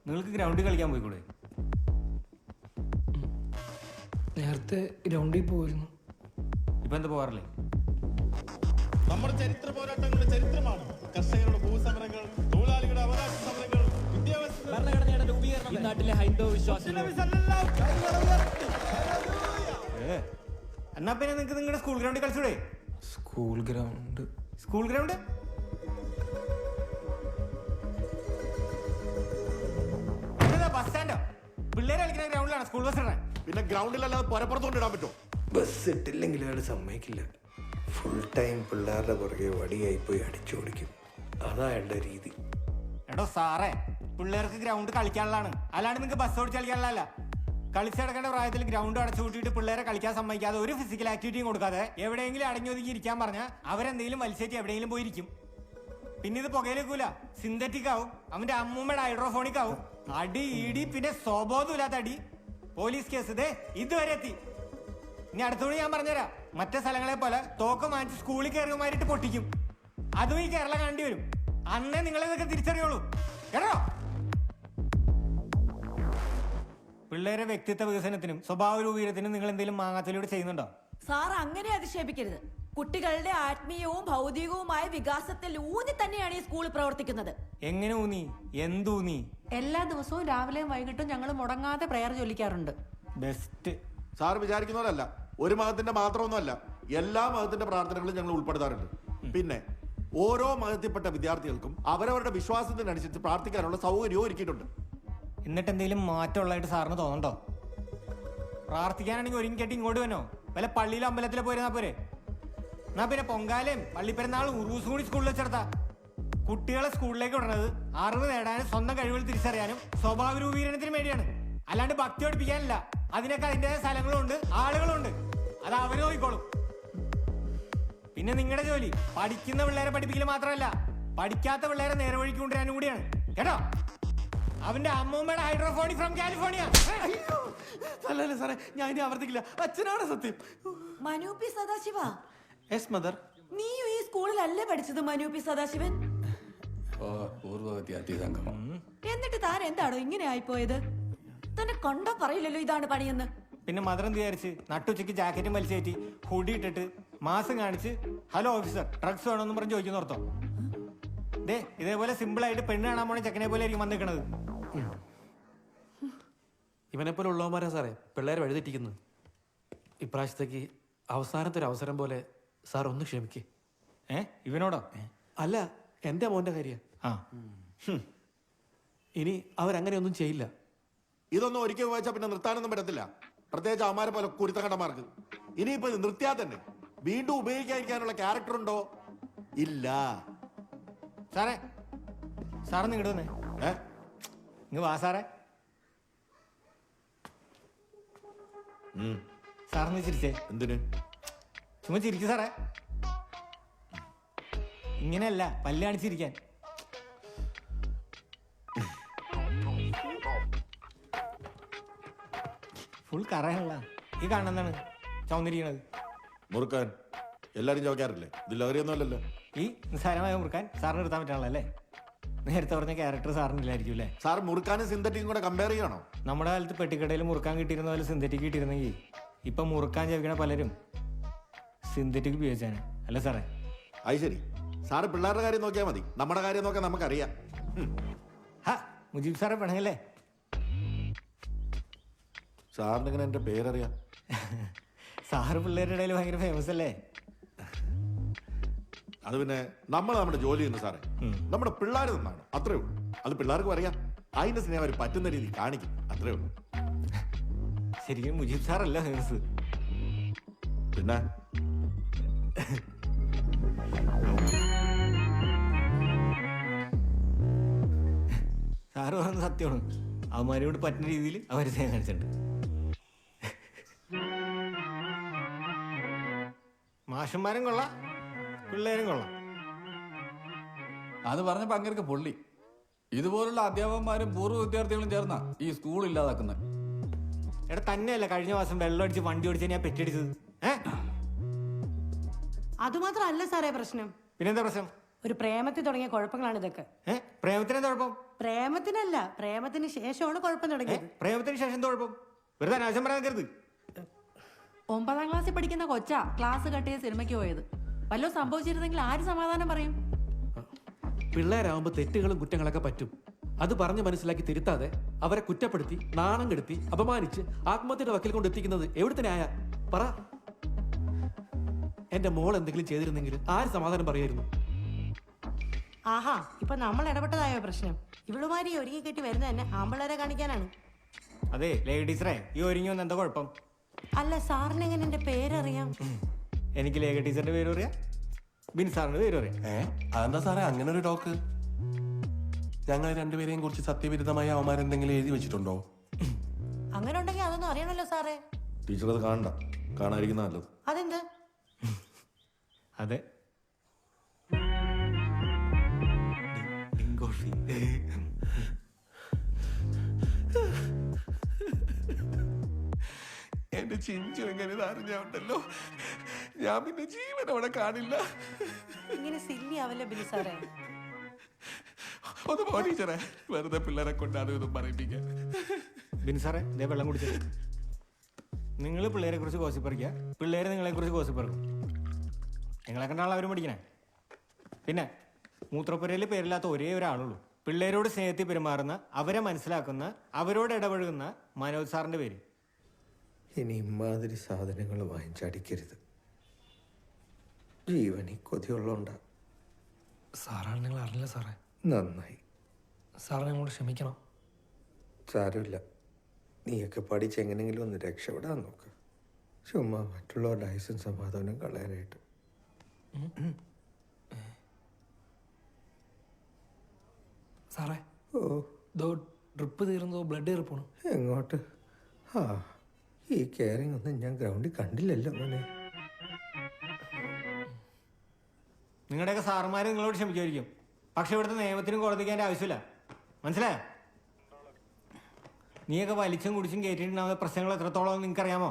നിങ്ങൾക്ക് ഗ്രൗണ്ടിൽ കളിക്കാൻ പോയിക്കൂടെ? നേരത്തെ ഗ്രൗണ്ടിൽ പോയിരുന്നു. ഇപ്പൊ എന്താ പോകാറില്ലേ? നമ്മുടെ ചരിത്ര പോരാട്ടങ്ങളുടെ ചരിത്രമാണ് കർഷകരുടെ ഭൂസമരങ്ങൾ, തൊഴിലാളികളുടെ അവകാശ സമരങ്ങൾ, ഭരണഘടനയുടെ രൂപീകരണം, ഈ നാട്ടിലെ ഹൈന്ദവ വിശ്വാസം. എന്നാ പിന്നെ നിങ്ങൾക്ക് നിങ്ങളുടെ സ്കൂൾ ഗ്രൗണ്ടിൽ കളിച്ചൂടെ? സ്കൂൾ ഗ്രൗണ്ട് ബസ് സ്റ്റാൻഡോ? പിള്ളേരെ കളിക്കുന്ന ഗ്രൗണ്ടിലാണ് സ്കൂൾ ബസ് ഇടാൻ. പിന്നെ ഗ്രൗണ്ടിലല്ലാതെ പുറപ്പുറത്തോണ്ട് ഇടാൻ പറ്റുമോ? ബസ് ഇട്ടില്ലെങ്കിൽ അയാൾ സമ്മതിക്കില്ല. ഫുൾ ടൈം പിള്ളേരുടെ പുറകെ വടിയായി പോയി അടിച്ചോടിക്കും. അതാ അയാളുടെ രീതി. എടോ സാറേ, പിള്ളേർക്ക് ഗ്രൗണ്ട് കളിക്കാനുള്ളതാണ്, അല്ലാണ്ട് നിങ്ങൾക്ക് ബസ് ഓടിച്ച് കളിക്കാനുള്ളതല്ല. കളിച്ചടക്കേണ്ട പ്രായത്തിൽ ഗ്രൗണ്ട് അടച്ചു കൂട്ടിയിട്ട് പിള്ളേരെ കളിക്കാൻ സമ്മതിക്കാതെ ഒരു ഫിസിക്കൽ ആക്ടിവിറ്റിയും കൊടുക്കാതെ എവിടെയെങ്കിലും അടങ്ങി ഒതുങ്ങി ഇരിക്കാൻ പറഞ്ഞാൽ അവരെന്തെങ്കിലും വലിച്ചേറ്റ് എവിടെയെങ്കിലും പോയിരിക്കും. പിന്നെ ഇത് പുകയിലേക്കൂല, സിന്തറ്റിക് ആവും, അവന്റെ അമ്മൂമ്മയുടെ ഹൈഡ്രോഫോണിക് ആവും. അടി ഇടി പിന്നെ സ്വബോധമില്ലാത്ത അടി, പോലീസ് കേസ് ഇതുവരെ എത്തി. ഇനി അടുത്തോട് ഞാൻ പറഞ്ഞുതരാം, മറ്റേ സ്ഥലങ്ങളെ പോലെ തോക്ക് വാങ്ങിച്ച് സ്കൂളിൽ കയറിയമാരിട്ട് പൊട്ടിക്കും. അതും ഈ കേരളം കണ്ടി വരും. അന്നേ നിങ്ങളിതൊക്കെ തിരിച്ചറിയുള്ളൂ കേട്ടോ. പിള്ളേരെ വ്യക്തിത്വ വികസനത്തിനും സ്വഭാവ രൂപീകരണത്തിനും നിങ്ങൾ എന്തെങ്കിലും മാങ്ങാത്തലൂടെ ചെയ്യുന്നുണ്ടോ? സാർ അങ്ങനെ അധിക്ഷേപിക്കരുത്. കുട്ടികളുടെ ആത്മീയവും ഭൗതികവുമായ വികാസത്തിൽ ഊന്നി തന്നെയാണ് ഈ സ്കൂൾ പ്രവർത്തിക്കുന്നത്. എങ്ങനെ ഊന്നി? എന്തൂന്നി? എല്ലാ ദിവസവും രാവിലെയും വൈകിട്ടും ഞങ്ങൾ മുടങ്ങാതെ പ്രയർ ചൊല്ലിക്കാറുണ്ട്. ബെസ്റ്റ്. സാർ വിചാരിക്കുന്നവരല്ല, ഒരു മതത്തിന്റെ മാത്രമൊന്നുമല്ല, എല്ലാ മതത്തിന്റെ പ്രാർത്ഥനകളും ഞങ്ങൾ ഉൾപ്പെടുത്താറുണ്ട്. പിന്നെ ഓരോ മതത്തിൽപ്പെട്ട വിദ്യാർത്ഥികൾക്കും അവരവരുടെ വിശ്വാസത്തിനനുസരിച്ച് പ്രാർത്ഥിക്കാനുള്ള സൗകര്യവും ഒരുക്കിയിട്ടുണ്ട്. എന്നിട്ട് എന്തെങ്കിലും മാറ്റമുള്ളതായിട്ട് സാറിന് തോന്നണ്ടോ? പ്രാർത്ഥിക്കാനാണെങ്കിൽ ഒരുങ്ങിക്കെട്ടി ഇങ്ങോട്ട് വന്നോ, വല്ല പള്ളിയിലോ അമ്പലത്തിലോ പോയിരുന്നാ പോരെ. എന്നാ പിന്നെ പൊങ്കാലയും പള്ളിപ്പെരുന്നാളും ഉറൂസും കൂടി സ്കൂളിൽ വെച്ചെടുത്താ. കുട്ടികളെ സ്കൂളിലേക്ക് വിടുന്നത് അറിവ് നേടാനും സ്വന്തം കഴിവുകൾ തിരിച്ചറിയാനും സ്വഭാവ രൂപീകരണത്തിനും വേണ്ടിയാണ്, അല്ലാണ്ട് ഭക്തി പഠിപ്പിക്കാനല്ല. അതിനൊക്കെ അതിൻ്റെതായ സ്ഥലങ്ങളുണ്ട്, ആളുകളുണ്ട്, അത് അവര് നോക്കിക്കോളും. പിന്നെ നിങ്ങളുടെ ജോലി പഠിക്കുന്ന പിള്ളേരെ പഠിപ്പിക്കൽ മാത്രമല്ല, പഠിക്കാത്ത പിള്ളേരെ നേർവഴിക്ക് കൊണ്ടുവരാനും കൂടിയാണ് കേട്ടോ. അവന്റെ അമ്മൂമ്മയുടെ ഹൈഡ്രോഫോണിക് ഫ്രം കാലിഫോർണിയ. അല്ലല്ല സാറേ, ഞാൻ ഇനി ആവർത്തിക്കില്ല. അച്ഛനാണ് സത്യം. മനൂപി സദാശിവ, യെസ് മദർ. നീയും ഈ സ്കൂളിലല്ലേ പഠിച്ചത് മനൂപി സദാശിവൻ? പൂർവ്വ വിദ്യാർത്ഥി സംഘം. എന്നിട്ട് താൻ എന്താണോ ഇങ്ങനെ ആയിപ്പോയത്? തന്നെ കണ്ടോ പറയില്ലല്ലോ ഇതാണ് പണിയെന്ന്. പിന്നെ മദർ എന്ത് വിചാരിച്ച്? നട്ടുച്ചയ്ക്ക് ജാക്കറ്റും വലിച്ചേറ്റി ഹുഡി ഇട്ടിട്ട് മാസം കാണിച്ച് ഹലോ ഓഫീസർ ഡ്രഗ്സ് വേണമെന്ന് പറഞ്ഞ് ചോദിക്കുന്ന ഓർത്തോ? ഇതേപോലെ സിമ്പിൾ ആയിട്ട് പെണ്ണ് കാണാൻ പോണ ചെക്കനെ പോലെ ആയിരിക്കും വന്നിരിക്കണത്. ഇവനെ പോലെ ഉള്ളവന്മാരാ സാറേ പിള്ളേരെ വഴിതെറ്റിക്കുന്നത്. ഇപ്രാവശ്യത്തേക്ക് അവസാനത്തെ ഒരു അവസരം പോലെ സാർ ഒന്ന് ക്ഷമിക്കേ. ഇവനോടോ? അല്ല, എൻ്റെ മോൻ്റെ കാര്യം. ഇനി അവരങ്ങനെയൊന്നും ചെയ്യില്ല. ഇതൊന്നും ഒരിക്കൽ വായിച്ചാൽ പിന്നെ നിർത്താനൊന്നും പറ്റത്തില്ല, പ്രത്യേകിച്ച് അവന്മാരെ പോലെ കുരുത്തക്കണ്ടമാർക്ക്. ഇനിയിപ്പോ ഇത് നിർത്തിയാൽ തന്നെ വീണ്ടും ഉപയോഗിക്കാതിരിക്കാനുള്ള ക്യാരക്ടർ ഉണ്ടോ? ഇല്ല. സാറേ, സാറൊന്ന് ഇങ്ങോട്ട് വന്നേ. ഇങ്ങ് വാ സാറേ. സാറിന് ചിരിച്ചേ. എന്തിന്? ചുമ്മാ ചിരിക്കു സാറേ. ഇങ്ങനെയല്ല, പല്ല് കാണിച്ചിരിക്കാൻ. ഫുൾ കറയുള്ള ഈ കാണുന്നതാണ് ചൗന്നിരിക്കണത്. മുറുക്കാൻ എല്ലാരും ചോദിക്കാറില്ലേ? ഇത് ലഹരിയൊന്നും അല്ലല്ലോ. ഈ നിസ്സാരമായ മുറുക്കാൻ സാറിന് എടുത്താൻ പറ്റാണല്ലോ അല്ലേ? നേരത്തെ പറഞ്ഞ ക്യാരക്ടർ സാറിനില്ലായിരിക്കും അല്ലേ? സാർ മുറുക്കാനും സിന്തറ്റിക്കും കൂടെ കമ്പയർ ചെയ്യണോ? നമ്മുടെ കാലത്ത് പെട്ടിക്കടയിൽ മുറുക്കാൻ കിട്ടിയിരുന്ന പോലെ സിന്തറ്റിക് കിട്ടിയിരുന്നെങ്കിൽ ഇപ്പം മുറുക്കാൻ ചോദിക്കണ പലരും സിന്തറ്റിക് ഉപയോഗിച്ചാണ് അല്ലേ സാറേ? അത് ശരി. സാറ് പിള്ളേരുടെ കാര്യം നോക്കിയാൽ മതി, നമ്മുടെ കാര്യം നോക്കാൻ നമുക്കറിയാം. മുജീബ് സാറെ പെണങ്ങല്ലേ? സാറിന് ഇങ്ങനെ എന്റെ പേരറിയാം? സാറ് പിള്ളേരുടെ ഇടയിൽ ഭയങ്കര ഫേമസ് അല്ലേ? അത് പിന്നെ നമ്മൾ നമ്മുടെ ജോലി ചെയ്യുന്നു സാറേ. നമ്മുടെ പിള്ളേർ നിന്നാണ്, അത്രേ ഉള്ളൂ. അത് പിള്ളേർക്കും അറിയാം. അതിന്റെ സ്നേഹം അവർ പറ്റുന്ന രീതി കാണിക്കും, അത്രേ ഉള്ളൂ. ശരിക്കും മുജീബ് സാറല്ല ഫേമസ്. പിന്നെ സാറ് പറയുന്നത് സത്യമാണ്. അവന്മാരോട് പറ്റുന്ന രീതിയിൽ അവർ സ്നേഹം കാണിച്ചിട്ടുണ്ട്. മാഷന്മാരും കൊള്ളാം, പിള്ളേരും കൊള്ളാം. അത് പറഞ്ഞപ്പോ അങ്ങനെയൊക്കെ പൊള്ളി. ഇതുപോലുള്ള അധ്യാപകന്മാരും പൂർവ്വ വിദ്യാർത്ഥികളും ചേർന്ന ഈ സ്കൂൾ ഇല്ലാതാക്കുന്നത്. എടാ തന്നെയല്ല കഴിഞ്ഞ മാസം വെള്ളം അടിച്ച് വണ്ടി ഓടിച്ച് ഞാൻ പെറ്റടിച്ചത്. അതുമാത്രമല്ല സാറേ പ്രശ്നം. പിന്നെന്താ പ്രശ്നം? ഒരു പ്രേമത്തിൽ തുടങ്ങിയ കുഴപ്പങ്ങളാണ് ഇതൊക്കെ. പ്രേമത്തിനെന്താ കുഴപ്പം? പ്രേമത്തിനല്ല, പ്രേമത്തിന് ശേഷമാണ് കുഴപ്പം തുടങ്ങിയത്. പ്രേമത്തിന് ശേഷം എന്താ കുഴപ്പം? വെറുതെ അനാവശ്യം പറയാൻ കരുത്. 9ാം ക്ലാസ്സിൽ പഠിക്കുന്ന കൊച്ചാ ക്ലാസ് കട്ടിയ സിനിമയ്ക്ക് പോയത്. വല്ലതും സംഭവിച്ചിരുന്നെങ്കിൽ ആര് സമാധാനം പറയും? പിള്ളേരാകുമ്പോൾ തെറ്റുകളും കുറ്റങ്ങളൊക്കെ പറ്റും. അത് പറഞ്ഞ് മനസ്സിലാക്കി തിരുത്താതെ അവരെ കുറ്റപ്പെടുത്തി നാണം കെടുത്തി അപമാനിച്ച് ആത്മഹത്യയുടെ വക്കിൽ കൊണ്ട് എത്തിക്കുന്നത് എവിടുത്തെ ന്യായ? പറ. എന്റെ മോൾ എന്തെങ്കിലും ചെയ്തിരുന്നെങ്കിൽ ആര് സമാധാനം പറയായിരുന്നു? ആഹാ, ഇപ്പൊ നമ്മൾ ഇടപെട്ടതായോ പ്രശ്നം? ഇവളുമാരി ഒരുങ്ങി കെട്ടി വരുന്നത് തന്നെ ആമ്പിള്ളേരെ കാണിക്കാനാണ്. അതെ ലേഡീസറെ, ഈ ഒരുങ്ങി വന്ന് എന്താ കുഴപ്പം? അല്ല സാറിന് എങ്ങനെ എന്റെ പേരറിയാം? എനിക്ക് ലേഖ ടീച്ചറിന്റെ പേര് പറയാം, ബിൻ സാറിന്റെ പേര് പറയാം. അതെന്താ സാറേ അങ്ങനെ ഒരു ടോക്ക്? ഞങ്ങൾ രണ്ടുപേരെയും കുറിച്ച് സത്യവിരുദ്ധമായ അവന്മാരെന്തെങ്കിലും എഴുതി വെച്ചിട്ടുണ്ടോ? അങ്ങനെ ഉണ്ടെങ്കിൽ അതൊന്നും അറിയണല്ലോ സാറേ. ടീച്ചർ അത് കാണണ്ട, കാണാതിരിക്കുന്ന നല്ലത്. അതെന്ത്? അതെ എന്റെ ചിഞ്ചു എങ്ങനെ അറിഞ്ഞുണ്ടല്ലോ, ഞാൻ പിന്നെ ജീവൻ അവിടെ കാണില്ല. ഇങ്ങനെ സില്ലി ആവല്ലേ ബിലി സാറേ. ഒന്ന് പോ ടീച്ചറെ, വെറുതെ പിള്ളേരെ കൊണ്ടാണ് ഇതും പറയിപ്പിക്കാൻ. ബിൻ സാറേ ഇതേ വെള്ളം കുടിച്ചത്. നിങ്ങൾ പിള്ളേരെ കുറിച്ച് ഗോസിപ്പറിക്കുക, പിള്ളേരെ നിങ്ങളെ കുറിച്ച് ഗോസിപ്പറക്കും. നിങ്ങളെ കണ്ടാണ് അവരും പഠിക്കണേ. പിന്നെ മൂത്രപ്പുരയിൽ പേരില്ലാത്ത ഒരേ ഒരാളുള്ളൂ, പിള്ളേരോട് സ്നേഹത്തിൽ പെരുമാറുന്ന, അവരെ മനസ്സിലാക്കുന്ന, അവരോട് ഇടപഴകുന്ന മനോജ് സാറിന്റെ പേര്. ഇനി ഇമാതിരി സാധനങ്ങൾ വാങ്ങിച്ചടിക്കരുത്. ജീവനി കൊതിയുള്ളോണ്ടാ. സാറാണ് നിങ്ങൾ അറിയില്ല സാറേ. നന്നായി. സാറ് ഞങ്ങളോട് ക്ഷമിക്കണം. സാരമില്ല, നീയൊക്കെ പഠിച്ചെങ്ങനെങ്കിലും ഒന്ന് രക്ഷപ്പെടാൻ നോക്ക്. ചുമ്മാ മറ്റുള്ളവരുടെ ആയുസും സമാധാനം കളയാനായിട്ട്. സാറേ ഡ്രിപ്പ് തീർന്നോ? ബ്ലഡ് കയറിപ്പോണു. എങ്ങോട്ട്? ആ, ഈ കെയറിങ് ഒന്നും ഞാൻ ഗ്രൗണ്ടിൽ കണ്ടില്ലല്ലോ മോനെ. നിങ്ങളുടെയൊക്കെ സാറുമാർ നിങ്ങളോട് ക്ഷമിക്കുമായിരിക്കും, പക്ഷെ ഇവിടുത്തെ നിയമത്തിനും കോടതിക്ക് അതിൻ്റെ ആവശ്യമില്ല. മനസ്സിലായോ? നീയൊക്കെ വലിച്ചും കുടിച്ചും കയറ്റിയിട്ടുണ്ടാവുന്ന പ്രശ്നങ്ങൾ എത്രത്തോളം നിങ്ങൾക്കറിയാമോ?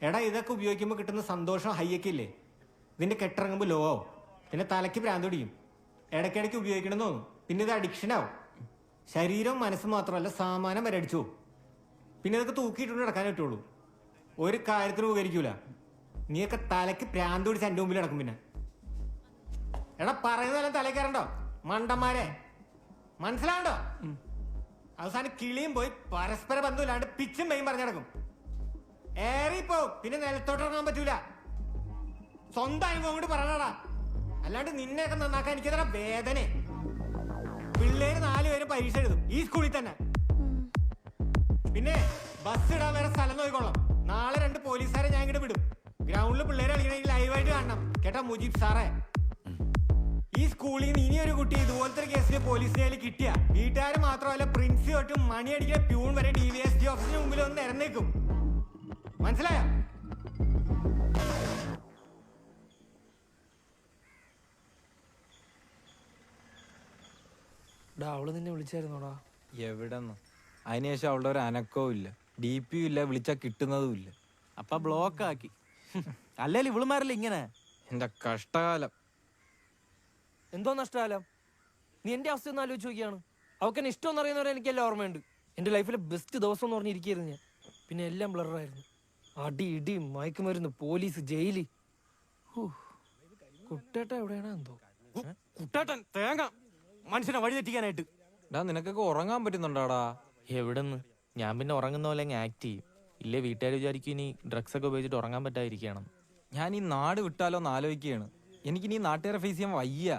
എടാ ഇതൊക്കെ ഉപയോഗിക്കുമ്പോൾ കിട്ടുന്ന സന്തോഷം ഹൈയൊക്കെ ഇല്ലേ, ഇതിൻ്റെ കെട്ടിറങ്ങുമ്പോൾ ലോ ആവും, പിന്നെ തലയ്ക്ക് ഭ്രാന്ത് പിടിക്കും, ഇടയ്ക്കിടയ്ക്ക് ഉപയോഗിക്കണമെന്ന് തോന്നും, പിന്നെ ഇത് അഡിക്ഷനാവും. ശരീരവും മനസ്സും മാത്രമല്ല സാമാനം വരെ അടിച്ചു പോകും. പിന്നെ ഇതൊക്കെ തൂക്കിയിട്ടുണ്ട് നടക്കാൻ പറ്റുള്ളൂ, ഒരു കാര്യത്തിനും ഉപകരിക്കൂല. നീയൊക്കെ തലയ്ക്ക് ഭ്രാന്ത് പിടിച്ച് എൻ്റെ മുമ്പിൽ നടക്കും. പിന്നെ എടാ പറയുന്നതെല്ലാം തലയിൽ കയറണ്ടോ മണ്ടന്മാരെ, മനസ്സിലാവണ്ടോ? അവസാനം കിളിയും പോയി പരസ്പര ബന്ധമില്ലാണ്ട് പിച്ചും മെയും പറഞ്ഞു നടക്കും. ഏറിപ്പോ പിന്നെ നിലത്തോട്ട് ഇറങ്ങാൻ പറ്റൂല. സ്വന്തം അനുഭവം കൊണ്ട് പറയണടാ, അല്ലാണ്ട് നിന്നെയൊക്കെ നന്നാക്കാൻ എനിക്ക് തരാം വേദന. പിള്ളേര് 4 പേരും പരീക്ഷ എഴുതും ഈ സ്കൂളിൽ തന്നെ. പിന്നെ ബസ് ഇടാൻ വേറെ സ്ഥലം നോക്കിക്കോളാം. നാളെ 2 പോലീസുകാരെ ഞാൻ ഇങ്ങോട്ട് വിടും. ഗ്രൗണ്ടിൽ പിള്ളേരെ കളിക്കണമെങ്കിൽ ലൈവായിട്ട് കാണണം കേട്ടാ മുജീബ് സാറേ. ഈ സ്കൂളിൽ നിന്ന് ഇനിയൊരു കുട്ടി ഇതുപോലത്തെ ഒരു കേസിൽ പോലീസിന്റെ കയ്യിൽ കിട്ടിയ വീട്ടുകാർ മാത്രമല്ല പ്രിൻസി തൊട്ടും മണി അടിക്കുന്ന പ്യൂൺ വരെ DVSD ഓഫീസിന് മുമ്പിൽ ഒന്ന് ഇറന്നേക്കും. മനസ്സിലായോ? അവള് നിന്നെ വിളിച്ചായിരുന്നോടാ? എവിടെന്ന്? അതിനുശേഷം അവളുടെ ഒരു അനക്കവും ഇല്ല. DP ഇല്ല, വിളിച്ചാ കിട്ടുന്നതും ഇല്ല. അപ്പൊ ബ്ലോക്ക് ആക്കി. അല്ലേലും ഇവളുമാരല്ല ഇങ്ങനെ. എന്റെ കഷ്ടകാലം. എന്തോ നഷ്ടകാലം? നീ എന്റെ അവസ്ഥ ഒന്ന് ആലോചിച്ച് നോക്കിയാണ്. അവൾക്ക് എന്നെ ഇഷ്ടം എന്നറിയുന്നവരെ എനിക്കെല്ലാം ഓർമ്മയുണ്ട്. എൻ്റെ ലൈഫിലെ ബെസ്റ്റ് ദിവസം എന്ന് പറഞ്ഞിരിക്കുകയായിരുന്നു ഞാൻ. പിന്നെ എല്ലാം ബ്ലറായിരുന്നു. അടി ഇടി മയക്കുമരുന്ന് പോലീസ് ജയില്. കുട്ടേട്ട എവിടെയാണോ എന്തോ. കുട്ടേട്ടൻ തേങ്ങ മനുഷ്യനെ വഴി തെറ്റിക്കാനായിട്ട്. നിനക്കൊക്കെ ഉറങ്ങാൻ പറ്റുന്നുണ്ടാടാ? എവിടെന്ന്? ഞാൻ പിന്നെ ഉറങ്ങുന്ന പോലെ അങ്ങ് ആക്ട് ചെയ്യും. ഇല്ലേ വീട്ടുകാർ വിചാരിക്കും ഇനി ഡ്രഗ്സ് ഒക്കെ ഉപയോഗിച്ചിട്ട് ഉറങ്ങാൻ പറ്റാതിരിക്കണം. ഞാൻ ഈ നാട് വിട്ടാലോ എന്ന് ആലോചിക്കുകയാണ്. എനിക്കിനി നാട്ടുകാരെ ഫേസ് ചെയ്യാൻ വയ്യ.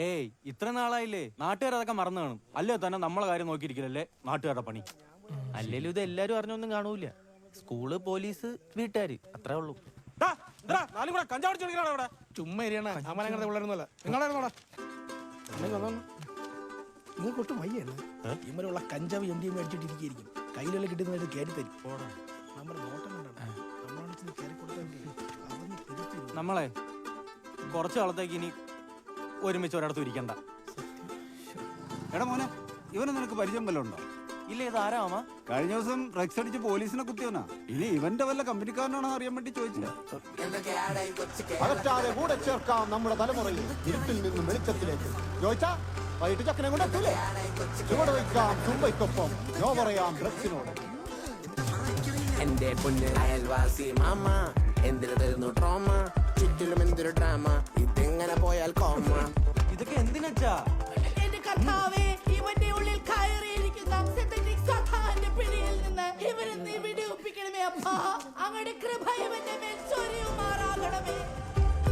ഏയ് ഇത്ര നാളായില്ലേ, നാട്ടുകാരതൊക്കെ മറന്നു കാണും. അല്ലേ തന്നെ നമ്മളെ കാര്യം നോക്കിയിരിക്കില്ലല്ലേ നാട്ടുകാരുടെ പണി. അല്ലേലും ഇത് എല്ലാരും അറിഞ്ഞൊന്നും കാണൂല. സ്കൂള്, പോലീസ്, വീട്ടുകാര്, അത്രേ ഉള്ളൂ. ചുമ്മാ ഇരിയണ അമലങ്ങനത്തെ പിള്ളേരൊന്നുമല്ല. നിങ്ങളായിരുന്നോടാ നിങ്ങൾക്ക് ഒട്ടും വയ്യാണ്. ഇമ്മലുള്ള കഞ്ചാവ് എം മേടിച്ചിട്ടിരിക്കും. കയ്യിലുള്ള കിട്ടുന്നതായിട്ട് കയറി തരും. നമ്മുടെ നോട്ടം കണ്ടാണ് നമ്മളെ കുറച്ചു കാലത്തേക്ക് ഇനി ഒരുമിച്ച് ഒരിടത്തും ഇരിക്കണ്ട. എടാ മോനെ, ഇവനെ നിനക്ക് പരിചയം വല്ലതും ഉണ്ടോ? ഇല്ല, ഇത് ആരാമാ? കഴിഞ്ഞ ദിവസം ഡ്രഗ്സ് അടിച്ച് പോലീസിനെ കുത്തിയവനാ. ഇനി ഇവന്റെ വല്ല കമ്പനിക്കാരനാണോ അറിയാൻ വേണ്ടി ചോദിച്ചില്ല. അകറ്റാതെ കൂടെ ചേർക്കാം നമ്മുടെ തലമുറയിൽ ഇരുട്ടിൽ നിന്നും വെളിച്ചത്തിലേക്ക്. ചോദിച്ചാ വൈകിട്ട് ചക്കനെ കൊണ്ട് എത്തൂലേ? ചുവട് വയ്ക്കാം തുമ്പയ്ക്കൊപ്പം, നോ പറയാം ഡ്രഗ്സിനോട്. എന്റെ പൊന്ന് അയൽവാസി മാമ എന്തിനു തരുന്നു ട്രോമ, ചുറ്റിലും എന്തൊരു ഡ്രാമ, ഇതെങ്ങനെ പോയാൽ കോമ. ഇതൊക്കെ എന്തിനാ? എന്റെ കർത്താവേ, ഇവന്റെ ഉള്ളിൽ കയറിയിരിക്കുന്ന സിന്തറ്റിക് സത്താന്റെ പിടിയിൽ നിന്ന് ഇവരെ നീ വിടുവിപ്പിക്കണമേ അപ്പാ. അങ്ങയുടെ കൃപ ഇവന്റെ മേൽ ചൊരിയുമാറാകണമേ.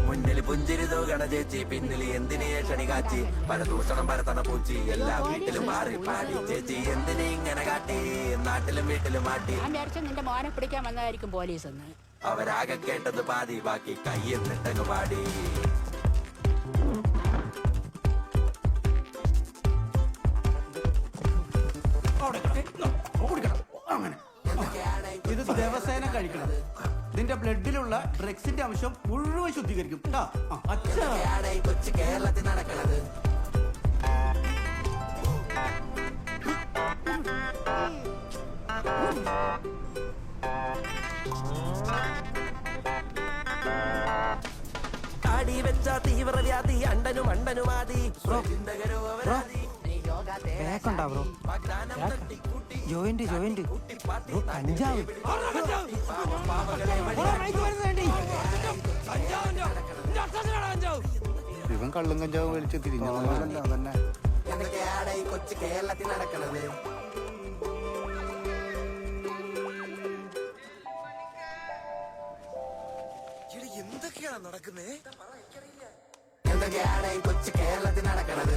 മുന്നിൽ പുഞ്ചിരി തൂകണ ചേച്ചി, പിന്നിൽ എന്തിനെ ക്ഷണി കാച്ചി, പരദൂഷണം പരത്തണ പൂച്ചി, എല്ലാ വീട്ടിലും മാറി പാടി ചേച്ചി എന്തിനെ ഇങ്ങനെ കാട്ടി, നാട്ടിലും വീട്ടിലും മാറ്റി. ഞാൻ വിചാരിച്ചു നിന്റെ മോനെ പിടിക്കാൻ വന്നതായിരിക്കും പോലീസ് എന്ന്. അവരാകെ കേട്ടത് പാതി, ബാക്കി കയ്യെന്നിട്ടങ്ങ് പാടി. ഇത് ദിവസേന കഴിക്കണം. ഇതിന്റെ ബ്ലഡിലുള്ള ഡ്രഗ്സിന്റെ അംശം മുഴുവൻ ശുദ്ധീകരിക്കും. കൊച്ചു കേരളത്തിൽ നടക്കണത്. അടി വെച്ച തീവ്രവ്യാധി അണ്ടനും അണ്ടനുമാതി ചിന്തകരോ അവരാതി. ജോയിന്റ് കഞ്ചാവ് ഇവൻ കള്ളും കഞ്ചാവ് വലിച്ച് തിരിഞ്ഞു. എന്തൊക്കെയാണ് ഈ കൊച്ചു കേരളത്തിൽ നടക്കണത്? എന്തൊക്കെയാണ് നടക്കുന്നേ? എന്തൊക്കെയാണ് ഈ കൊച്ചു കേരളത്തിൽ നടക്കണത്?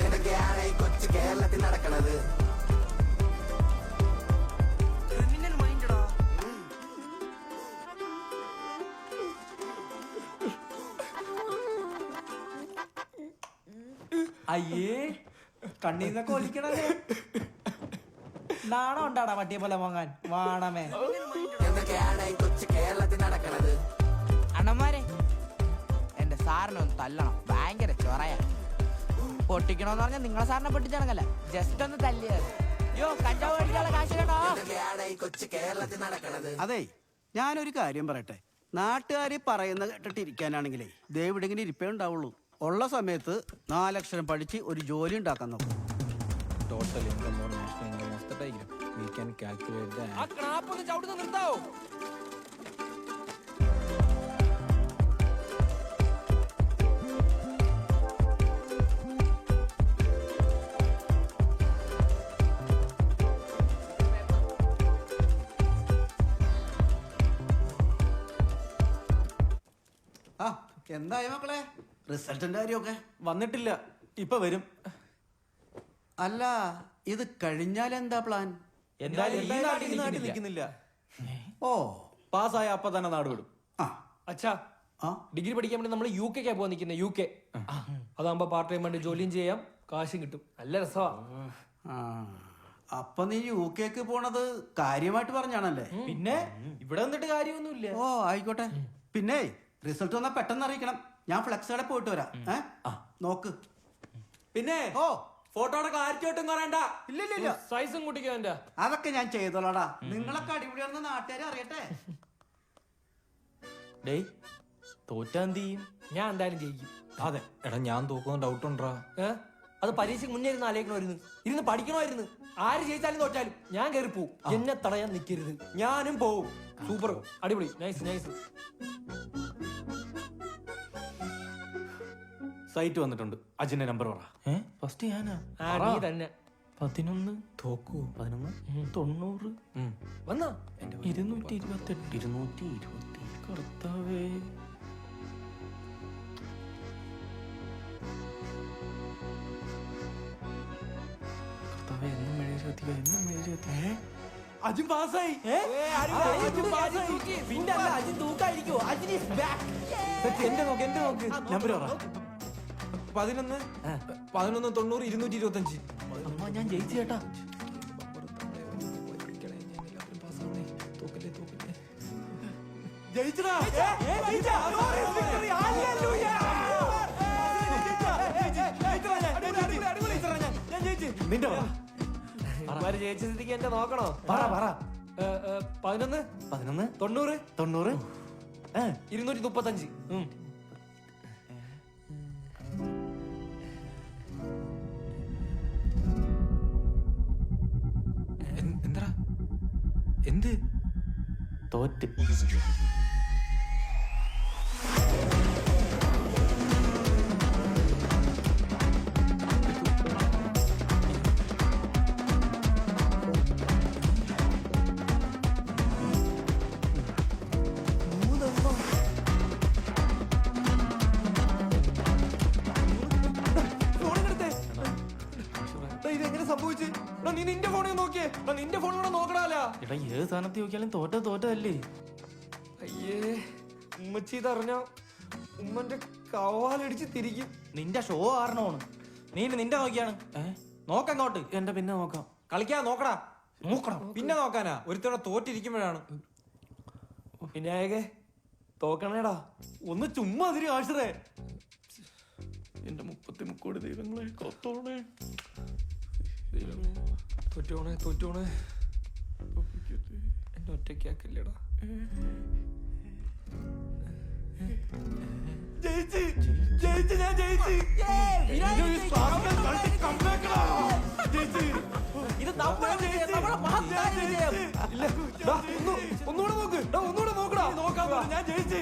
എന്തൊക്കെയാണ് ഈ കൊച്ചു കേരളത്തിൽ നടക്കണത്? അയ്യേ, കണ്ണീന്നൊക്കെ ഒലിക്കണേ. നാണം ഉണ്ടാടാ പട്ടിയെ പോലെ വാങ്ങാൻ വാണമേ. എന്തൊക്കെയാണ് ഈ കൊച്ചു കേരളത്തിൽ നടക്കണത്? അണ്ണന്മാരെ, എന്റെ സാറിനെ ഒന്ന് തല്ലണം. ഭയങ്കര ചൊറയാ. പൊട്ടിക്കണോന്ന് പറഞ്ഞാൽ നിങ്ങളെ സാറിനെ പൊട്ടിച്ചാണല്ല, ജസ്റ്റ് ഒന്ന് തല്ലിയത്. കഞ്ചാവ് മേടിക്കാനുള്ള കാശ് കേട്ടോ. എന്തൊക്കെയാണ് ഈ കൊച്ചു കേരളത്തിൽ നടക്കണത്? അതെ, ഞാനൊരു കാര്യം പറയട്ടെ. നാട്ടുകാർ പറയുന്ന കേട്ടിട്ട് ഇരിക്കാനാണെങ്കിലേ ദേവിടെങ്കിലും ഇരിപ്പേ ഉണ്ടാവുള്ളൂ. ഉള്ള സമയത്ത് 4 അക്ഷരം പഠിച്ച് ഒരു ജോലി ഉണ്ടാക്കാൻ നോക്കും. Total income or national income of the tiger. We can calculate the ആ ക്രാപ്പ് ഒന്ന് ചവിടുന്ന നിർത്താവോ? എന്തായി മക്കളെ, റിസൾട്ടിന്റെ കാര്യമൊക്കെ? വന്നിട്ടില്ല, ഇപ്പൊ വരും. അല്ല, ഇത് കഴിഞ്ഞാൽ എന്താ പ്ലാൻ? എന്തായാലും ഈ നാട്ടിൽ നിൽക്കുന്നില്ല. ഓ, പാസ്സായ അപ്പൊ തന്നെ നാട് വിടും. അച്ഛാ, ഡിഗ്രി പഠിക്കാൻ വേണ്ടി നമ്മൾ UK പോകാൻ നിൽക്കുന്നത്. UK അതാകുമ്പോ പാർട്ട് ടൈം ആയിട്ട് ജോലിയും ചെയ്യാം, കാശും കിട്ടും. നല്ല രസമാ. അപ്പൊ നീ UK പോണത് കാര്യമായിട്ട് പറഞ്ഞാണല്ലേ? പിന്നെ ഇവിടെ വന്നിട്ട് കാര്യമൊന്നുമില്ല. ഓ, ആയിക്കോട്ടെ. പിന്നെ റിസൾട്ട് വന്നാൽ പെട്ടെന്ന് അറിയിക്കണം. ഞാൻ ഫ്ലെക്സ് കടയിൽ പോയിട്ട് വരാം. നോക്ക്. പിന്നെ ഫോട്ടോയുടെ കാര്യമായിട്ടും പറയണ്ട. ഇല്ലില്ല സൈസും കൂട്ടിക്കോ എന്റെ. അതൊക്കെ ഞാൻ ചെയ്തോളാടാ. നിങ്ങളൊക്കെ അടിപൊളിയാണെന്ന് നാട്ടുകാരെ അറിയട്ടെ. ഡേയ് തോറ്റാന്തി ഞാൻ എന്തായാലും ജയിക്കും. അതെ എടാ ഞാൻ തോക്കുന്ന ഡൗട്ട് ഉണ്ടാ. അത് പരീക്ഷയ്ക്ക് മുന്നേ ഇരുന്ന് ആലോചിക്കണമായിരുന്നു. ഇരുന്ന് പഠിക്കണമായിരുന്നു. ആര് ജയിച്ചാലും തോറ്റാലും ഞാൻ കയറി പോവും. എന്നെ തടയാൻ നിൽക്കരുത്. ഞാനും പോവും. സൂപ്പർ, അടിപൊളി, നൈസ് നൈസ്. സൈറ്റ് വന്നിട്ടുണ്ട്. അജിന്റെ നമ്പർ പറ. ഫസ്റ്റ് ഞാനാ. നീ തന്നെ. 11 തോക്കൂ. 11 90 വന്നാ 228 220 കർത്താവേ. അജിൻ പാസ്സായി. പിന്നെ അല്ല, അജിൻ തൂക്കായിരിക്കോ? Ajin is back. എന്റെ നോക്ക് നമ്പർ പറ. 11 11 90 225. അമ്മ ഞാൻ ജയിച്ചു ചേട്ടാ. ജയിച്ചടാ. നിന്റെ പറ. ജയിച്ച സ്ഥിതിക്ക് എന്റെ നോക്കണോ? പറ 11 11 90 90 235. എന്താ എന്ത് തോറ്റ്. ഇതെങ്ങനെ സംഭവിച്ചു? നീ നിന്റെ ഫോണിൽ നോക്കിയേ. നിന്റെ ഫോണിലൂടെ നോക്കണല്ലോ. എടാ ഏത് സ്ഥാനത്ത് നോക്കിയാലും തോറ്റതല്ലേ. അയ്യേ, ഉമ്മച്ചി ഇതറിഞ്ഞ ഉമ്മന്റെ കവാലടിച്ച് തിരിക്കും. നിന്റെ ഷോ കാരണമാണ്. നീ നിന്റെ നോക്കിയാണ്. നോക്കങ്ങോട്ട്. എന്റെ പിന്നെ നോക്കാം. കളിക്കാൻ നോക്കടാ. നോക്കണം പിന്നെ നോക്കാനാ. ഒരുത്തവിടെ തോറ്റിരിക്കുമ്പോഴാണ്. വിനായകെ തോക്കണേടാ. ഒന്ന് ചുമ്മാ അതിരി ആശ്രേ. എന്റെ 33 ദൈവങ്ങളെ കൊത്തോണേ. തോറ്റോണേ എന്നെ ഒറ്റയ്ക്കാക്കില്ലടാ. ഇത് നമ്മുടെ മഹത്തായ വിജയം. ഒന്നുകൂടെ നോക്കടാ. ഞാൻ ജയിച്ച്.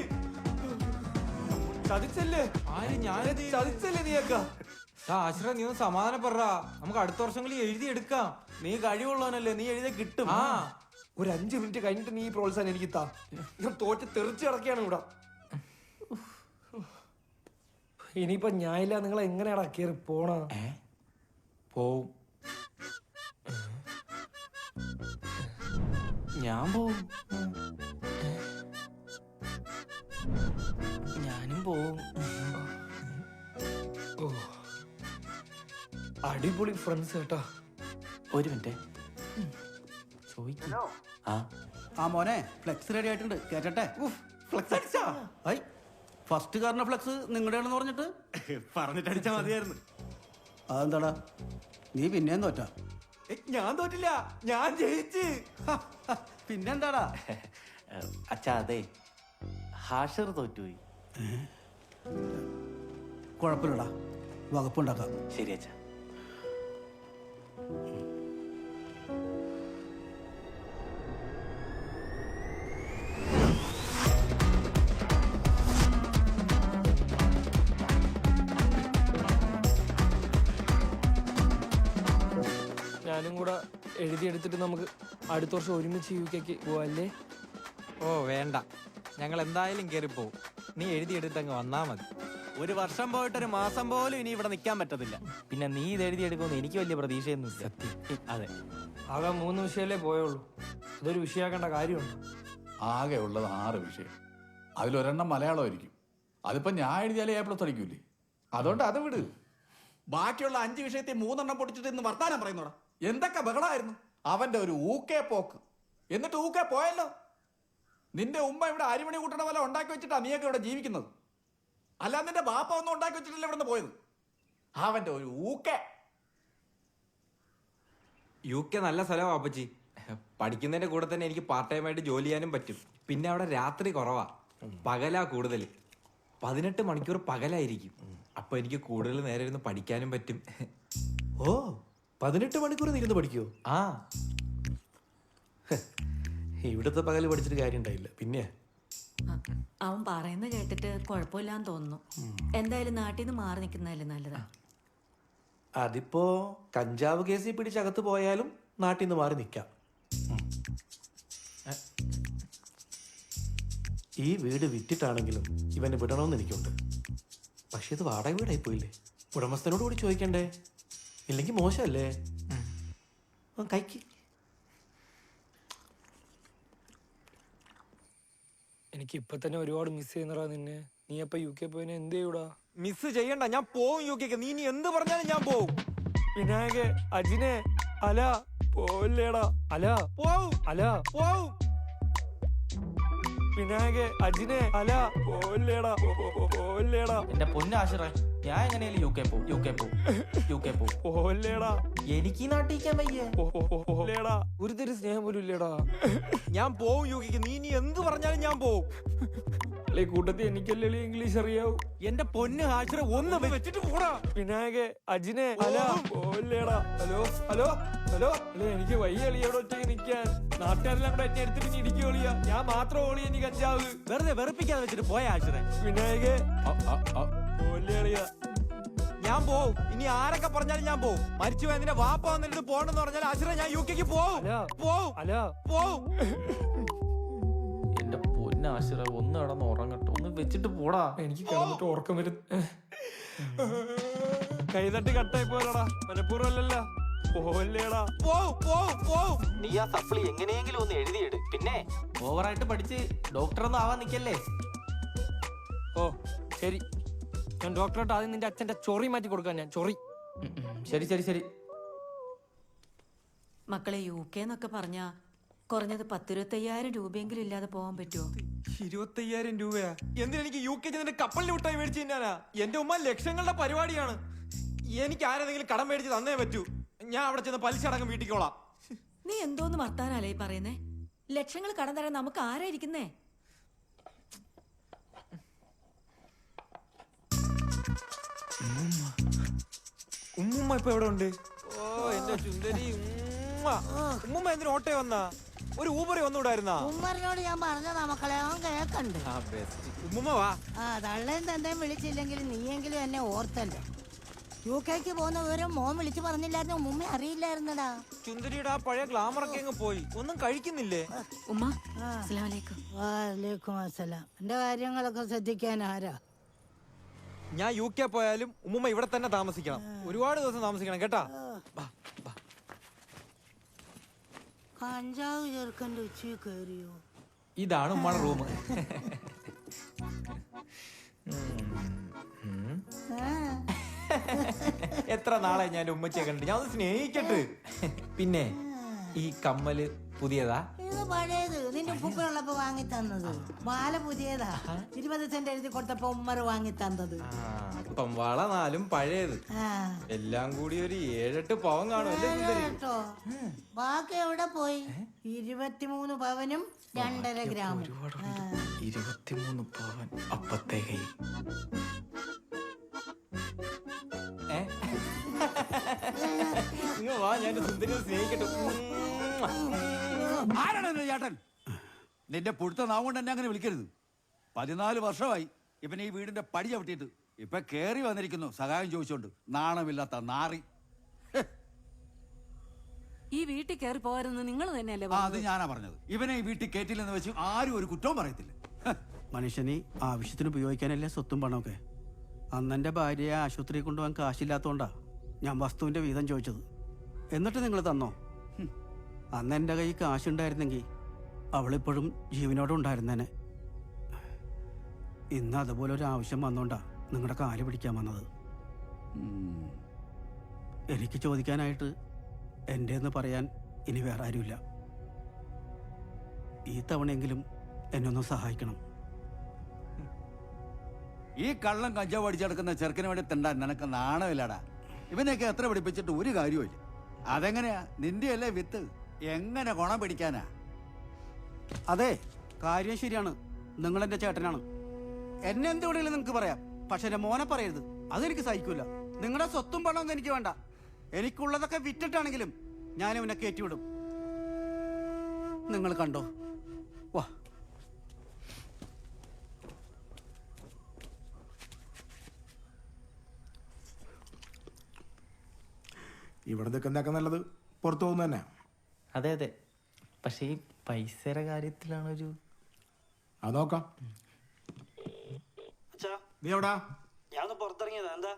ചതിച്ചല്ലേ ചതിച്ചല്ലേ നീയൊക്കെ. ആശ്ര നീ ഒന്ന് സമാധാനപ്പെടാ. നമുക്ക് അടുത്ത വർഷങ്ങളിൽ എഴുതിയെടുക്കാം. നീ കഴിവുള്ളവനല്ലേ, നീ എഴുതി കിട്ടും. ഒരു 5 മിനിറ്റ് കഴിഞ്ഞിട്ട് നീ പ്രോത്സാഹനം എനിക്ക് താ. ഞാൻ തോറ്റ് തെറിച്ച് കിടക്കുകയാണ് ഇവിടെ. ഇനിയിപ്പൊ ഞാനില്ല, നിങ്ങൾ എങ്ങനെയാടാ കേറി പോണ? പോവും. ഞാൻ പോവും. ഞാനും പോവും. അടിപൊളി ഫ്രണ്ട്സ് കേട്ടാ. ഒരു മിനിറ്റ് ചോദിക്കോ? ആ മോനെ, ഫ്ലെക്സ് റെഡി ആയിട്ടുണ്ട്, കേറ്റട്ടെ. ഫസ്റ്റ് കാറിന്റെ ഫ്ലെക്സ് നിങ്ങളുടെയാണെന്ന് പറഞ്ഞിട്ട് പറഞ്ഞിട്ടടിച്ചാ മതിയായിരുന്നു. അതെന്താടാ, നീ പിന്നെയും തോറ്റ? ഞാൻ തോറ്റില്ല, ഞാൻ ജയിച്ച്. പിന്നെന്താടാ? അച്ഛാ അതെ, ഹാഷർ തോറ്റുപോയി. കുഴപ്പമില്ലടാ, വകുപ്പുണ്ടാക്കാം. ശരി അച്ഛാ. ഞാനും കൂടെ എഴുതിയെടുത്തിട്ട് നമുക്ക് അടുത്ത വർഷം ഒരുമിച്ച് UK പോവല്ലേ? ഓ വേണ്ട, ഞങ്ങൾ എന്തായാലും കയറിപ്പോവും. നീ എഴുതിയെടുത്തങ്ങ് വന്നാ മതി. ഒരു വർഷം പോയിട്ട് ഒരു മാസം പോലും ഇനി ഇവിടെ നിൽക്കാൻ പറ്റത്തില്ല. പിന്നെ നീ ഇത് എഴുതിയെടുക്കുമെന്ന് എനിക്ക് വലിയ പ്രതീക്ഷയൊന്നും ഇല്ല. അതെ, ആകെ 3 വിഷയമല്ലേ പോയുള്ളൂ. അതൊരു വിഷയമാക്കേണ്ട കാര്യമുണ്ട്. ആകെ ഉള്ളത് 6 വിഷയം. അതിലൊരെണ്ണം മലയാളമായിരിക്കും. അതിപ്പോ ഞാൻ എഴുതിയാലേ A+ അടിക്കൂലേ. അതുകൊണ്ട് അത് വിട്. ബാക്കിയുള്ള 5 വിഷയത്തെ 3 എണ്ണം പൊട്ടിച്ചിട്ട് ഇന്ന് വർത്താനം പറയുന്നോടാ. എന്തൊക്കെ ബഹളമായിരുന്നു. അവന്റെ ഒരു ഊക്കേ പോക്ക്. എന്നിട്ട് ഊക്കേ പോയല്ലോ. നിന്റെ ഉമ്മ ഇവിടെ അരിമണി കൂട്ടണ പോലെ ഉണ്ടാക്കി വെച്ചിട്ടാ നീയൊക്കെ ഇവിടെ ജീവിക്കുന്നത്. അല്ല നിന്റെ ബാപ്പ ഒന്നും ഉണ്ടാക്കി വെച്ചിട്ടില്ല ഇവിടെ നിന്ന് പോയത്. അവന്റെ ഒരു ഊക്കേ. UK നല്ല സ്ഥലമാ അപ്പച്ചി. പഠിക്കുന്നതിന്റെ കൂടെ തന്നെ എനിക്ക് പാർട്ട് ടൈം ആയിട്ട് ജോലി ചെയ്യാനും പറ്റും. പിന്നെ അവിടെ രാത്രി കുറവാ, പകലാ കൂടുതൽ. 18 മണിക്കൂർ പകലായിരിക്കും. അപ്പൊ എനിക്ക് കൂടുതൽ നേരം ഇരുന്ന് പഠിക്കാനും പറ്റും. ഓ 18 മണിക്കൂർ ഇരുന്ന് പഠിക്കുവോ? ആ, ഇവിടുത്തെ പകല് പഠിച്ചിട്ട് കാര്യം ഉണ്ടായില്ല. പിന്നെ അവൻ പറയുന്ന കേട്ടിട്ട് കുഴപ്പമില്ലാന്ന് തോന്നുന്നു. എന്തായാലും നാട്ടിൽ നിന്ന് മാറി നിൽക്കുന്നതല്ലേ നല്ലതാ. അതിപ്പോ കഞ്ചാവ് കേസിൽ പിടിച്ചകത്ത് പോയാലും നാട്ടിൽ നിന്ന് മാറി നിൽക്കാം. ഈ വീട് വിറ്റിട്ടാണെങ്കിലും ഇവനെ വിടണമെന്ന് എനിക്കുണ്ട്. പക്ഷെ ഇത് വാടക വീടായി പോയില്ലേ? ഉടമസ്ഥനോട് കൂടി ചോദിക്കണ്ടേ? ഇല്ലെങ്കിൽ മോശമല്ലേ? കൈക്ക് എനിക്ക് ഇപ്പൊ തന്നെ ഒരുപാട് മിസ് ചെയ്യുന്നടാ നിന്നെ. നീ അപ്പൊ UK പോയിനെ എന്ത് ചെയ്യൂടാ? മിസ് ചെയ്യണ്ട, ഞാൻ പോവും UK. നീ ഇനി എന്ത് പറഞ്ഞാലും ഞാൻ പോവും. വിനായക, അജിനെ, അല പോവില്ലേടാ. അല പോവും, അല പോവും. വിനായക, അജിനെ, അല പോവില്ലേടാ, പോവില്ലേടാ. എന്റെ പൊന്നാശിറേ, ഞാൻ എങ്ങനെയാലും UK പോവും. പോവില്ലേടാ, എനിക്ക് ഈ നാട്ടിക്കാൻ വയ്യേ. പോവില്ലേടാ. ഒരു തരി സ്നേഹം പോലും ഇല്ലേടാ. ഞാൻ പോവും UK. നീ ഇനി എന്ത് പറഞ്ഞാലും ഞാൻ പോവും. കൂട്ടത്തിൽ എനിക്കല്ലേ ഇംഗ്ലീഷ് അറിയാവൂ. എന്റെ പൊന്ന് ഹാഷിറെ ഒന്ന് വെച്ചിട്ട് പോടാ. വിനായക, അജിനെ, അല പോവില്ലേടാ. Hello hello hello. അല്ലേ എനിക്ക് വയ്യ എളിയോടെ ഒറ്റയ്ക്ക് നിൽക്കാൻ. നാട്ടുകാരെല്ലാം കൂടെ എന്നെ എടുത്തിട്ട് ഇനി ഇടിക്കുക ഒളിയാ. ഞാൻ മാത്രം ഓളി എനിക്ക് കഞ്ചാവ്. വെറുതെ വെറുപ്പിക്കാതെ വെച്ചിട്ട് പോയ ഹാഷിറെ. വിനായക പോവില്ലേ എളിയാ. ഞാൻ പോവും. ഇനി ആരൊക്കെ പറഞ്ഞാലും ഞാൻ പോവും. മരിച്ചു പോയതിന്റെ വാപ്പ വന്നിട്ട് പോണെന്ന് പറഞ്ഞാൽ അശ്ര ഞാൻ UK പോവും. പോവും, അല പോവും. എന്റെ പൊന്നാശിറ, ഒന്ന് കിടന്ന് ഉറങ്ങട്ടെ, ഒന്ന് വെച്ചിട്ട് പോടാ. എനിക്ക് കിടന്നിട്ട് ഉറക്കം വരും. കൈതട്ടി കട്ടായി പോലടാ, മനഃപൂർവ്വമല്ലല്ലോ. പോവല്ലേടാ. പോവും, പോവും, പോവും. നീ ആ സപ്ലി എങ്ങനെയെങ്കിലും ഒന്ന് എഴുതിയിട്. പിന്നെ ഓവറായിട്ട് പഠിച്ച് ഡോക്ടറൊന്നും ആവാൻ നിക്കല്ലേ. ഓ ശരി, ഞാൻ ഡോക്ടറായിട്ട് ആദ്യം നിന്റെ അച്ഛന്റെ ചൊറി മാറ്റി കൊടുക്കാൻ. ഞാൻ ചൊറി. ശരി. മക്കളെ UK എന്നൊക്കെ പറഞ്ഞാ കുറഞ്ഞത് 10-25,000 രൂപയെങ്കിലും ഇല്ലാതെ പോകാൻ പറ്റുമോ? 25,000 രൂപയാ? എന്തിനെനിക്ക് UK ചെന്നിട്ട് കപ്പലിന് വിട്ടായി മേടിച്ചു തന്നാനാ? എന്റെ ഉമ്മ ലക്ഷങ്ങളുടെ പരിപാടിയാണ്. എനിക്ക് ആരെങ്കിലും കടം മേടിച്ച് തന്നേ പറ്റൂ. ഞാൻ അവിടെ ചെന്ന് പലിശ അടക്കം വീട്ടിക്കോളാം. നീ എന്തോന്ന് വർത്താനല്ലേ പറയുന്നേ? ലക്ഷങ്ങൾ കടം തരാൻ നമുക്ക് ആരായിരിക്കുന്നേ? ഉമ്മുമ്മ ഇപ്പൊ എവിടെ ഉണ്ട്? ഓ എന്റെ ചുന്ദരി ഉമ്മുമ്മ എന്തിനു ഓട്ടേ വന്നാ? ഒരു ഊബറി വന്നുകൂടായിരുന്നാ? ഉമ്മറിനോട് ഞാൻ പറഞ്ഞതാ മക്കളെ, അവൻ കേക്കണ്ട്. ഉമ്മുമ്മ വാ. ആ തള്ളേം തന്തേം വിളിച്ചില്ലെങ്കിൽ നീയെങ്കിലും എന്നെ ഓർത്തല്ലോ. UK പോകുന്ന വിവരം മോൻ വിളിച്ചു പറഞ്ഞില്ലായിരുന്നു. ഉമ്മ അറിയില്ലായിരുന്നടാ. ചുന്ദരിയുടെ ആ പഴയ ഗ്ലാമറൊക്കെ അങ്ങ് പോയി. ഒന്നും കഴിക്കുന്നില്ലേ? ഉമ്മ അസ്സലാമലൈക്കും. വലൈക്കും അസ്സലാം. എന്റെ കാര്യങ്ങളൊക്കെ ശ്രദ്ധിക്കാൻ ആരാ? ഞാൻ UK പോയാലും ഉമ്മുമ്മ ഇവിടെ തന്നെ താമസിക്കണം. ഒരുപാട് ദിവസം താമസിക്കണം കേട്ടാ. കഞ്ചാവ് ചെറുക്കൻ്റെ ഉച്ചയിൽ കയറിയോ? ഇതാണ് ഉമ്മയുടെ റൂം. എത്ര നാളെ ഞാൻ ഉമ്മച്ചിയെ കണ്ടിട്ട്. ഞാൻ ഒന്ന് സ്നേഹിക്കട്ടെ. പിന്നെ ഈ കമ്മല് പുതിയതാ? ഇത് പഴയത്, നിന്റെ ഉപ്പുള്ളപ്പോ വാങ്ങി തന്നത്. മാല പുതിയതാ, 20 സെന്റ് എഴുതി കൊടുത്തപ്പോ ഉമ്മറ് വാങ്ങി തന്നത്. അപ്പം വള 4 പഴയത്. എല്ലാം കൂടി ഒരു 7-8 പവൻ കാണുമല്ലേ? കേട്ടോ, ബാക്കി എവിടെ പോയി? 23 പവനും 2.5 ഗ്രാമും. 23 പവൻ അപ്പത്തെ കൈ. വാ, ഞാൻ സുന്ദരിയെ സ്നേഹിക്കട്ടെ. ആരാണ് ചേട്ടൻ? നിന്റെ പുഴുത്ത നാവ് കൊണ്ട് എന്നെ അങ്ങനെ വിളിക്കരുത്. 14 വർഷമായി ഇവൻ ഈ വീടിന്റെ പടി ചവിട്ടിയിട്ട്. ഇപ്പൊ കേറി വന്നിരിക്കുന്നു സഹായം ചോദിച്ചോണ്ട്. നാണമില്ലാത്ത നാറി. ഈ വീട്ടിൽ കയറി പോകാരെന്ന് നിങ്ങൾ തന്നെയല്ലേ? അത് ഞാനാ പറഞ്ഞത്. ഇവനെ ഈ വീട്ടിൽ കേറ്റില്ലെന്ന് വെച്ച് ആരും ഒരു കുറ്റവും പറയത്തില്ല. മനുഷ്യന് ആവശ്യത്തിന് ഉപയോഗിക്കാനല്ലേ സ്വത്തും പണമൊക്കെ. അന്നെൻ്റെ ഭാര്യയെ ആശുപത്രിയിൽ കൊണ്ടുപോകാൻ കാശില്ലാത്തതുകൊണ്ടാ ഞാൻ വസ്തുവിൻ്റെ വീതം ചോദിച്ചത്. എന്നിട്ട് നിങ്ങൾ തന്നോ? അന്ന് എൻ്റെ കയ്യിൽ കാശുണ്ടായിരുന്നെങ്കിൽ അവളിപ്പോഴും ജീവനോടെ ഉണ്ടായിരുന്നേനെ. ഇന്ന് അതുപോലെ ഒരു ആവശ്യം വന്നോണ്ടാ നിങ്ങളുടെ കാല് പിടിക്കാൻ വന്നത്. എനിക്ക് ചോദിക്കാനായിട്ട് എൻ്റെ എന്ന് പറയാൻ ഇനി വേറെ ആരുമില്ല. ഈ തവണയെങ്കിലും എന്നെ ഒന്ന് സഹായിക്കണം. ഈ കള്ളം കഞ്ചാവ് അടിച്ചെടുക്കുന്ന ചെറുക്കിന് വേണ്ടി തിണ്ടാൻ നിനക്ക് നാണമില്ലടാ. ഇവനെയൊക്കെ എത്ര പഠിപ്പിച്ചിട്ട് ഒരു കാര്യമില്ല. അതെങ്ങനെയാ? നിന്റെ അല്ലേ വിത്ത്, എങ്ങനെ ഗുണം പിടിക്കാനാ? അതെ, കാര്യം ശരിയാണ്. നിങ്ങൾ എന്റെ ചേട്ടനാണ്. എന്നെ എന്ത് വേണമെങ്കിലും നിങ്ങൾക്ക് പറയാം, പക്ഷെ എന്റെ മോനെ പറയരുത്. അതെനിക്ക് സഹിക്കൂല. നിങ്ങളുടെ സ്വത്തും പണമൊന്നും എനിക്ക് വേണ്ട. എനിക്കുള്ളതൊക്കെ വിറ്റിട്ടാണെങ്കിലും ഞാൻ ഇവനെ കയറ്റിവിടും. നിങ്ങൾ കണ്ടോ? വാ. ഇവിടെ നിൽക്കുന്നതൊക്കെ നല്ലത് പുറത്തു പോകുന്ന തന്നെ. അതെ അതെ, പക്ഷെ ഈ പൈസയുടെ കാര്യത്തിലാണൊരു അത് നോക്കാം. നീ എവിടാ? ഞാൻ പുറത്തിറങ്ങിയതാ. എന്താ?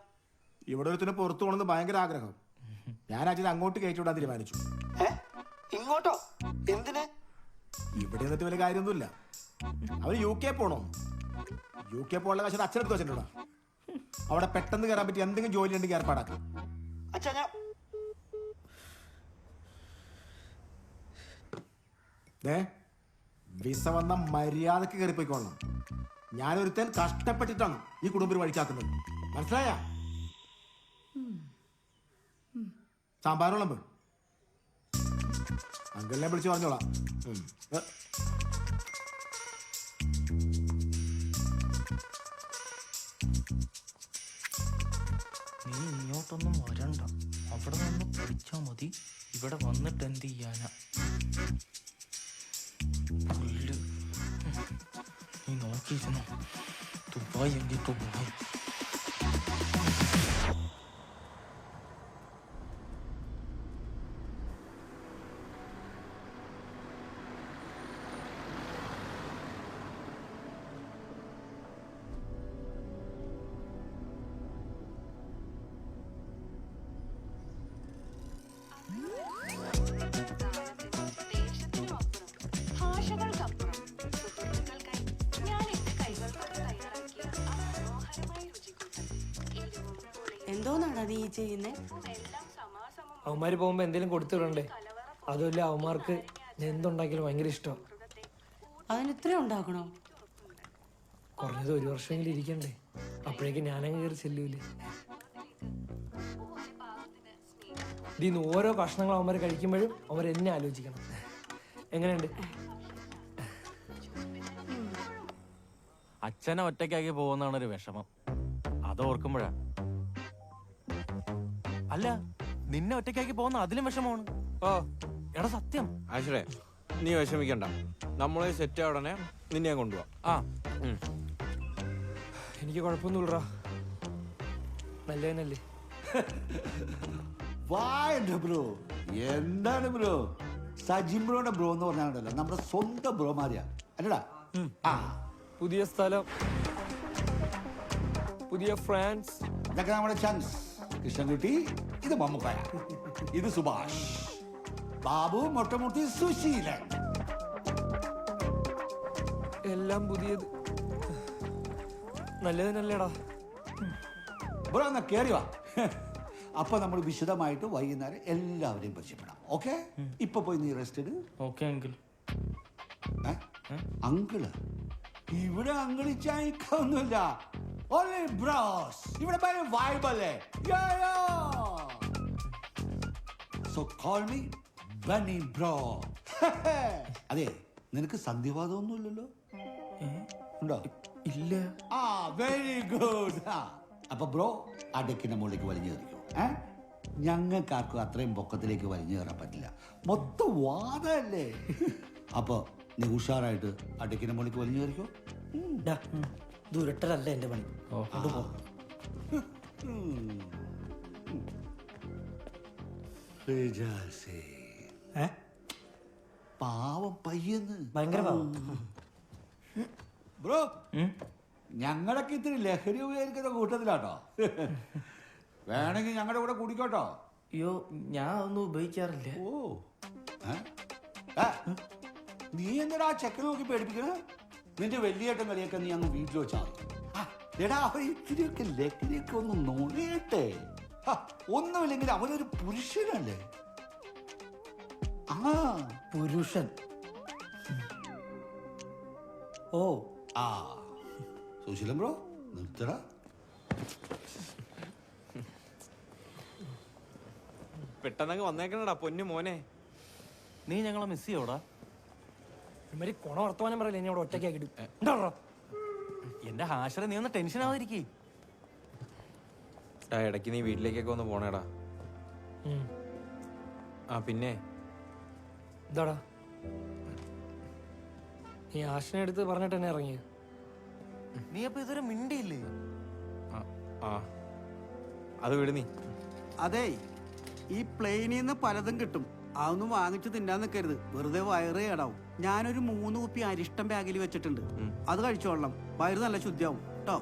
ഇവിടെ ഒരുത്തിന് പുറത്തു പോകണമെന്ന് ഭയങ്കര ആഗ്രഹം. ഞാൻ അച്ഛൻ അങ്ങോട്ട് കയറ്റി വിടാൻ തീരുമാനിച്ചു. ഇങ്ങോട്ടോ? എന്തിന്? ഇവിടെ എന്നിട്ട് വലിയ കാര്യമൊന്നുമില്ല. അവര് UK പോണോ? UK പോകാനുള്ള കാശ് അച്ഛനെടുത്ത് വെച്ചിട്ടുണ്ടോ? അവിടെ പെട്ടെന്ന് കയറാൻ പറ്റി എന്തെങ്കിലും ജോലി ഉണ്ടെങ്കിൽ ഏർപ്പാടാക്കാം. അച്ഛാ, ഞാൻ വിസ വന്ന മര്യാദക്ക് കയറിപ്പോയിക്കോളണം. ഞാനൊരുത്തൻ കഷ്ടപ്പെട്ടിട്ടാണ് ഈ കുടുംബം വഴിക്കാക്കുന്നത്. മനസ്സിലായ? സാമ്പാറുളം അങ്കിളിനെ വിളിച്ച് പറഞ്ഞോളാം. നീ ഇങ്ങോട്ടൊന്നും വരണ്ട, അവിടെ നിന്ന് പഠിച്ചാ മതി. ഇവിടെ വന്നിട്ട് എന്ത് ചെയ്യാനാ? നീ നോക്കിയിരുന്നോ? ദുബായ് എങ്കിൽ ദുബായ്. എന്തോന്നാടാ നീ ചെയ്യുന്നേ? അവന്മാര് പോകുമ്പോ എന്തെങ്കിലും കൊടുത്തിടണ്ടേ? അതുമല്ല, അവന്മാർക്ക് എന്തുണ്ടാക്കിയാലും ഭയങ്കര ഇഷ്ടമാണ്. അതിന് ഇത്ര ഉണ്ടാക്കണോ? കുറഞ്ഞത് 1 വർഷമെങ്കിലും ഇരിക്കണ്ടേ? അപ്പോഴേക്കും ഞാനങ്ങ് കയറി ചെല്ലൂലേ. ഇതിന്ന് ഓരോ കഷ്ണങ്ങൾ അവന്മാർ കഴിക്കുമ്പോഴും അവർ എന്നെ ആലോചിക്കണം. എങ്ങനെയുണ്ട്? അച്ഛനെ ഒറ്റയ്ക്കാക്കി പോകുന്നതാണ് ഒരു വിഷമം. അത് ഓർക്കുമ്പോഴാ. അല്ല, നിന്നെ ഒറ്റയ്ക്കാക്കി പോകുന്ന അതിലും വിഷമമാണ്. ഓ എടാ സത്യം. ആശ്രേ, നീ വിഷമിക്കണ്ട. നമ്മളെ സെറ്റ് ഉടനെ നിന്നെ കൊണ്ടുപോവാം. എനിക്ക് കുഴപ്പമൊന്നുമില്ലടാ, നല്ലതന്നല്ലേ. ബ്രോ, എന്താണ് ബ്രോ? സജിൻ ബ്രോയുടെ ബ്രോ എന്ന് പറഞ്ഞാണല്ലോ നമ്മുടെ സ്വന്തം ബ്രോമാരിയാ അല്ലടാ. പുതിയ സ്ഥലം, പുതിയ ഫ്രാൻസ്, ഇതൊക്കെ നമ്മുടെ ചാൻസ്. കൃഷ്ണൻകുട്ടി, ഇത് മമ്മൂക്കായ, ഇത് സുഭാഷ് ബാബു, മൊട്ടമുട്ടി, സുശീലൻ, എല്ലാം പുതിയത്. നല്ലതിനല്ലേടാ. ബ്രോ എന്നാ കേറി വാ. അപ്പൊ നമ്മൾ വിശദമായിട്ട് വൈകുന്നേരം എല്ലാവരെയും പരിചയപ്പെടാം. ഓക്കെ? ഇപ്പൊ പോയി നീ റെസ്റ്റ് എടു. Okay uncle. അങ്കിള് ഇവിടെ അങ്കിളിച്ചായിക്കൊന്നുമില്ല. Only bros. ഇവിടെ ഭയങ്കര വൈബല്ലേ. So call me Bunny bro. അതെ, നിനക്ക് സന്ധിവാദമൊന്നും ഇല്ലല്ലോ? ഉണ്ടോ? ഇല്ല. ആ, വെരി ഗുഡ്. അപ്പൊ ബ്രോ ആ ഡെക്കിന്റെ മുകളിലേക്ക് വലിഞ്ഞു കയറിക്കോ. ഞങ്ങൾക്കാർക്കും അത്രയും പൊക്കത്തിലേക്ക് വലിഞ്ഞു കയറാൻ പറ്റില്ല. മൊത്തം വാദമല്ലേ. അപ്പൊ നീ ഉഷാറായിട്ട് ആ ഡെക്കിന്റെ മുകളിലേക്ക് വലിഞ്ഞു കയറിക്കോ. ദുരട്ടലല്ല എന്റെ പണി. പാവം പയ്യെന്ന്. ഭയങ്കര പാവം. ബ്രോ, ഞങ്ങളൊക്കെ ഇത്തിരി ലഹരി ഉപയോഗിക്കുന്ന കൂട്ടത്തിലാട്ടോ. വേണമെങ്കിൽ ഞങ്ങളുടെ കൂടെ കുടിക്കോട്ടോ. അയ്യോ, ഞാൻ ഒന്നും ഉപയോഗിക്കാറില്ല. ഓ, നീ എന്തിനാ ആ ചെക്കനെ നോക്കി പേടിപ്പിക്കണേ? നിന്റെ വലിയേട്ടൻ കളിയൊക്കെ നീ അങ്ങ് വീട്ടിൽ വെച്ചാൽ മതി. എടാ, അവർ ഇത്തിരിയൊക്കെ ലഹരിയൊക്കെ ഒന്ന് നോണേട്ടെ. ഒന്നുമില്ലെങ്കിൽ അവനൊരു പുരുഷനല്ലേ. ആ, പുരുഷൻ. ഓ, ആ, സുശീലൻ ബ്രോ നിർത്തടാ. പെട്ടെന്നങ്ങ് വന്നേക്കണടാ പൊന്നു മോനെ. നീ ഞങ്ങളെ മിസ് ചെയ്യോടാ. ഇവര് കൊണ വർത്തമാനം പറയില്ല, ഇനി അവിടെ ഒറ്റയ്ക്കാക്കിടും. എന്റെ ഹാഷറെ നീ ഒന്ന് ടെൻഷൻ ആവാതിരിക്കേ. ഇടയ്ക്ക് നീ വീട്ടിലേക്കൊക്കെ ഒന്ന് പോണേടാ. ആ പിന്നെ എന്താടാ നീ ആശനെ എടുത്ത് പറഞ്ഞിട്ട് തന്നെ ഇറങ്ങിയത്? നീ അപ്പൊ ഇതൊരു മിണ്ടിയില്ലേ? ആ അത് വിട് നീ. അതെ, ഈ പ്ലെയിനിൽ നിന്ന് പലതും കിട്ടും, അതൊന്നും വാങ്ങിച്ച് തിന്നാൻ നിൽക്കരുത്, വെറുതെ വയറ് കേടാവും. ഞാനൊരു 3 കുപ്പി അരിഷ്ടം ബാഗിൽ വെച്ചിട്ടുണ്ട്, അത് കഴിച്ചോളണം, വയറ് നല്ല ശുദ്ധിയാവും കേട്ടോ.